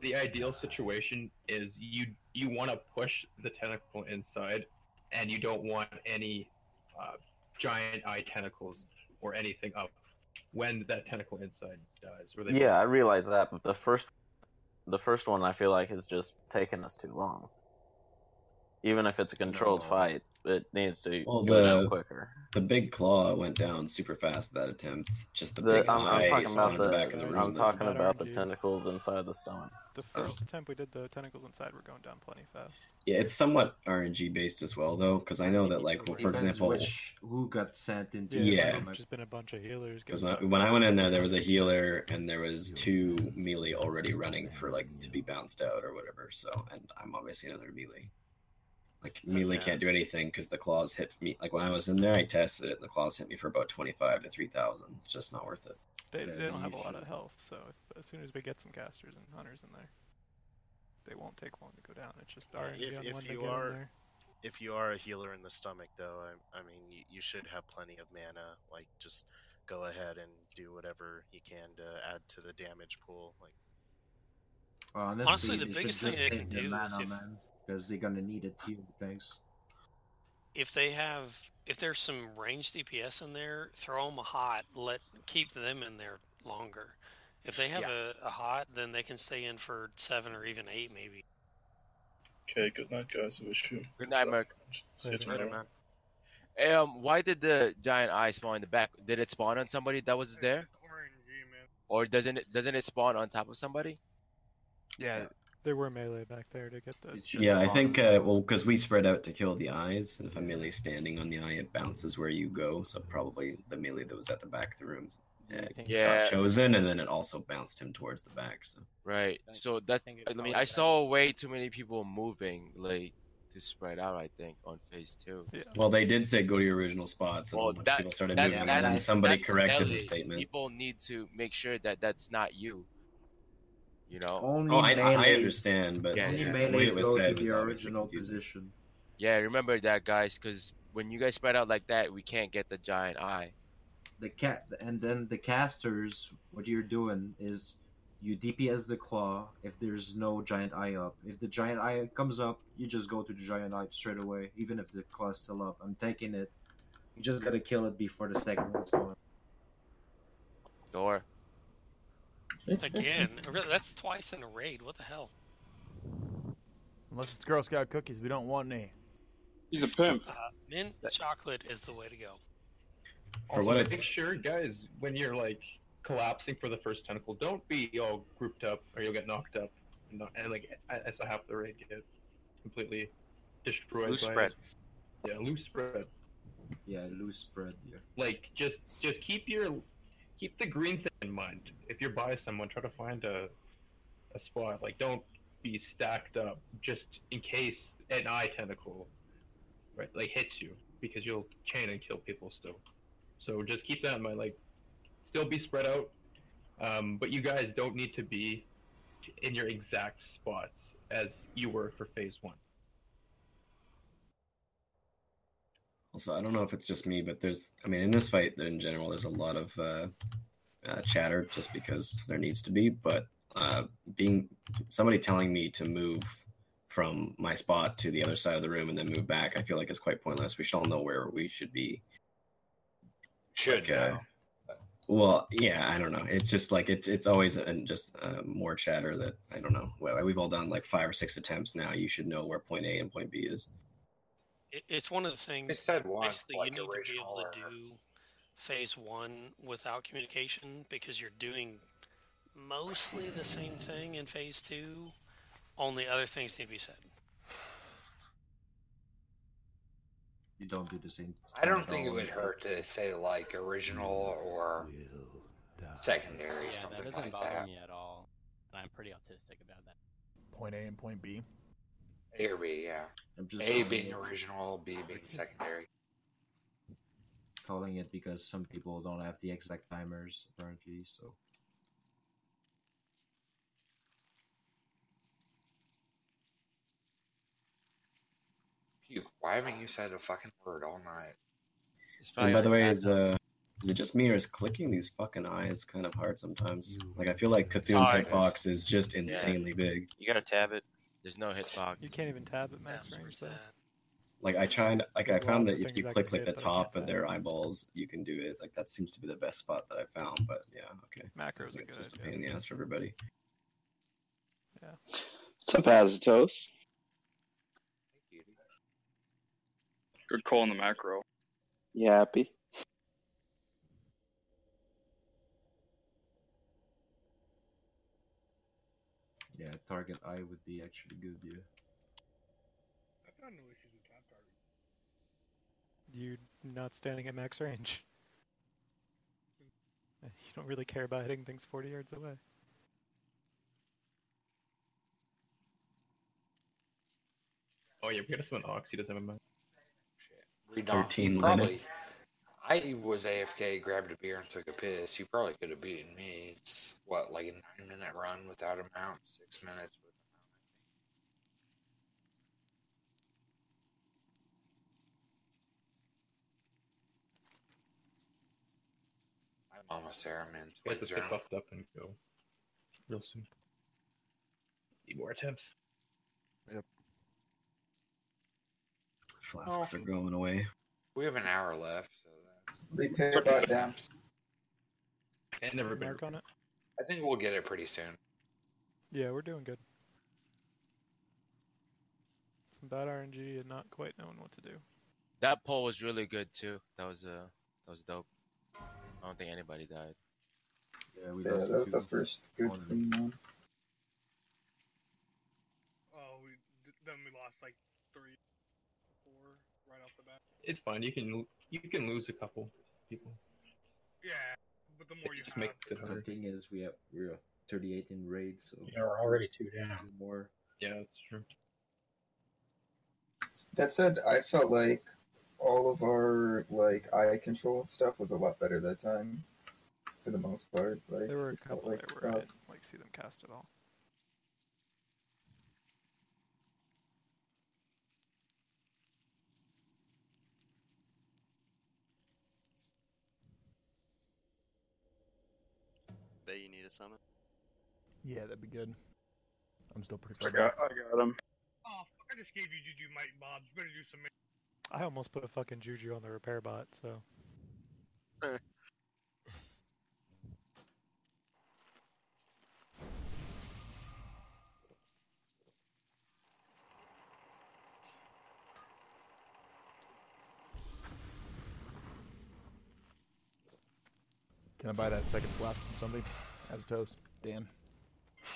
the ideal situation is you want to push the tentacle inside, and you don't want any giant eye tentacles or anything up when that tentacle inside dies. Where they Yeah, I realize that, but the first one I feel like is just taking us too long. Even if it's a controlled No. fight, it needs to Well, go down quicker. the big claw went down super fast that attempt. Just the The, big I'm eye talking spawned about at the back of the room. I'm talking Not about the RNG. tentacles inside the stomach. The first attempt we did the tentacles inside were going down plenty fast. Yeah, it's somewhat RNG based as well, though, because I know that, like, well, for Depends example, who got sent into Yeah. the There's just been a bunch of healers. because getting when I went in there was a healer and there was 2 melee already running for like to be bounced out or whatever. So, and I'm obviously another melee. Like melee Yeah. can't do anything because the claws hit me. Like when I was in there, I tested it, and the claws hit me for about 25 to 3,000. It's just not worth it. They Yeah, don't have a you lot should. of health, so as soon as we get some casters and hunters in there, they won't take long to go down. It's just RNG on when they get in there. If you are a healer in the stomach, though, I mean, you should have plenty of mana. Like, just go ahead and do whatever you can to add to the damage pool. Like, Honestly, the they biggest should thing just they save can the do is mana, if- man, because they're gonna need it too. Thanks. If there's some ranged DPS in there, throw them a hot. Keep them in there longer. If they have a hot, then they can stay in for 7 or even 8, maybe. Okay, good night, guys. I wish you. Good night, Mark. See you tomorrow. Why did the giant eye spawn in the back? Did it spawn on somebody that was there? Or doesn't it spawn on top of somebody? Yeah. There were melee back there to get the. Yeah, I think well, because we spread out to kill the eyes, and if a melee standing on the eye, it bounces where you go. So probably the melee that was at the back of the room Yeah. got chosen, and then it also bounced him towards the back. So Right. So that's. I mean, I saw way too many people moving like to spread out. I think on phase 2. Yeah. well, they did say go to your original spots, and Well, a bunch of people started moving, and then that's- somebody that's corrected the melee. statement. People need to make sure that that's not you. You know. Only Oh, I melees- understand, but only the melees way it was go said to was the obviously original confusing. position. Yeah, remember that, guys, because when you guys spread out like that, we can't get the giant eye. And then the casters, what you're doing is you DPS the claw if there's no giant eye up. If the giant eye comes up, you just go to the giant eye straight away, even if the claw's still up. I'm taking it. You just gotta kill it before the second one's going. Door. Again, that's twice in a raid. What the hell? Unless it's Girl Scout cookies, we don't want any. He's a pimp. Mint chocolate is the way to go. For what Also, it's make sure, guys, when you're like collapsing for the first tentacle, don't be all grouped up or you'll get knocked up. And like, I saw half the raid get completely destroyed. Loose by spread. it. Yeah, loose spread. Yeah, loose spread. Yeah. Like, just keep the green thing in mind. If you're by someone, try to find a spot. Like, don't be stacked up just in case an eye tentacle, right, like hits you, because you'll chain and kill people still. So just keep that in mind. Like, still be spread out, but you guys don't need to be in your exact spots as you were for phase 1. Also, I don't know if it's just me, but in this fight in general, there's a lot of chatter just because there needs to be. But somebody telling me to move from my spot to the other side of the room and then move back, I feel like it's quite pointless. We should all know where we should be. Should like, Well, yeah, I don't know. It's just like it's always just more chatter that I don't know. Well, we've all done like 5 or 6 attempts now. You should know where point A and point B is. It's one of the things They said that once, basically like you need to be original able to or do phase 1 without communication because you're doing mostly the same thing in phase 2. Only other things need to be said. You don't do the same. I don't think it would hurt to say like original or secondary, Yeah, something that doesn't like bother that. me at all. And I'm pretty autistic about that. Point A and point B. A or B, yeah. I'm just A calling being it- original, B being secondary. Calling it because some people don't have the exact timers apparently. So Phew, why haven't you said a fucking word all night? And by the way, is it just me or is clicking these fucking eyes kind of hard sometimes? Like I feel like Cthulhu's Oh, it hitbox is just insanely big. You gotta tab it. There's no hitbox. You can't even tab at max range though. Like I tried, like I There's found lots that of if you things I click can like the hit, but I top can't of their eyeballs, you can do it. Like that seems to be the best spot that I found. But yeah, okay. Macros are It's good. just a pain in the ass for everybody. Yeah. What's up, Azotos? Good call on the macro. You happy? yeah, target eye would be actually good. Yeah. I've got no issues with tap target. You not standing at max range. You don't really care about hitting things 40 yards away. Oh yeah, we gotta summon Ox. He doesn't have a mount. Redon, 13 probably. minutes. I was AFK, grabbed a beer, and took a piss. You probably could have beaten me. It's what, like a 9-minute run without a mount, 6 minutes with a mount. I'm almost there. I'm in You have to Twin get Zone. buffed up and go real soon. Need more attempts. Yep. Flasks are going away. We have an hour left, so that's... Repair bot down. And never been. Mark on it. I think we'll get it pretty soon. Yeah, we're doing good. Some bad RNG and not quite knowing what to do. That poll was really good too. That was dope. I don't think anybody died. Yeah, we Yeah, lost that was two. the first good One. clean one. Oh, then we lost like 3, 4 right off the bat. It's fine. You can lose a couple people. Yeah, but the more you Just have, make it The harder. thing is, we're 38 in raid, so Yeah, we're already 2 down. more. Yeah, that's true. That said, I felt like all of our like eye control stuff was a lot better that time, for the most part. Like There were a it felt couple like there where I stuff. didn't like see them cast at all. Bet you need a summon. Yeah, that'd be good. I'm still pretty I far back. got him. oh fuck! I just gave you Juju Might Bob. You better do some. I almost put a fucking Juju on the repair bot, so. Can I buy that second flask from somebody? As a toast, Dan.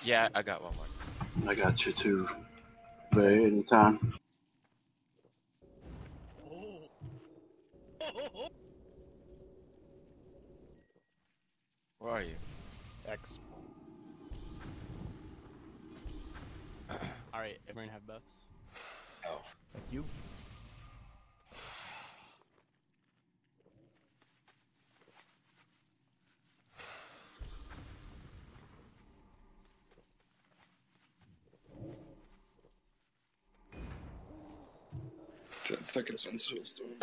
Yeah, I got one more. I got you too. Very anytime. Where are you? X. Alright, everyone have buffs? Oh. Thank you. Seconds on Soulstone.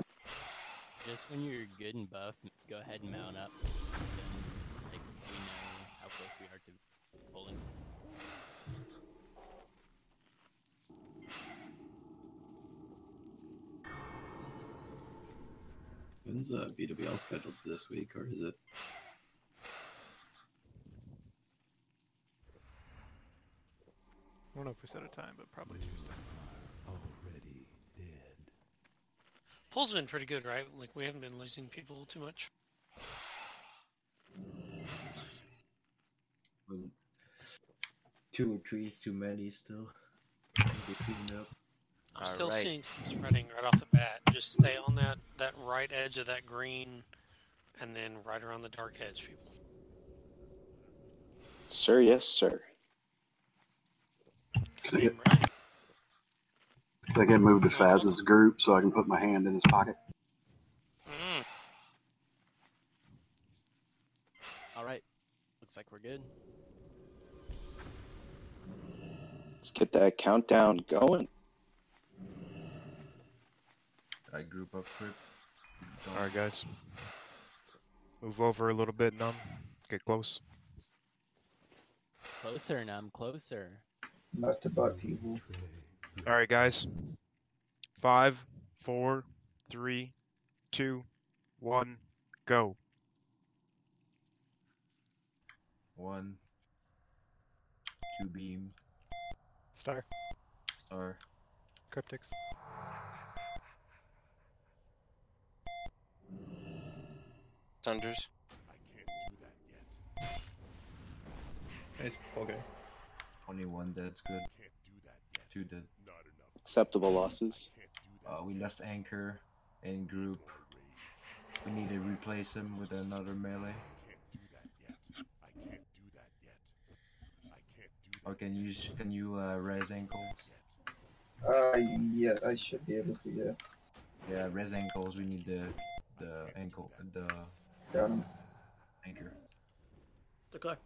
Just when you're good and buff, go ahead and mount up. Then, like, we know how close we are to pulling. When's BWL scheduled for this week, or is it I don't know if we set a time, but probably Tuesday. Pull's been pretty good, right? Like, we haven't been losing people too much. Two or three is too many still. Get cleaned up. I'm still seeing some spreading right off the bat. Just stay on that right edge of that green, and then right around the dark edge, people. Sir, yes, sir. Goddamn right. I get moved to Faz's group so I can put my hand in his pocket. All right. Looks like we're good. Let's get that countdown going. I group up quick. Alright, guys. Move over a little bit, Numb. Get close. Closer, Numb. Closer. Not to butt people. Alright, guys. 5, 4, 3, 2, 1, go. 1, 2 beam. Star. Star. Cryptics. Thunders. Nice. Okay. 21 dead's good. 2 dead. Acceptable losses. We lost Anchor in group. We need to replace him with another melee. Or can you res ankles? Yeah, I should be able to, yeah. Yeah, res ankles, we need the ankle, the Got him. anchor. Declare.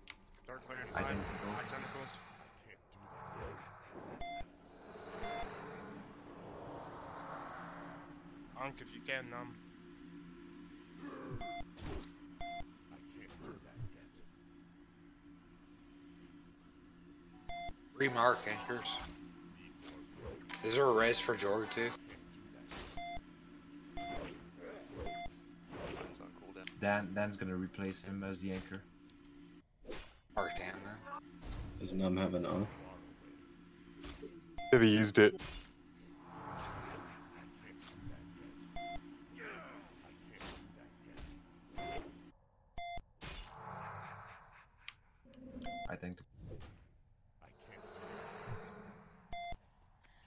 Dark Layer I 5, think High Tentacles. Ankh if you can, Numb. Remark anchors. Is there a race for Jorg too? Dan's gonna replace him as the anchor. Mark Dan then. Does Numb have an Ankh? If he used it. I think.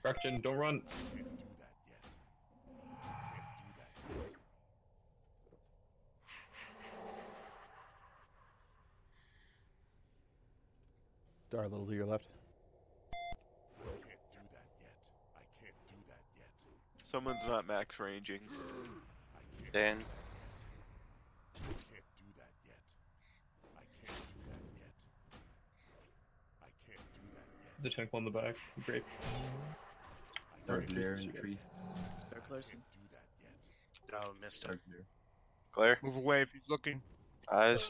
Correction, don't run. Star a little to your left. Someone's not max ranging. Dan. There's a tentacle in the back. Great. Dark Lair in the tree. Dark Larson. Oh, missed him. Claire. Move away if he's looking. Eyes.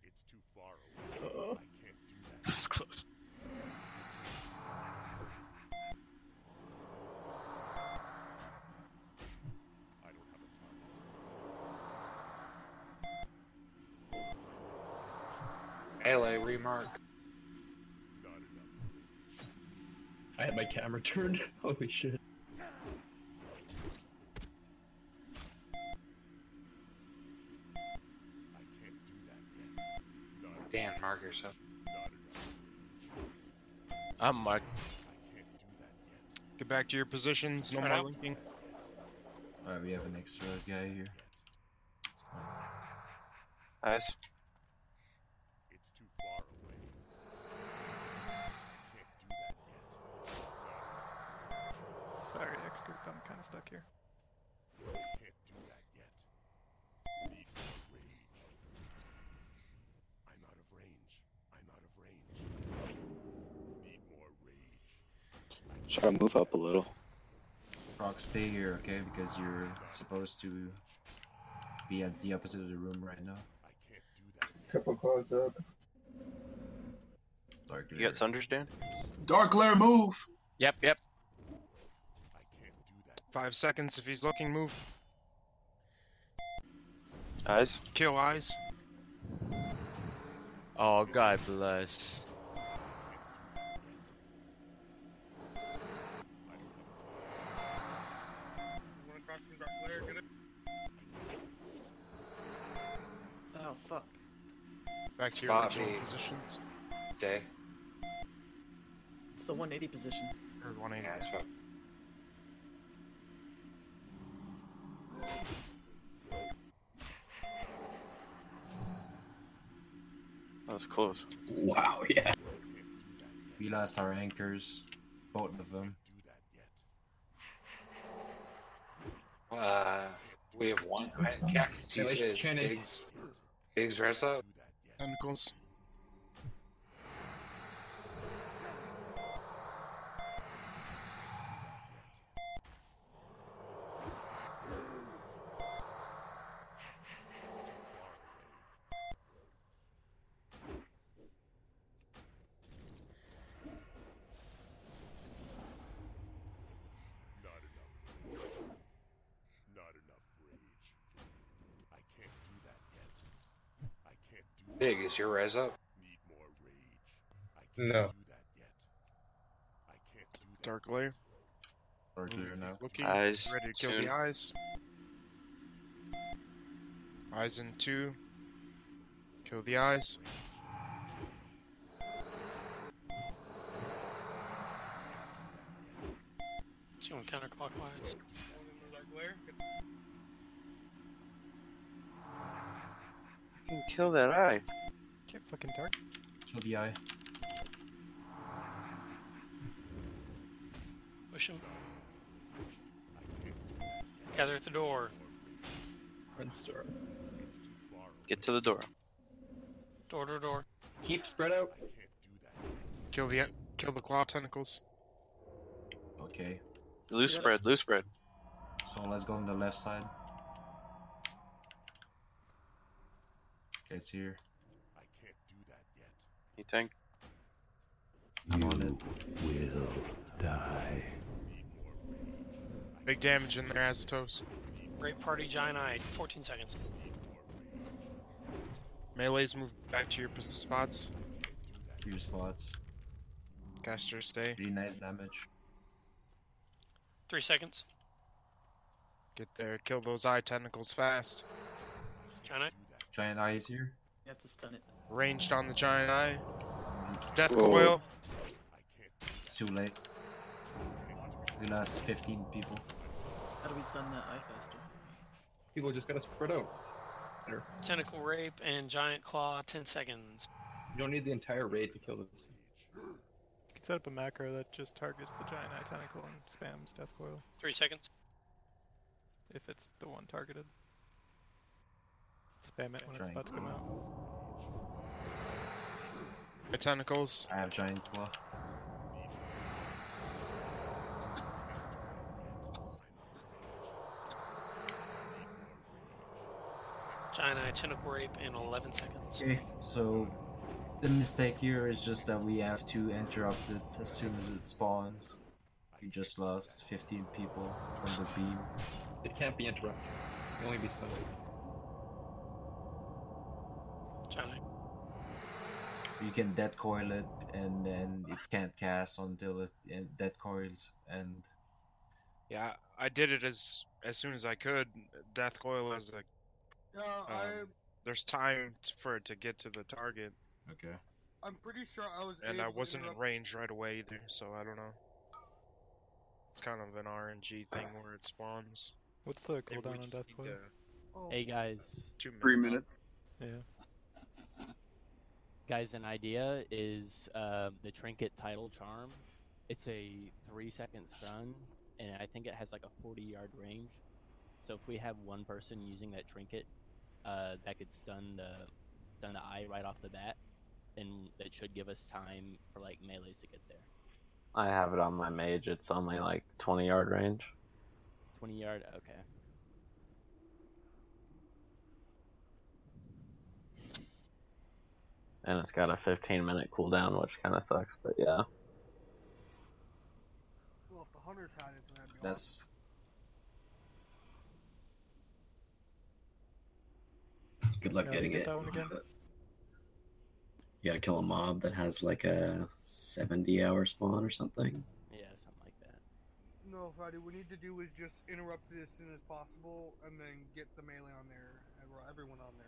It's too far away. I can't do that. That's close. I don't have a target. Melee remark. I had my camera turned. Holy shit. Dan, mark yourself. I'm marked. Get back to your positions. No Right more out. linking. Alright, we have an extra guy here. Eyes. It's too far away. I can't do that yet. Sorry, X group, I'm kind of stuck here. Can't do that yet. Need more rage. I'm out of range. I'm out of range. Need more rage. Should I move up a little? Rock, stay here, okay? Because you're supposed to be at the opposite of the room right now. Couple calls up. Dark You got Sunders, Dan? Dark Lair, move! Yep, yep. 5 seconds if he's looking, move. Eyes. Kill eyes. Oh, God bless. Back to your Spot original me. positions. Stay. It's the 180 position. Or 180. Yeah, spot. That was close. Wow, yeah. We lost our anchors, both of them. We have one. Cactus, you said it's Biggs. Biggs res up. Tentacles. Big, is your res up? No. Dark glare. Dark glare now. Looking. Eyes Ready to kill soon. the eyes. Eyes in 2. Kill the eyes. It's going counterclockwise. I can kill that eye. Can't fucking target. Kill the eye. Push him. Gather at the door. Front store. Get to the door. Door to door. Keep spread out. Kill the claw tentacles. Okay. Loose spread, loose spread. So let's go on the left side. Okay, it's here. You tank. I'm on it. Will die. Big damage in there, Azotos. Rape party giant eye. 14 seconds. Melees move back to your spots. Your spots. Caster stay. Pretty nice damage. 3 seconds. Get there. Kill those eye tentacles fast. Giant eye. Giant eye is here. You have to stun it. Ranged on the giant eye. Death Whoa. coil. It's too late. We lost 15 people. How do we stun that eye faster? People just gotta spread out. Better. Tentacle rape and giant claw. 10 seconds. You don't need the entire raid to kill this. You can set up a macro that just targets the giant eye tentacle and spams death coil 3 seconds. if it's the one targeted. Spam it when it's about to come out. My tentacles. I have giant claw. Giant eye tentacle rape in 11 seconds. Okay, so the mistake here is just that we have to interrupt it as soon as it spawns. We just lost 15 people from the beam. It can't be interrupted. It can only be stunned. Giant eye. You can dead coil it, and then it can't cast until it dead coils. And Yeah, I did it as soon as I could. Death coil is a. There's time for it to get to the target. Okay. I'm pretty sure I was. And able I to wasn't in interrupt- range right away either, so I don't know. It's kind of an RNG thing where it spawns. What's the Maybe we cooldown on just death need coil? to- Oh. Hey guys. 2 minutes. 3 minutes. Yeah. Guys, an idea is the Trinket Tidal Charm. It's a 3-second stun, and I think it has like a 40-yard range. So if we have one person using that trinket, that could stun the eye right off the bat, and it should give us time for like melees to get there. I have it on my mage. It's only like 20-yard range. 20-yard, okay. And it's got a 15-minute cooldown, which kind of sucks, but yeah. Well, if the hunters had it, then that'd be that's. Good luck getting get it. that one again? You gotta kill a mob that has like a 70-hour spawn or something. Yeah, something like that. No, Friday. What we need to do is just interrupt it as soon as possible, and then get the melee on there, and everyone on there.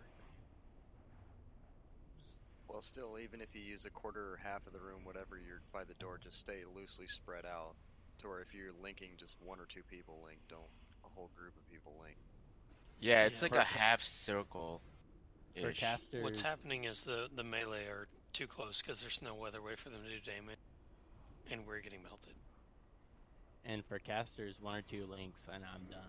Well, still, even if you use a quarter or half of the room, whatever, you're by the door, just stay loosely spread out. To where if you're linking, just 1 or 2 people link, don't a whole group of people link. Yeah, it's like a half circle. For casters, What's happening is the melee are too close because there's no other way for them to do damage, and we're getting melted. And for casters, 1 or 2 links, and I'm done.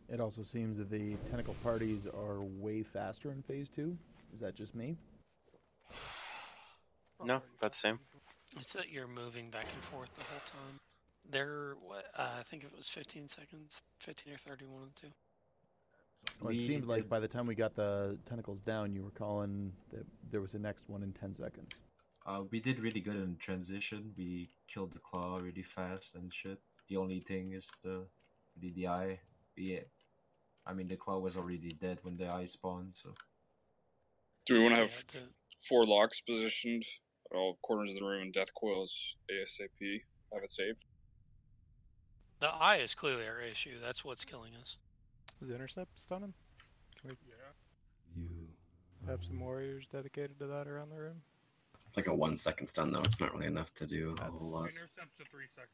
It also seems that the tentacle parties are way faster in phase 2. Is that just me? No, that's the same. It's that you're moving back and forth the whole time. They're, I think it was 15 seconds, 15 or 30, one of the two. Well, it seemed like by the time we got the tentacles down, you were calling that there was a next one in 10 seconds. We did really good in transition. We killed the claw really fast and shit. The only thing is the eye. I mean, the claw was already dead when the eye spawned, so... Do we want to have 4 locks positioned at all corners of the room and death coils ASAP? Have it saved? The eye is clearly our issue. That's what's killing us. Is intercept stunning? Can we have some warriors dedicated to that around the room? It's like a 1 second stun though. It's not really enough to do a whole lot. Intercept's a 3 second.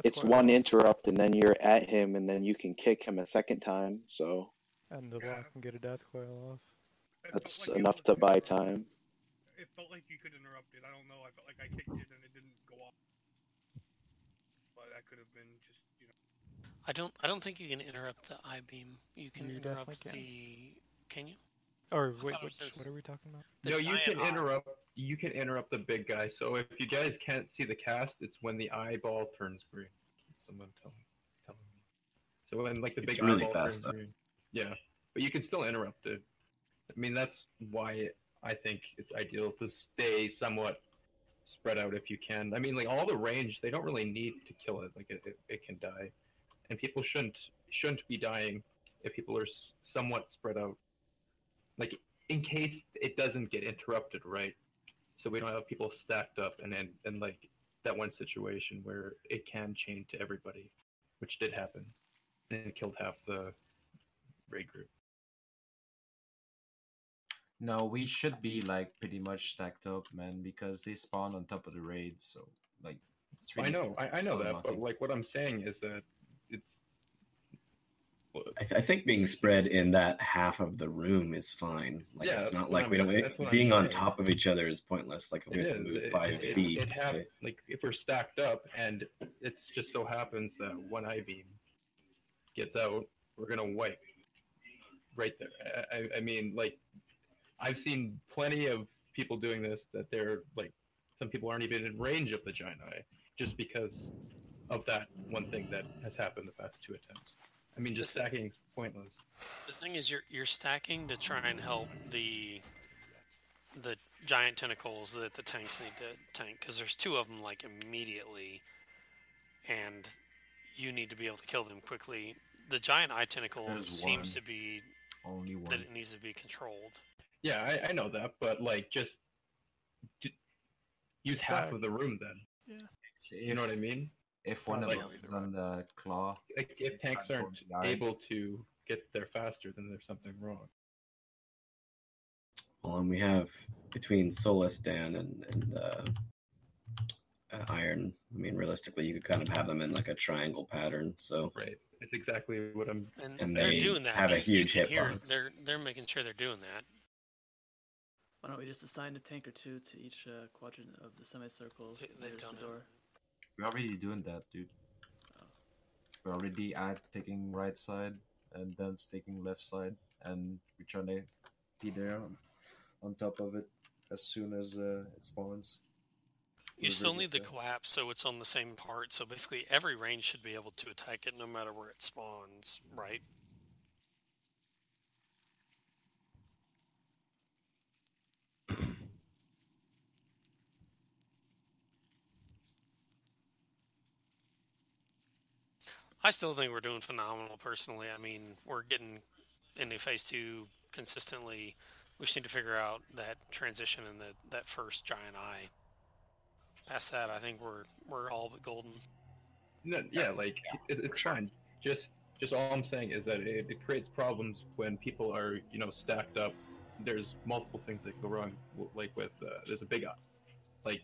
It's 1 interrupt, and then you're at him, and then you can kick him a second time. So And the lock can get a death coil off. that's enough to buy time. It felt like you could interrupt it. I don't know. I felt like I kicked it and it didn't go off. But that could have been just, you know. I don't think you can interrupt the eye beam. You can You interrupt definitely Can you? Or I wait, thought it says what are we talking about? the No, you giant can eye. interrupt. You can interrupt the big guy. So if you guys can't see the cast, it's when the eyeball turns green. Someone telling me. So when like the It's big really eyeball fast, turns though. green. Yeah, but you can still interrupt it. I mean, that's why I think it's ideal to stay somewhat spread out if you can. I mean, like all the range, they don't really need to kill it. Like it can die, and people shouldn't be dying if people are somewhat spread out. Like in case it doesn't get interrupted, right? So we don't have people stacked up and like that one situation where it can chain to everybody, which did happen, and it killed half the raid group. No, we should be like pretty much stacked up, man, because they spawn on top of the raid, so like it's really I know so that, lucky. but like what I'm saying is that it's. I think being spread in that half of the room is fine. Like Yeah, it's not that's like what we I'm- don't. that's what I'm Being on saying. top of each other is pointless. Like if we It have to is. move 5 feet. It to- happens. Like if we're stacked up, and it just so happens that one eye beam gets out, we're gonna wipe right there. I mean, like I've seen plenty of people doing this. That they're like, some people aren't even in range of the giant eye, just because of that one thing that has happened the past 2 attempts. I mean, just stacking is pointless. The thing is, you're stacking to try and help the giant tentacles that the tanks need to tank, because there's 2 of them like immediately, and you need to be able to kill them quickly. The giant eye tentacle There's seems one. to be Only one. that it needs to be controlled. Yeah, I know that, but like just use half of the room then. Yeah. You know what I mean? If one of Like- them is on the claw, Like, if tanks aren't able to get there faster, then there's something wrong. Well, and we have between Solus, Dan, and Iron. I mean, realistically, you could kind of have them in like a triangle pattern. So right, it's exactly what I'm. And they they're doing that. have a You huge can hear hitbox. they're making sure they're doing that. Why don't we just assign a tank or 2 to each quadrant of the semicircle They've nearest done the door? we're already doing that, dude. We're already taking right side and then taking left side, and we're trying to be there on top of it as soon as it spawns. You We're still ready need the to- collapse, so it's on the same part. So basically, every range should be able to attack it, no matter where it spawns, right? I still think we're doing phenomenal, personally. I mean, we're getting into phase 2 consistently. We just need to figure out that transition and that first giant eye. Past that, I think we're all but golden. No, yeah, like it's fine. Just all I'm saying is that it creates problems when people are stacked up there's multiple things that go wrong. Like with there's a big like,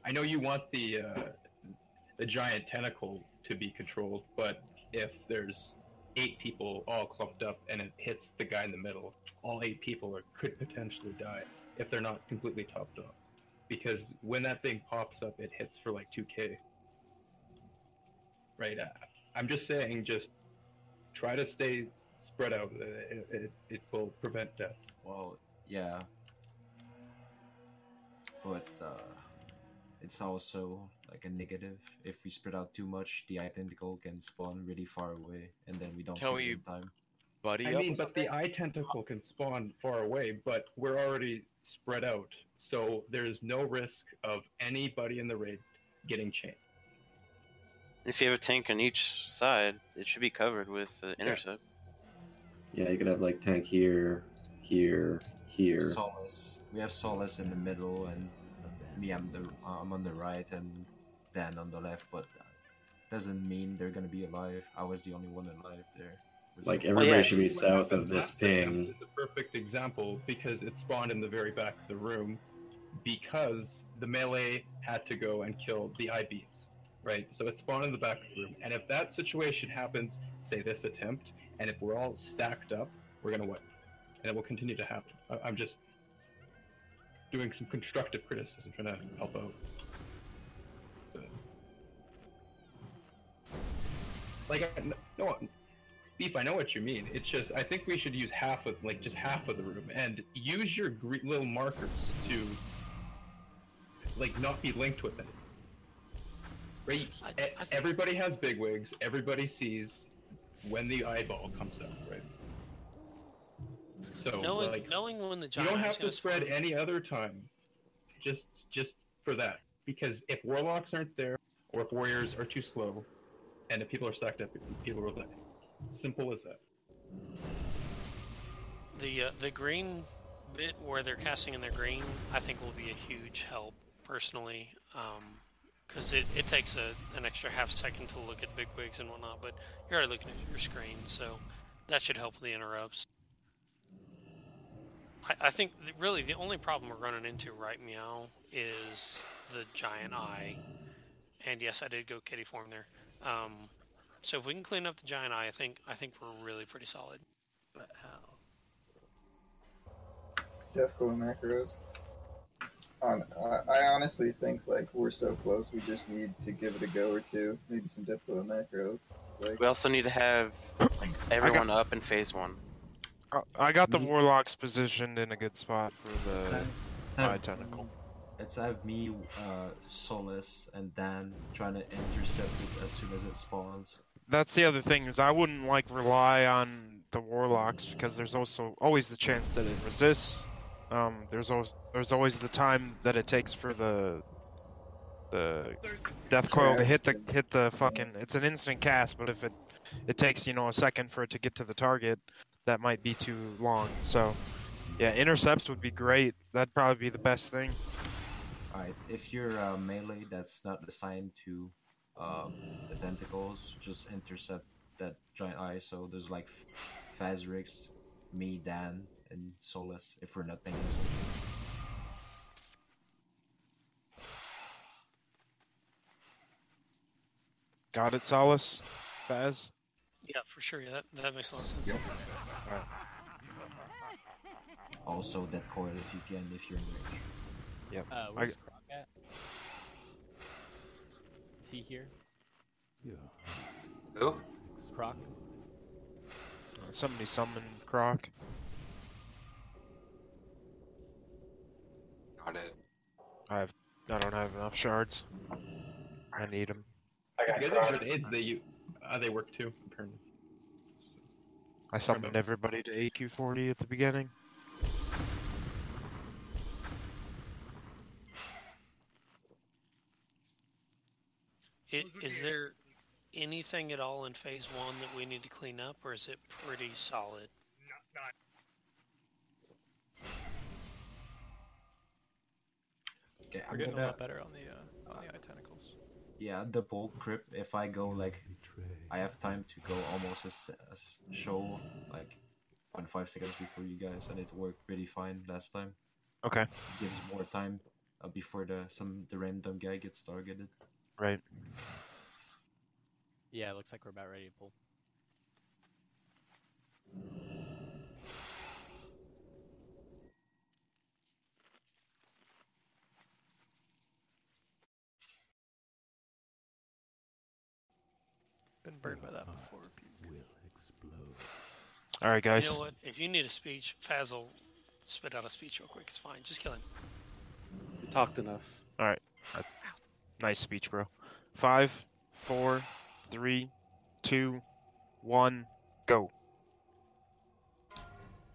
I know you want the giant tentacle to be controlled, but if there's 8 people all clumped up and it hits the guy in the middle, all 8 people could potentially die if they're not completely topped off. Because when that thing pops up, it hits for like 2k. Right? I'm just saying, just try to stay spread out. It will prevent deaths. Well, yeah. But it's also like a negative. If we spread out too much, the identical can spawn really far away, and then we don't Can kill we it in time. buddy I up? mean, but the eye tentacle can spawn far away, but we're already spread out, so there's no risk of anybody in the raid getting chained. If you have a tank on each side, it should be covered with intercept. Yeah, you could have like tank here, here, here. Solace. We have Solace in the middle, and me, I'm on the right, and Dan on the left. But doesn't mean they're gonna be alive. I was the only one alive there. Like everybody should be south of this ping. It's a perfect example because it spawned in the very back of the room because the melee had to go and kill the eye beams, right? So it spawned in the back of the room, and if that situation happens, say this attempt, and if we're all stacked up, we're gonna win, and it will continue to happen. I'm just doing some constructive criticism, trying to help out. Like, no, Beef, I know what you mean. It's just, I think we should use half of the room, and use your little markers to, like, not be linked with it. Right? Everybody has bigwigs. Everybody sees when the eyeball comes out, right? So, knowing when the you giant don't eye's have to gonna spread spawn- any other time. Just for that, because if warlocks aren't there, or if warriors are too slow, and if people are stacked up, people will die. Simple as that. The green bit where they're casting in their green, I think will be a huge help personally, because it takes an extra half second to look at bigwigs and whatnot, but you're already looking at your screen, so that should help with the interrupts. I think really the only problem we're running into right meow is the giant eye, and yes, I did go kitty form there. So if we can clean up the giant eye, I think we're really pretty solid. But how? Deathcore macros. I honestly think like we're so close. We just need to give it a go or two. Maybe some Deathcore macros. Like We also need to have everyone up in phase 1. I got the warlocks positioned in a good spot for the eye tentacle. Let's have me, Solace, and Dan trying to intercept it as soon as it spawns. That's the other thing, is I wouldn't like rely on the warlocks because there's also always the chance that it resists. There's always the time that it takes for the death coil to hit the fucking. It's an instant cast, but if it takes a second for it to get to the target, that might be too long. So yeah, intercepts would be great. That'd probably be the best thing. Alright, if you're melee that's not assigned to the tentacles, just intercept that giant eye. So there's like Fazrix, me, Dan, and Solus if we're not thinking something. Got it, Solus? Faz? Yeah, for sure. Yeah, that makes a lot of sense. Yep. Alright. Also, that coil if you can, if you're in range. Yep. Where's Croc at? Is he here? Yeah. Who? Croc. Somebody summon Croc. Got it. I don't have enough shards. I need them. The other grenades they work too, apparently. I summoned everybody to AQ40 at the beginning. Is there anything at all in phase 1 that we need to clean up, or is it pretty solid? Okay, We're getting a lot better on the eye tentacles. Yeah, the bulk grip. If I go like, I have time to go almost as show like 0.5 seconds before you guys, and it worked pretty fine last time. Okay. It gives more time before the random guy gets targeted. Right. Yeah, it looks like we're about ready to pull. Been burned by that before. All right, guys. You know what? If you need a speech, Faz will spit out a speech real quick. It's fine. Just kill him. We talked enough. All right. That's nice speech, bro. 5, 4, 3, 2, 1, go.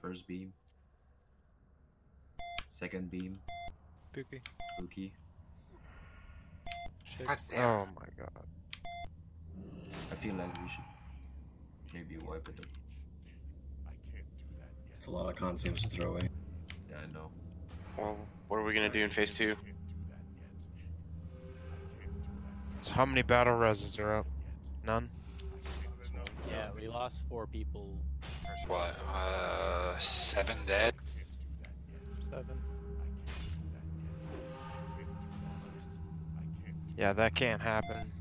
First beam. Second beam. Pookie. Pookie. Oh my god. I feel like we should maybe wipe it up. It's a lot of concepts to throw away. Yeah, I know. Well, what are we gonna do in phase 2? So how many battle reses are up? None? Yeah, we lost 4 people. What? 7 dead? 7. Yeah, that can't happen.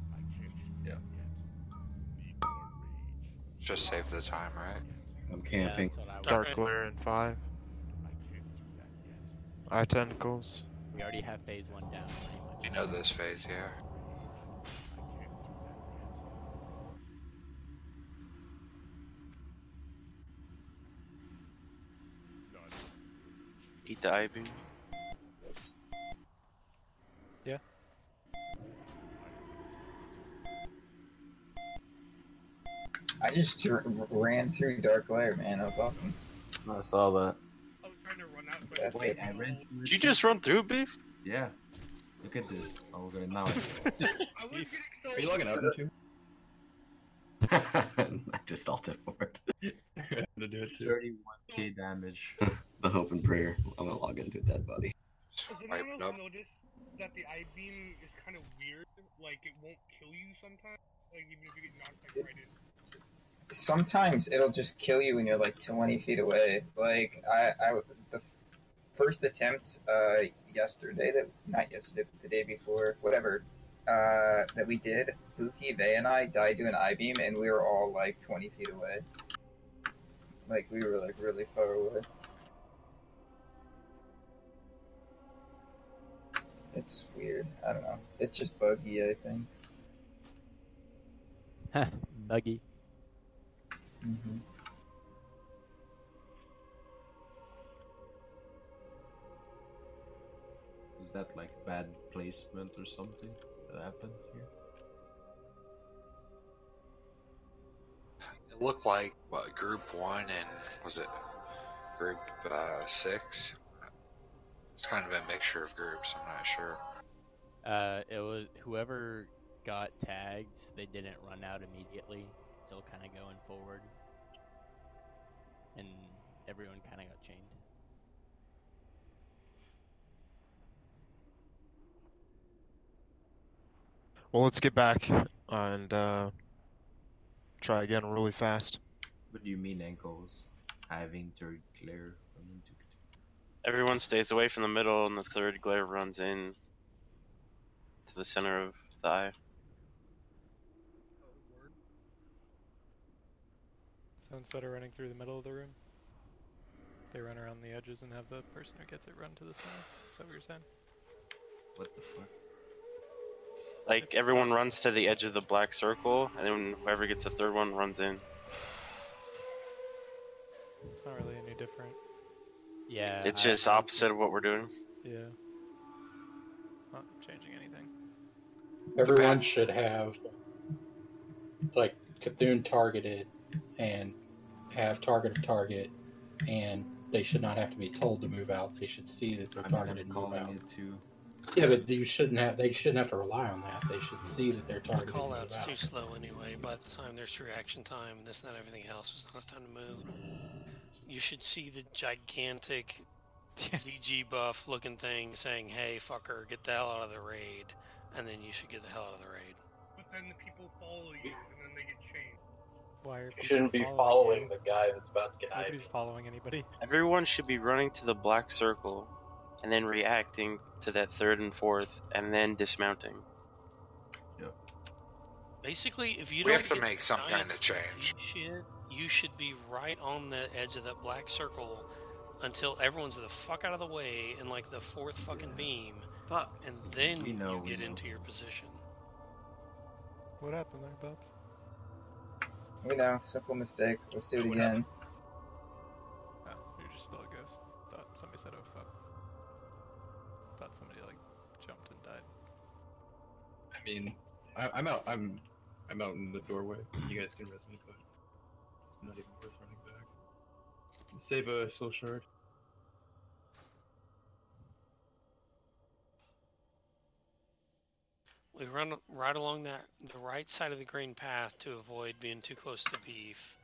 Yeah. Just save the time, right? I'm camping. Dark glare in 5. Eye tentacles. We already have phase 1 down. You know this phase, yeah. Eat the eye beam. Yeah. I just ran through Dark Glare, man. That was awesome. I saw that. I was trying to run out, but Wait, I ran. Did you just run through, Beef? Yeah. Look at this. Oh, okay, now. I was getting so. Are you logging out into? I just ulted for it. To do it too. 31k damage. The hope and prayer. I'm gonna log into a dead body. Has anyone else noticed that the eye beam is kind of weird? Like, it won't kill you sometimes? Like, even if you get knocked like, right in. Sometimes it'll just kill you when you're like 20 feet away. Like the first attempt yesterday, not yesterday, but the day before, whatever, that we did, Buki, Vey, and I died to an eye beam, and we were all like 20 feet away. Like we were like really far away. It's weird. I don't know. It's just buggy, I think. Buggy. Mm-hmm. Is that like bad placement or something that happened here? It looked like, what, Group 1 and, was it Group 6? It's kind of a mixture of groups, I'm not sure. It was whoever got tagged, they didn't run out immediately, still kind of going forward. And everyone kind of got chained. Well, let's get back and try again really fast. What do you mean, ankles? Having third glare. Everyone stays away from the middle, and the third glare runs in to the center of the eye. So instead of running through the middle of the room, they run around the edges and have the person who gets it run to the center. Is that what you're saying? What the fuck? Like, everyone runs to the edge of the black circle, and then whoever gets the third one runs in. It's not really any different. Yeah. It's just opposite of what we're doing. Yeah. Not changing anything. Everyone should have, like, Cthulhu targeted and have target of target, and they should not have to be told to move out. They should see that they're targeted and move out. Yeah, but you shouldn't have. They shouldn't have to rely on that. They should see that they're The targeted. call and move out's out. too slow anyway. By the time there's reaction time, this and that, everything else, there's not enough time to move. You should see the gigantic ZG buff looking thing saying, "Hey, fucker, get the hell out of the raid," and then you should get the hell out of the raid. But then the people follow you, and then they get chained. Why are You shouldn't be people following you? the guy that's about to get Nobody's IV'd. following anybody. Everyone should be running to the black circle, and then reacting to that third and fourth, and then dismounting. Basically, if you We don't have to get make some giant kind of change. shit, you should be right on the edge of that black circle until everyone's the fuck out of the way in like the fourth fucking beam, and then We know, you we get know. into your position. What happened there, Bubs? We know, simple mistake. Let's do it again. Oh, you're just still a ghost. Thought somebody said, "Oh fuck." Thought somebody like jumped and died. I mean, I'm out. I'm out in the doorway. You guys can res me, but it's not even worth running back. Save a soul shard. We run right along the right side of the green path to avoid being too close to beef,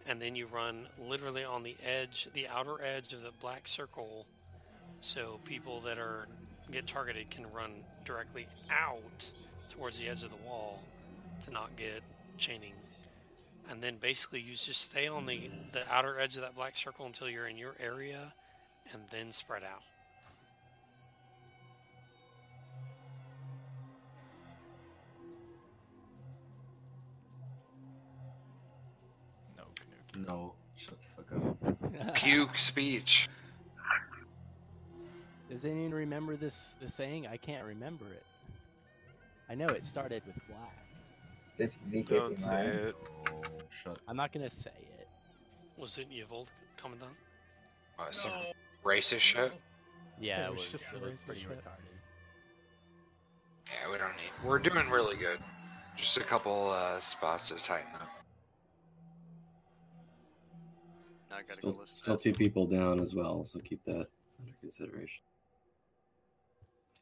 and then you run literally on the edge, the outer edge of the black circle, so people that get targeted can run directly out towards the edge of the wall to not get chaining. And then basically you just stay on the outer edge of that black circle until you're in your area, and then spread out. No, shut the fuck up. Puke speech. Does anyone remember this saying? I can't remember it. I know it started with black. Don't say it. Shut. I'm not gonna say it. Was it Yvold, Commandant? Some racist shit. Yeah, it it was was, just it was racist pretty shit. retarded. Yeah, we don't need. We're doing really good. Just a couple spots to tighten up. Now I gotta go listen Still to 2 people down as well, so keep that under consideration.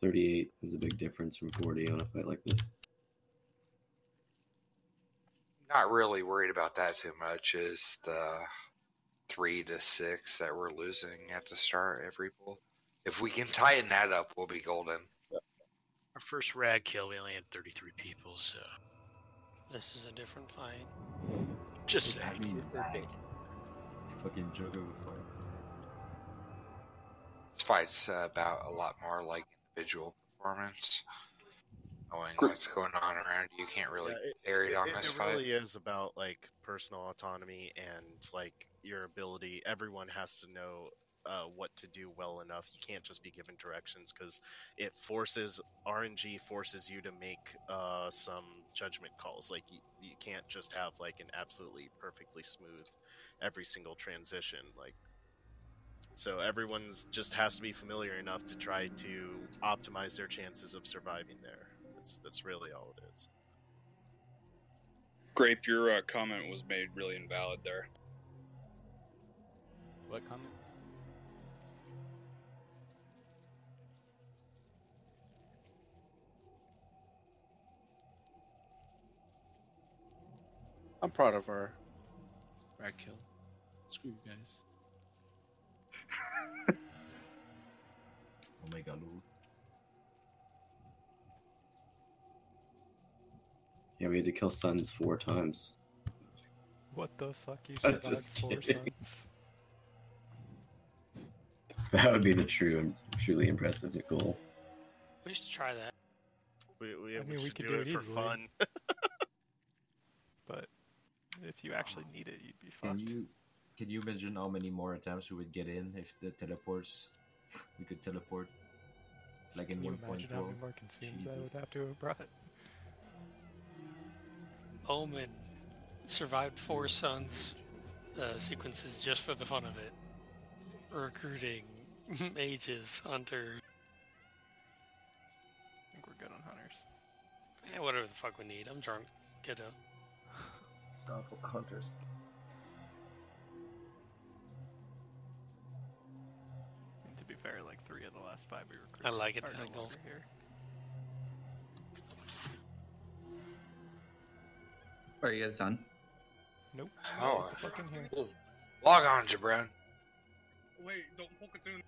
38 is a big difference from 40 on a fight like this. Not really worried about that too much. Is the 3 to 6 that we're losing at the start every pull. If we can tighten that up, we'll be golden. Our first rag kill, we only had 33 people, so This is a different fight. just I saying. mean, it's a fucking joke of a fight. This fight's about a lot more like individual performance. Knowing what's going on around you, can't really carry it on this It fight. really is about like personal autonomy and like your ability. Everyone has to know what to do well enough. You can't just be given directions because it forces RNG forces you to make some judgment calls. Like you can't just have like an absolutely perfectly smooth every single transition. Like so everyone's just has to be familiar enough to try to optimize their chances of surviving there. That's really all it is. Grape, your comment was made really invalid there. What comment? I'm proud of our rag kill. Screw you guys. Oh my god, Lord. Yeah, we had to kill Suns 4 times. What the fuck? You I'm survived just 4 kidding. suns? That would be the truly impressive goal. We should try that. We I mean, we should could do do it it for easily. fun. But if you actually need it, you'd be fucked. Can you imagine how many more attempts we would get in if the teleports we could teleport like in Can you 1.12? imagine how many more consumes I would have to have brought? Omen survived 4 suns sequences just for the fun of it. Recruiting mages, hunters. I think we're good on hunters. Yeah, whatever the fuck we need. I'm drunk. Get up. Stock with the hunters. And to be fair, like 3 of the last 5 we recruited I like it, are no Eagles. longer here. Are you guys done? Nope. Oh, Get the fuck in here. log on, Jabron. Wait, don't poke it through.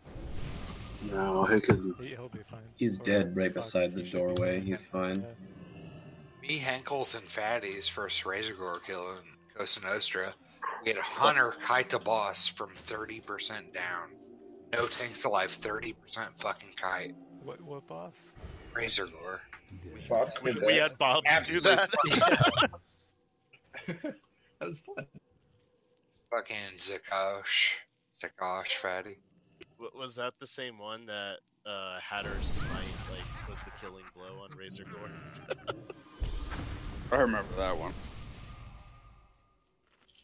No, he can. He'll be fine. He's Or dead right fuck, beside the he should be doorway. fine. He's fine. Yeah. Me, Hankles, and Fatty's first Razor Gore kill in Cosa Nostra. We had Hunter kite the boss from 30% down. No tanks alive, 30% fucking kite. What boss? Razor Gore. We had Bobs do that. That was fun. Fucking Zakosh fatty. Was that the same one that Hatter's smite was the killing blow on Razor Gore? I remember that one.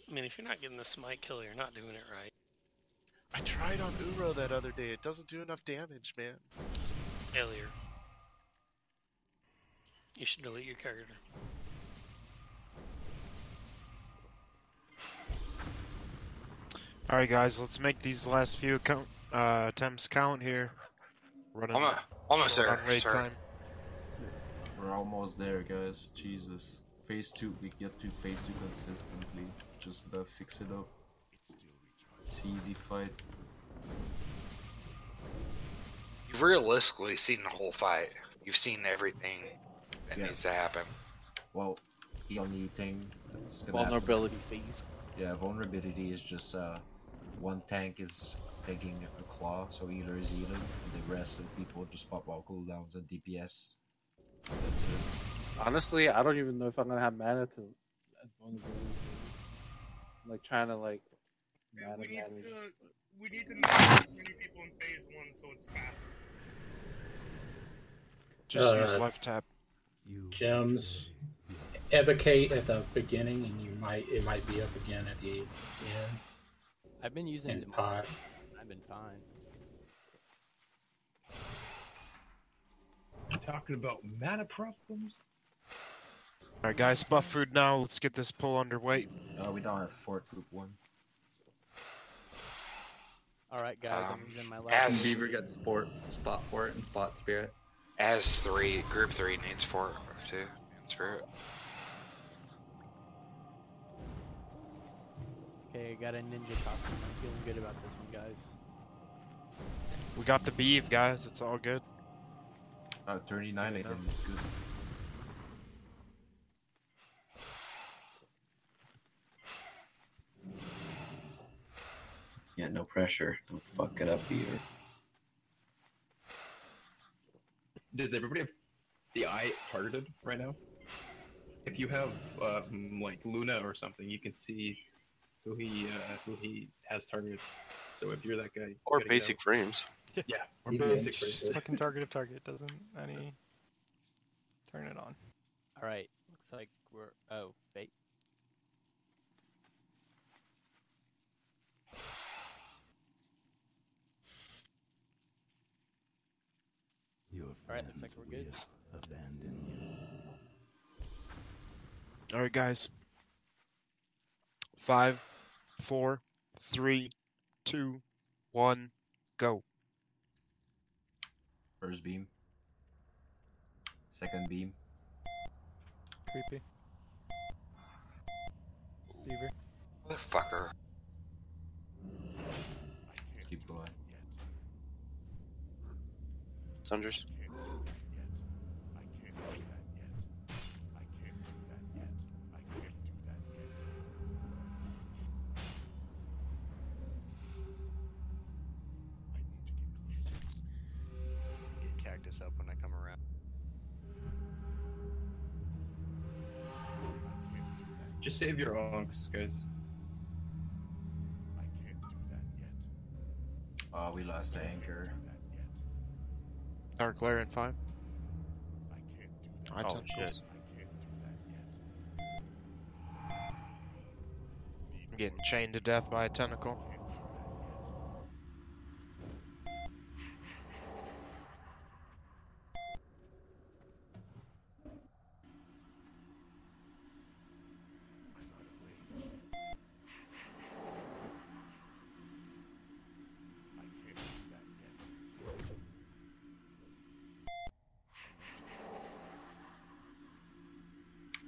I mean, if you're not getting the smite kill, you're not doing it right. I tried on Uro that other day. It doesn't do enough damage, man. Failure. You should delete your character. All right, guys, let's make these last few attempts count here. Running almost short there, on raid sir. time. We're almost there, guys. Jesus. Phase 2, we get to phase 2 consistently. Just fix it up. It's easy fight. You've realistically seen the whole fight. You've seen everything that needs to happen. Well, the only thing that's gonna Vulnerability phase. Yeah, vulnerability is just one tank is taking a claw, so healer is healing, and the rest of the people just pop all cooldowns and DPS. That's it. Honestly, I don't even know if I'm gonna have mana to vulnerability. I'm like trying to like mana manage. We need to know as many people in phase 1 so it's fast. Just use left tap. Gems. Evocate at the beginning, and it might be up again at the end. I've been using And it. pots. I've been fine. Talking about mana problems. All right, guys, buff food now. Let's get this pull underway. We don't have Fort Group 1. All right, guys. I'm using my last. As Beaver got the spot for it and spot spirit. As group 3 needs Fort too, and Spirit. Okay, got a ninja costume. I'm feeling good about this one, guys. We got the beef, guys. It's all good. 39 again. It's good. Yeah, no pressure. Don't fuck it up either. Does everybody have the eye targeted right now? If you have like Luna or something, you can see who he has targeted. So if you're that guy, Or you gotta get basic out. frames. Yeah, or Yeah, basic just frames. fucking target of target doesn't any turn it on. All right. Looks like we're fate. Your All right. Looks like we're good. abandon you. All right, guys. 5, 4, 3, 2, 1, go. First beam. Second beam. Creepy. Beaver. Motherfucker. Keep going. Sunders. Get cactus up when I come around. Just save your onks, guys. We lost the anchor. Dark Glare in 5. I Oh, tentacles. I'm getting chained to death by a tentacle.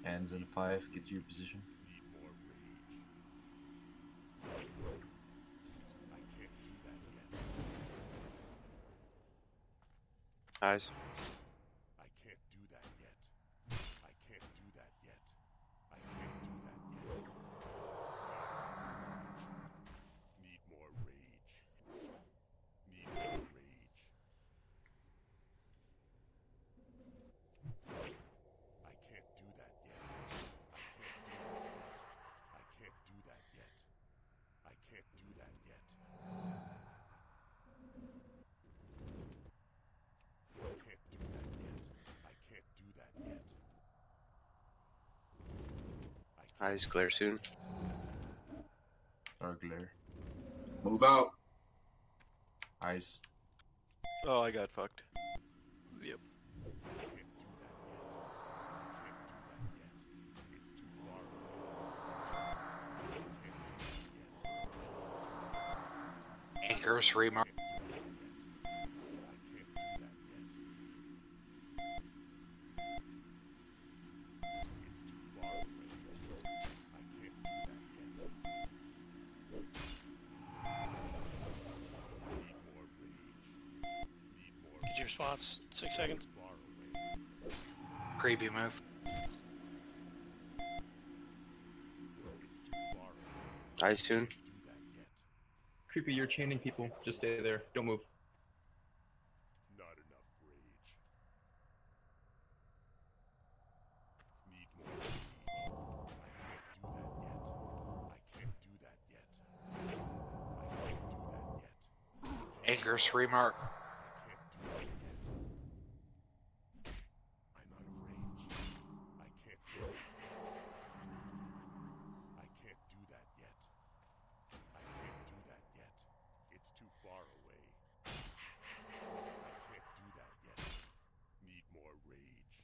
Hands in 5. Get to your position. Eyes. Eyes glare soon. Dark glare. Move out. Eyes. Oh, I got fucked. Yep. Anchors remark. Get your spots. 6 seconds. Creepy move. Eyes soon. Creepy, you're chaining people. Just stay there. Don't move. Anchors remark.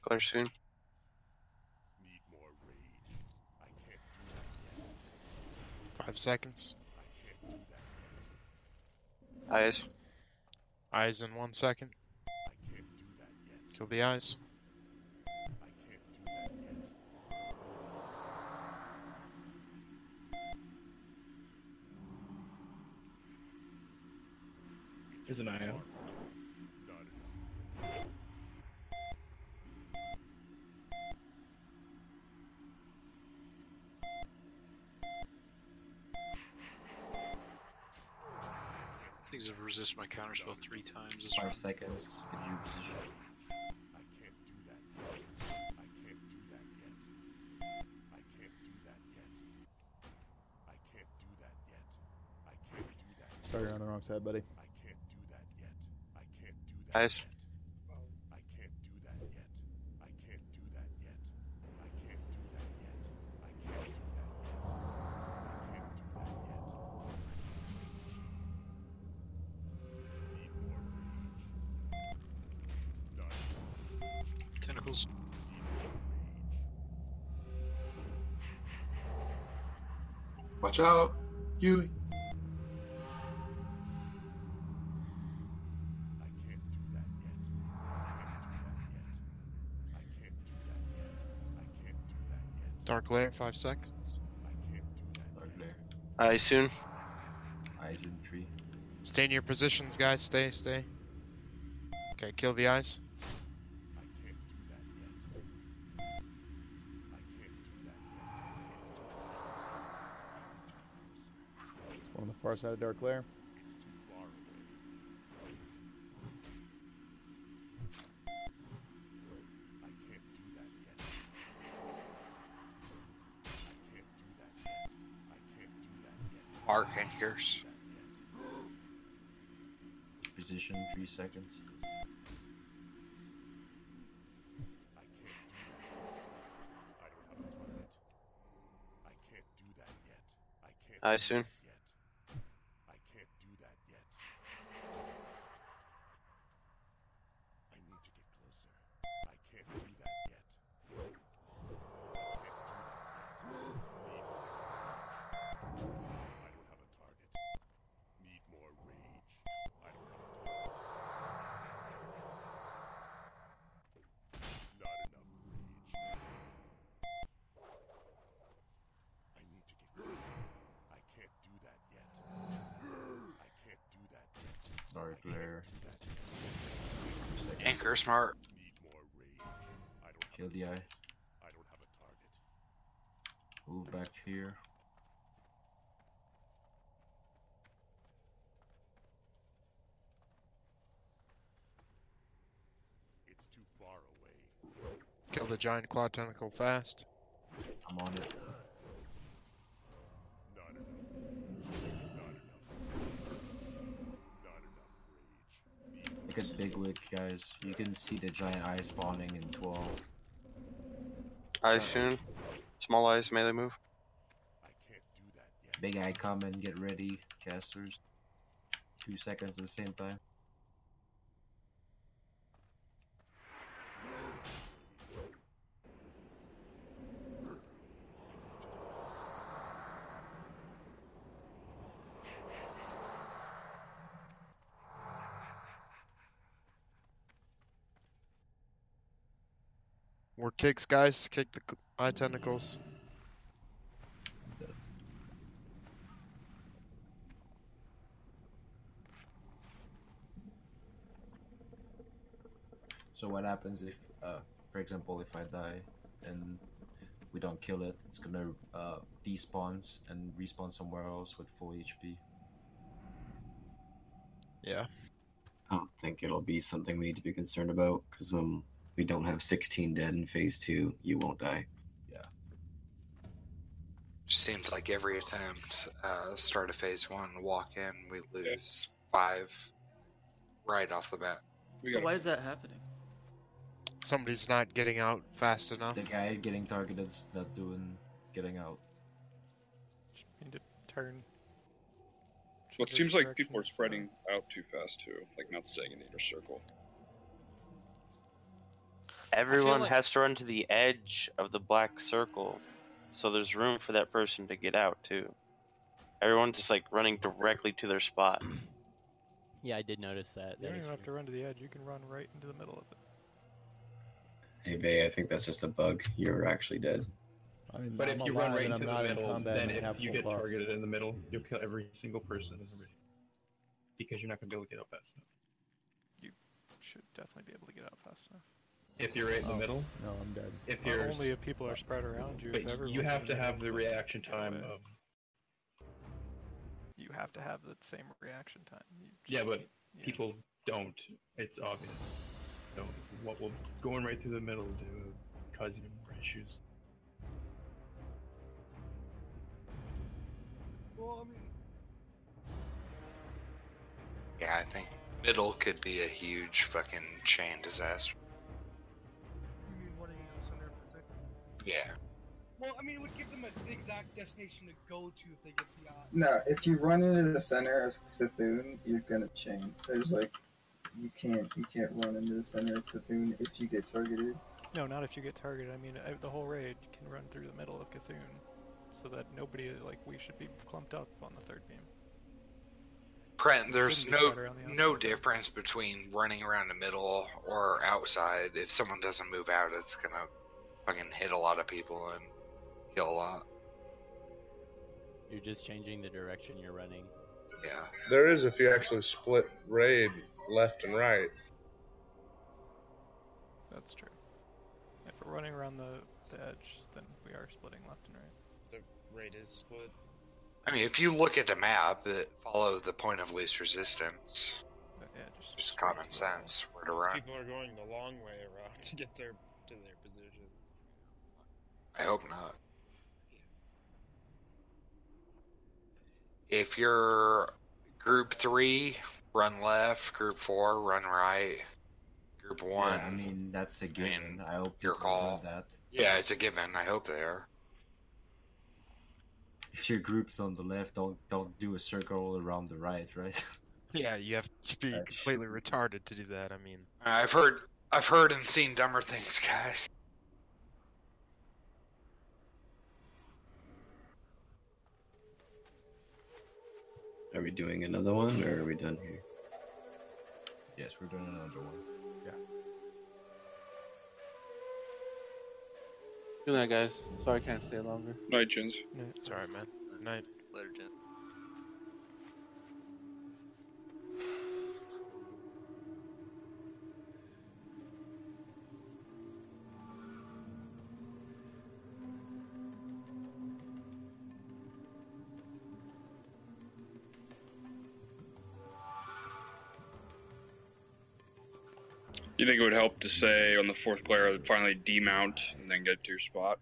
Glare soon. 5 seconds. Eyes. Eyes in 1 second. Kill the eyes. There's an eye out. Things have resisted my counterspell 3 times this 5 round. seconds. Get you position. Sorry, you're on the wrong side, buddy. Eyes. Tentacles. Watch out. You. Dark glare, 5 seconds. Dark glare. Eyes soon. Eyes in 3. Stay in your positions, guys. Stay, stay. Okay, kill the eyes. It's one on the far side of Dark Glare. Mark anchors. Position 3 seconds. Eyes soon. Dark glare. Anchor smart. Kill the eye. Move back here. Kill the giant claw tentacle fast. I'm on it. Look at Big Lick, guys. You can see the giant eye spawning in 12. Eyes soon. Small eyes melee move. Big eye come and get ready, casters. 2 seconds at the same time. More kicks, guys. Kick the eye tentacles. So what happens if, for example, if I die and we don't kill it, it's gonna despawns and respawn somewhere else with full HP. Yeah. I don't think it'll be something we need to be concerned about, because when we don't have 16 dead in phase 2, you won't die. Yeah. Seems like every attempt, start of phase 1, walk in, we lose 5 right off the bat. So why is that happening? Somebody's not getting out fast enough. The guy getting targeted is not getting out. Need to turn. Well, it seems like people are spreading out too fast too, like not staying in the inner circle. Everyone has to run to the edge of the black circle, so there's room for that person to get out too. Everyone's just like running directly to their spot. Yeah, I did notice that. You don't even have to run to the edge. You can run right into the middle of it. Hey, Vay, I think that's just a bug. You're actually dead. I mean, But I'm if you run alive right and into I'm the not in middle, combat then and I have if you full get buffs. targeted in the middle, you'll kill every single person in the room. Because you're not going to be able to get out fast enough. You should definitely be able to get out fast enough. If you're right in the middle? No, I'm dead. If Not you're only if people are spread around you, but if everyone's you have in to the have middle, the reaction time away. of... You have to have the same reaction time. Yeah, but people don't. It's obvious. So what will going right through the middle do cause even more issues? Well, I mean, Yeah, I think middle could be a huge fucking chain disaster. you mean running into the center in particular? Yeah. Well, I mean, it would give them an exact destination to go to if they get the eye. No, if you run into the center of Cthulhu, you're gonna chain. There's like, you can't run into the center of Cthulhu if you get targeted. No, not if you get targeted. I mean, the whole raid can run through the middle of Cthulhu, so that nobody, like, we should be clumped up on the third beam. Brent, there's Shouldn't be spread around the no difference between running around the middle or outside. If someone doesn't move out, it's gonna fucking hit a lot of people and kill a lot. You're just changing the direction you're running. Yeah. There is if you actually split raid left and right. That's true. If we're running around the edge, then we are splitting left and right. The raid is split. I mean, if you look at the map, follow the point of least resistance. Yeah, just common sense where to These run. people are going the long way around to get to their positions. I hope not. If you're group 3, run left. Group 4, run right. Group 1. Yeah, I mean, that's a given. I hope your people know call. that. Yeah, it's a given. I hope they are. If your group's on the left, don't do a circle around the right, right? Yeah, you have to be completely retarded to do that. I mean, I've heard and seen dumber things, guys. Are we doing another one, or are we done here? Yes, we're doing another one. Yeah. Good night, guys. Sorry I can't stay longer. Night, Jins. It's alright, man. Good night. Later, Jen. You think it would help to say on the fourth glare, finally demount and then get to your spot?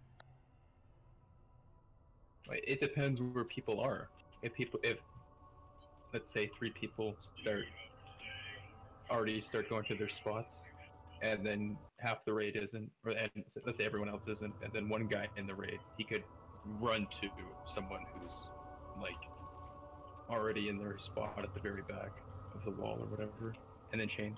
It depends where people are. If let's say 3 people start going to their spots, and then half the raid isn't, or and let's say everyone else isn't, and then one guy in the raid, he could run to someone who's like already in their spot at the very back of the wall or whatever, and then chain.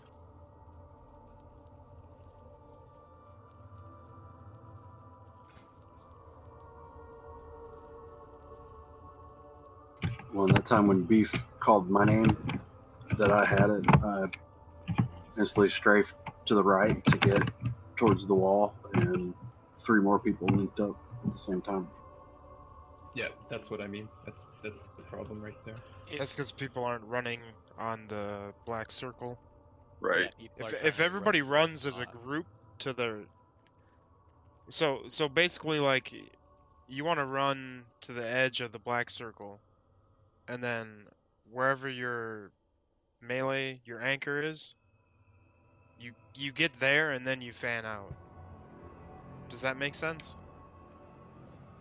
Well, that time when Beef called my name, that I had it, I instantly strafed to the right to get towards the wall, and 3 more people linked up at the same time. Yeah, that's what I mean. That's the problem right there. That's because people aren't running on the black circle. Right. If everybody runs as a group to the... So basically, like, you want to run to the edge of the black circle, and then wherever your melee, your anchor is, you get there and then you fan out. Does that make sense?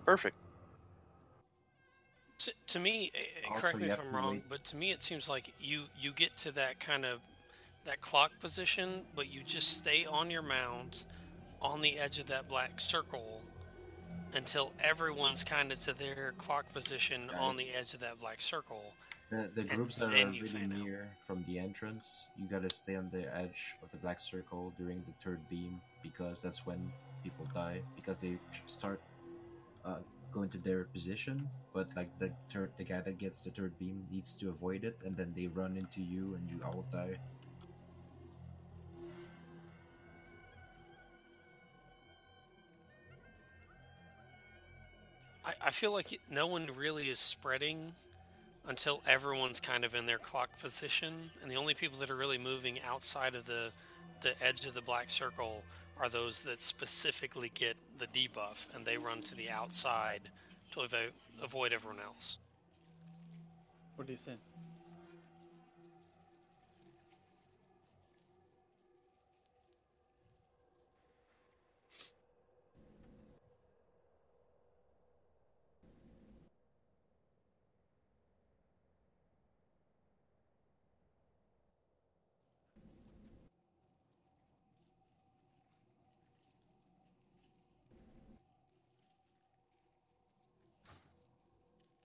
Perfect. To me, Also, correct me you if have I'm to wrong, wait. but to me it seems like you get to that kind of that clock position, but you just stay on your mount on the edge of that black circle until everyone's kind of to their clock position on the edge of that black circle. The groups that are then you really fan out. near from the entrance, you gotta stay on the edge of the black circle during the third beam, because that's when people die, because they start going to their position, but like the guy that gets the third beam needs to avoid it, and then they run into you and you all die. I feel like no one really is spreading until everyone's kind of in their clock position, and the only people that are really moving outside of the edge of the black circle are those that specifically get the debuff, and they run to the outside to avoid everyone else. What do you say?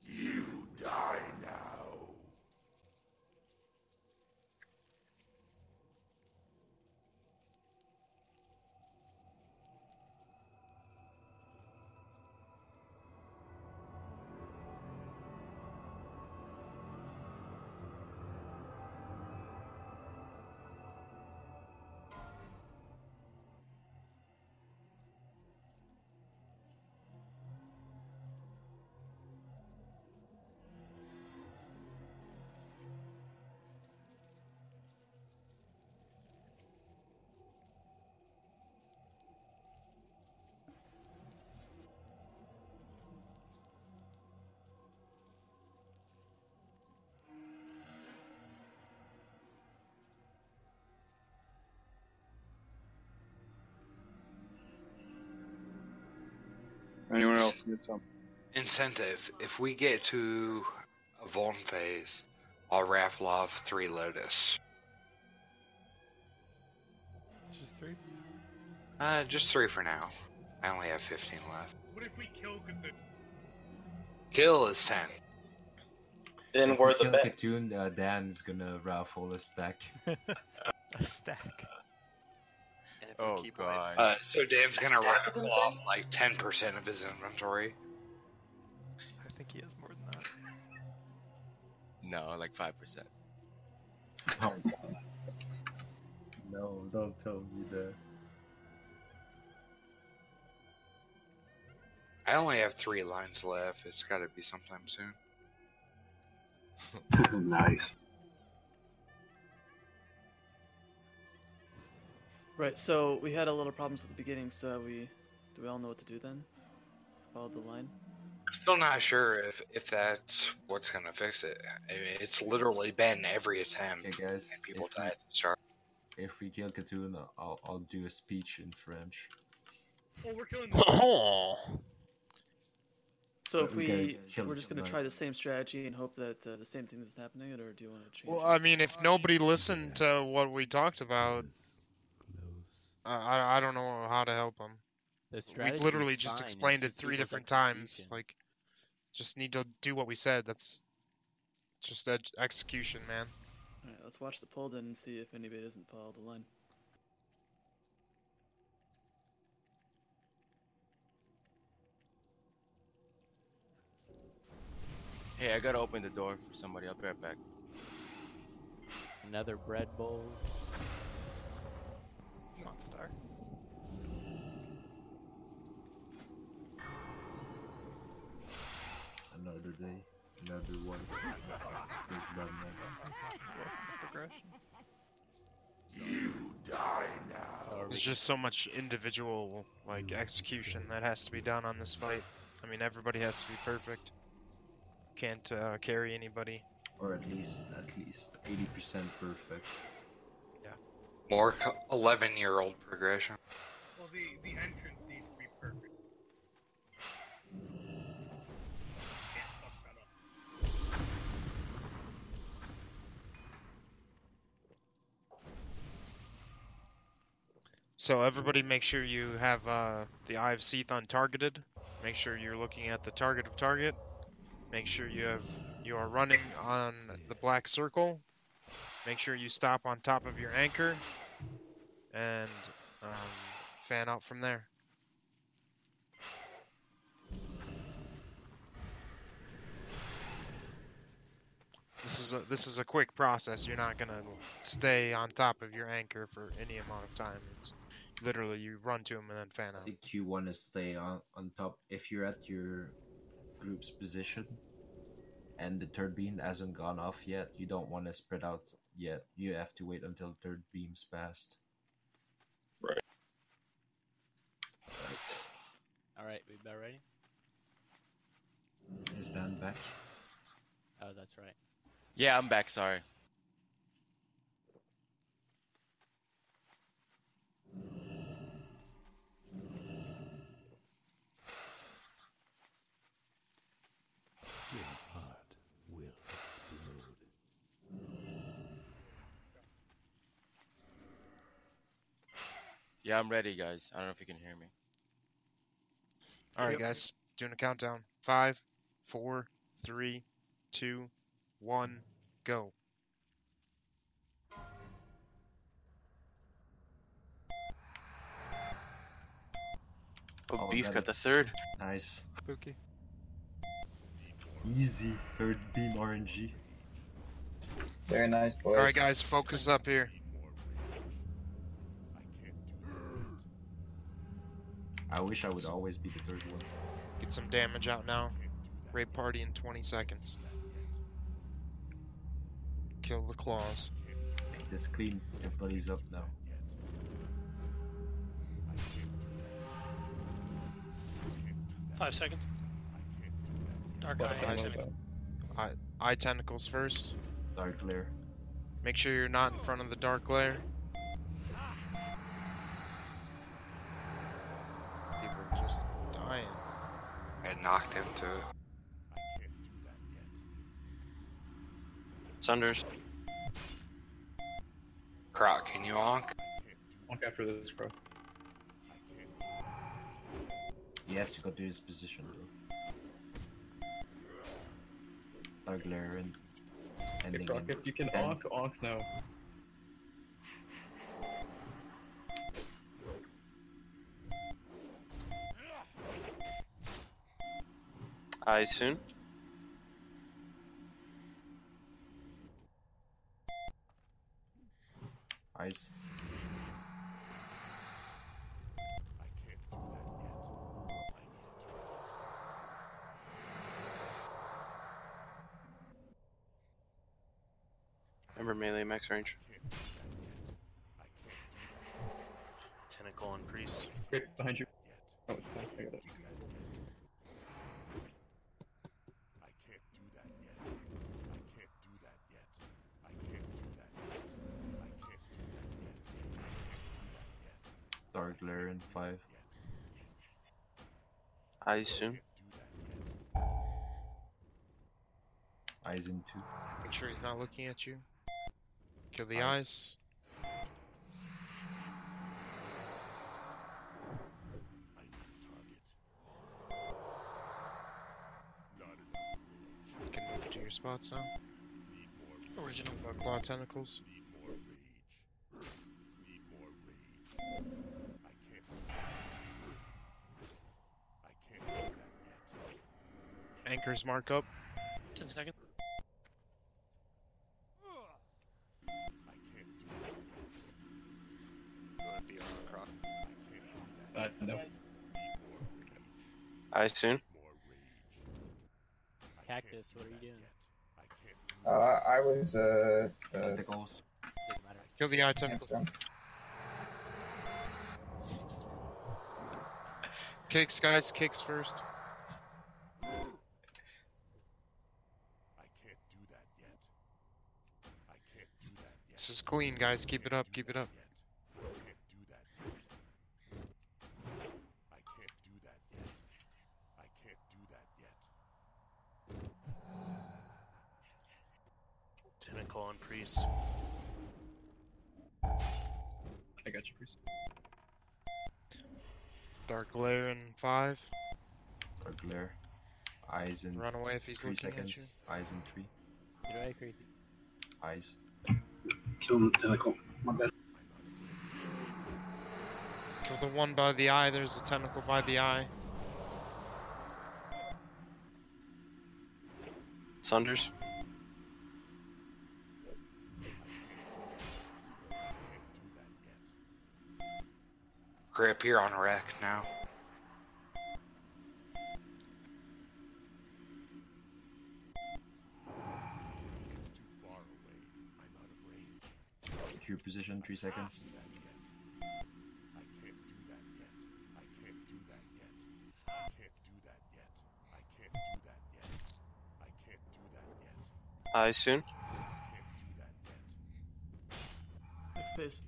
You die now. Anyone else need some? Incentive. If we get to a Vuln phase, I'll raffle off 3 Lotus. Just 3? Just 3 for now. I only have 15 left. What if we kill Cthulhu? Kill is 10. Then If we're we the kill bet. Katoon, Dan is gonna raffle a stack. A stack. Oh god. So Dan's gonna raffle off like 10% of his inventory. I think he has more than that. No, like 5%. Oh, no, don't tell me that. I only have 3 lines left. It's gotta be sometime soon. Nice. Right, so we had a little problems at the beginning, so do we all know what to do then? Follow the line? I'm still not sure if that's what's gonna fix it. I mean, it's literally been every attempt. Okay, guys. And people died at the start. If we kill Katoon, I'll do a speech in French. Oh, we're killing So if Okay, we're just going to try the same strategy and hope that the same thing is happening, or do you want to change Well, I mean, if nobody listened to what we talked about, I don't know how to help him. The We strategy's literally just fine, it's explained it just 3 people's different times. execution. Like, just need to do what we said. That's just execution, man. Alright, let's watch the poll then and see if anybody doesn't follow the line. Hey, I gotta open the door for somebody. I'll be right back. Another bread bowl. Star. Another day, another one. It's bad, Progression. You die now. There's just so much individual like execution that has to be done on this fight. I mean, everybody has to be perfect. Can't carry anybody. Or at least 80% perfect. Yeah. More 11-year-old progression. Well, the entrance needs to be perfect. Can't fuck that up. So everybody make sure you have the Eye of Seath untargeted. Make sure you're looking at the target of target. Make sure you are running on the black circle. Make sure you stop on top of your anchor. And fan out from there. This is a quick process. You're not gonna stay on top of your anchor for any amount of time. It's literally you run to him and then fan I out. think you want to stay on top. If you're at your group's position and the third beam hasn't gone off yet, you don't want to spread out yet. You have to wait until the third beam's passed. Right. Alright, we about ready? Is Dan back? Oh, that's right. Yeah, I'm back. Sorry. Your heart will explode. Yeah, I'm ready, guys. I don't know if you can hear me. All right, guys, doing a countdown. 5, 4, 3, 2, 1, go. Oh, Beef got the third. Nice. Spooky. Easy. Third beam RNG. Very nice, boys. All right, guys, focus up here. I wish I would always be the third one. Get some damage out now. Raid party in 20 seconds. Kill the claws. Make this clean. Everybody's up now. Five seconds. Dark But Eye, I love tentacle. Eye tentacles first. Dark glare. Make sure you're not in front of the dark glare. People are just dying. I knocked into it. Sunders. Croc, can you honk? Honk after this, bro. He has to go to his position, bro. Dark glare and Hey, ending Croc, in if you can 10. honk now. Eyes soon. Eyes. Remember melee max range. Tentacle and priest. Great, behind you. Oh, it's fine. I got it. Dark glare in 5. Eyes soon. Eyes in 2. Make sure he's not looking at you. Kill the Eyes. eyes. your spots now. Original. Claw tentacles. Anchors mark up. 10 seconds. No. I soon. Cactus, what are you doing? I was Tentacles. Kill the eye tentacles. Kicks, guys. Kicks first. This is clean, guys. Keep it up. Keep it up. Tentacle on priest. I got you, priest. Dark glare in 5. Dark glare. Eyes in. Run away if he's 3 looking seconds. at you. Eyes in 3. Get away, creepy. Eyes. Kill the tentacle. My bad. Kill the one by the eye. There's a tentacle by the eye. Saunders. Grip, you're on wreck now. Get your position, 3 seconds. I soon. Next phase.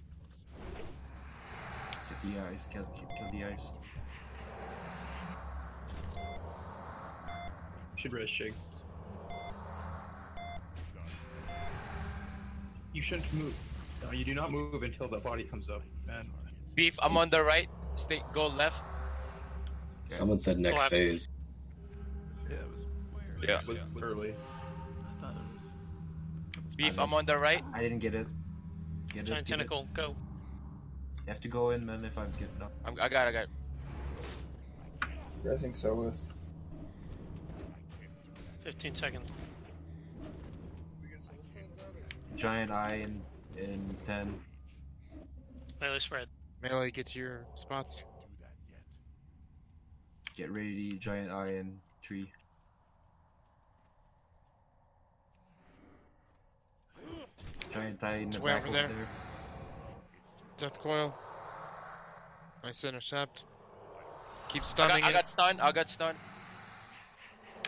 Get the eyes. Kill the eyes. Should rest shake. You shouldn't move. No, you do not move until the body comes up, man. Beef, I'm on the right. Stay, go left. Someone said next Collapse. phase. Yeah, it was way early. Yeah. It was early. I thought it was. Beef, I'm on the right. I didn't get it. Get it. Giant get it. tentacle, go. You have to go in, man, if I'm getting up. I got it. Resing Solus. 15 seconds. Giant eye in 10. Melee spread. Melee, get to your spots. Get ready, giant eye in 3. Giant eye in It's the way back over over there. there. Death coil. Nice intercept. Keep I stunning got it. stunned. I got stunned.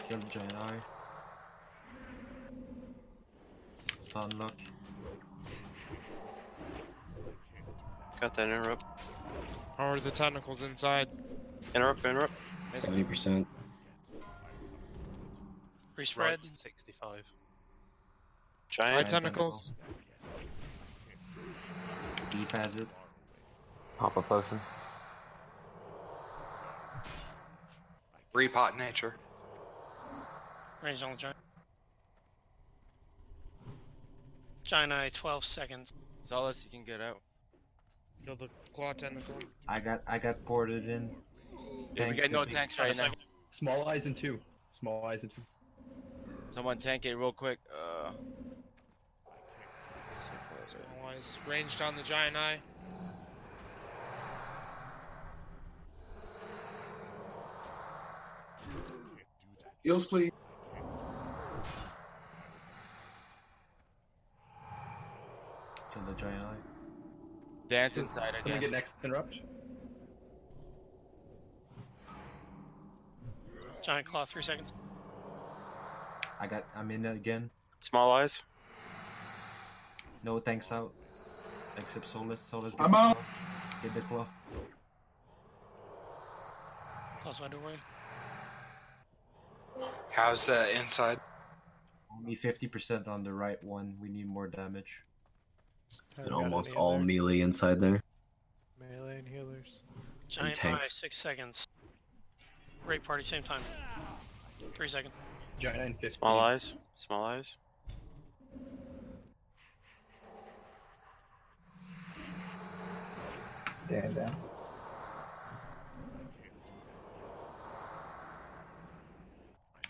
Kill the giant eye. Stun lock. Got that interrupt. How are the tentacles inside? Interrupt. 70%. Respread. Right, 65. Giant. Eye tentacles. Beef has it. Pop a potion. Repot nature. Range on the giant. Giant eye, 12 seconds. Solace, you can get out. Kill the claw tentacle. I got ported in. Yeah, we got no tanks right now. Small eyes in 2. Small eyes in 2. Someone tank it real quick. Otherwise, ranged on the giant eye. Heals, please. Kill the giant eye. Dance inside Let me again. get next interrupt. Giant claw, 3 seconds. I'm in it again. Small eyes. No tanks out. Except Solus. Solus. I'm out. Get the claw. Claw's wide away. How's inside? Only 50% on the right one. We need more damage. It's been almost all melee inside there. Melee and healers. Giant eye, tanks. 6 seconds. Raid party, same time. 3 seconds. Giant 9 15. Small eyes. Small eyes. Down.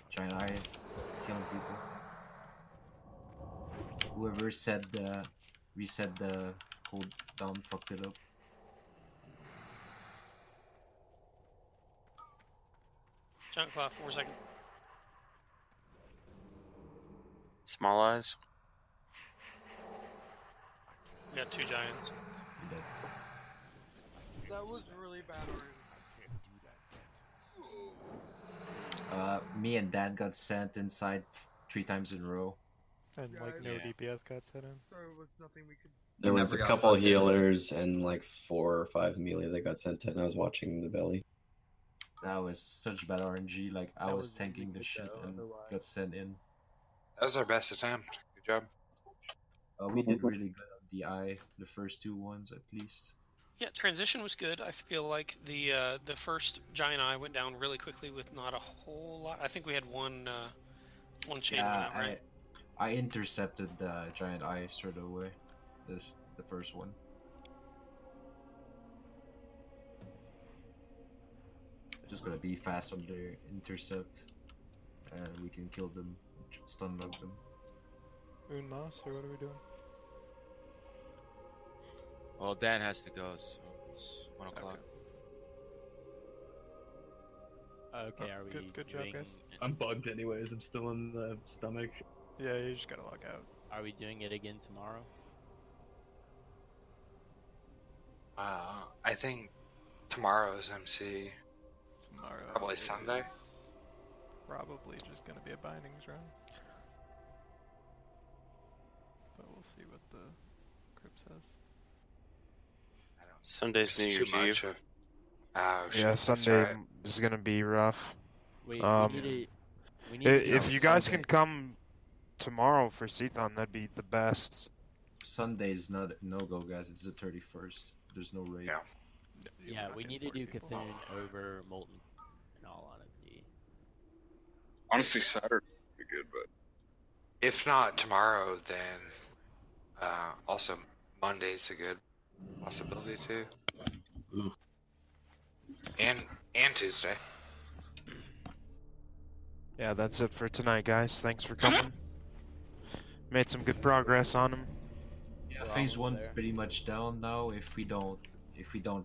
Giant eye killing people. Whoever said reset the cooldown fucked it up. Giant claw, 4 seconds. Small eyes. We got 2 giants. That was really bad already. Me and Dan got sent inside 3 times in a row. And like no DPS got set in. There was nothing we could. There was a never got couple fucked in. healers and like 4 or 5 melee that got sent in. I was watching the belly. That was such bad RNG. Like I That was was tanking really the good shit though, and otherwise. got sent in. That was our best attempt. Good job. We did really good on the eye, the first 2 ones at least. Yeah, transition was good. I feel like the first giant eye went down really quickly with not a whole lot. I think we had one chain went out, right? I intercepted the giant eye straight away. The first one. Just gonna be fast on their intercept, and we can kill them, stun lock them. Moon mouse, or what are we doing? Well, Dan has to go, so it's 1 o'clock. Okay, are we Good job, doing, guys. I'm bugged anyways. I'm still in the stomach. Yeah, you just gotta log out. Are we doing it again tomorrow? I think tomorrow's MC. Tomorrow. Probably Sunday. is Probably just gonna be a bindings run. But we'll see what the crypt says. Sunday's It's New too Year's much Eve. of. Oh, shit, Yeah, that's Sunday right. is gonna be rough. We need If you guys Sunday. can come tomorrow for Seathon, that'd be the best. Sunday's not no-go, guys. It's the 31st. There's no raid. Yeah, we need to do Cthulhu over Molten, in all honesty. Honestly, Saturday would be good, but If not tomorrow, then also Monday's a good possibility too. And Tuesday. Yeah, that's it for tonight, guys. Thanks for coming. Made some good progress on them. Yeah, phase 1's pretty much down now. If we don't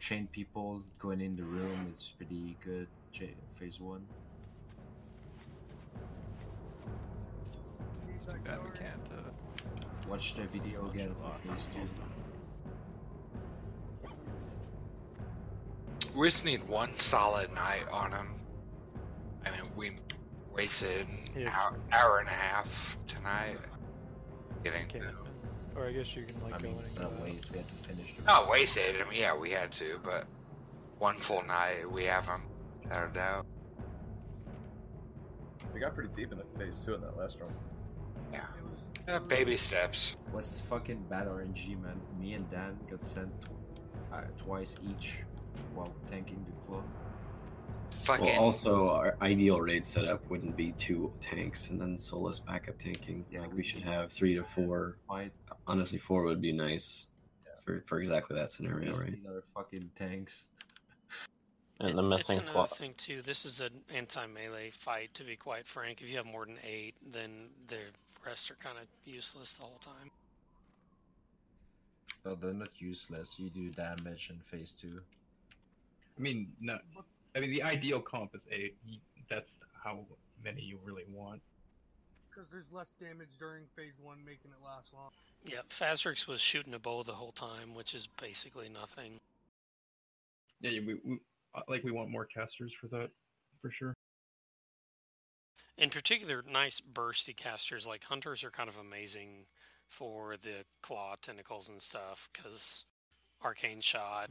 chain people going in the room, it's pretty good. Phase 1. It's too bad we can't. Watch the video again for phase 2. We just need one solid night on them. I mean, we wasted an hour and a half tonight getting. Or I guess you can like go in and not waste. We had to finish. Not wasted. I mean, yeah, we had to, but one full night we have them without a doubt. We got pretty deep in the phase 2 in that last run. Yeah, baby steps. Was fucking bad RNG, man. Me and Dan got sent twice each while tanking the claw. Fucking. Well, also, our ideal raid setup wouldn't be 2 tanks and then Solus backup tanking. Yeah, like we should have 3 to 4. Honestly, 4 would be nice for exactly that scenario, Just right? need our fucking tanks. And the It's missing another slot. thing too. This is an anti-melee fight. To be quite frank, if you have more than 8, then the rest are kind of useless the whole time. No, they're not useless. You do damage in phase 2. I mean, no. I mean, the ideal comp is 8. That's how many you really want. Because there's less damage during phase 1, making it last long. Yeah, Fazrix was shooting a bow the whole time, which is basically nothing. Yeah, we want more casters for that, for sure. In particular, nice bursty casters like Hunters are kind of amazing for the claw tentacles and stuff, because Arcane Shot,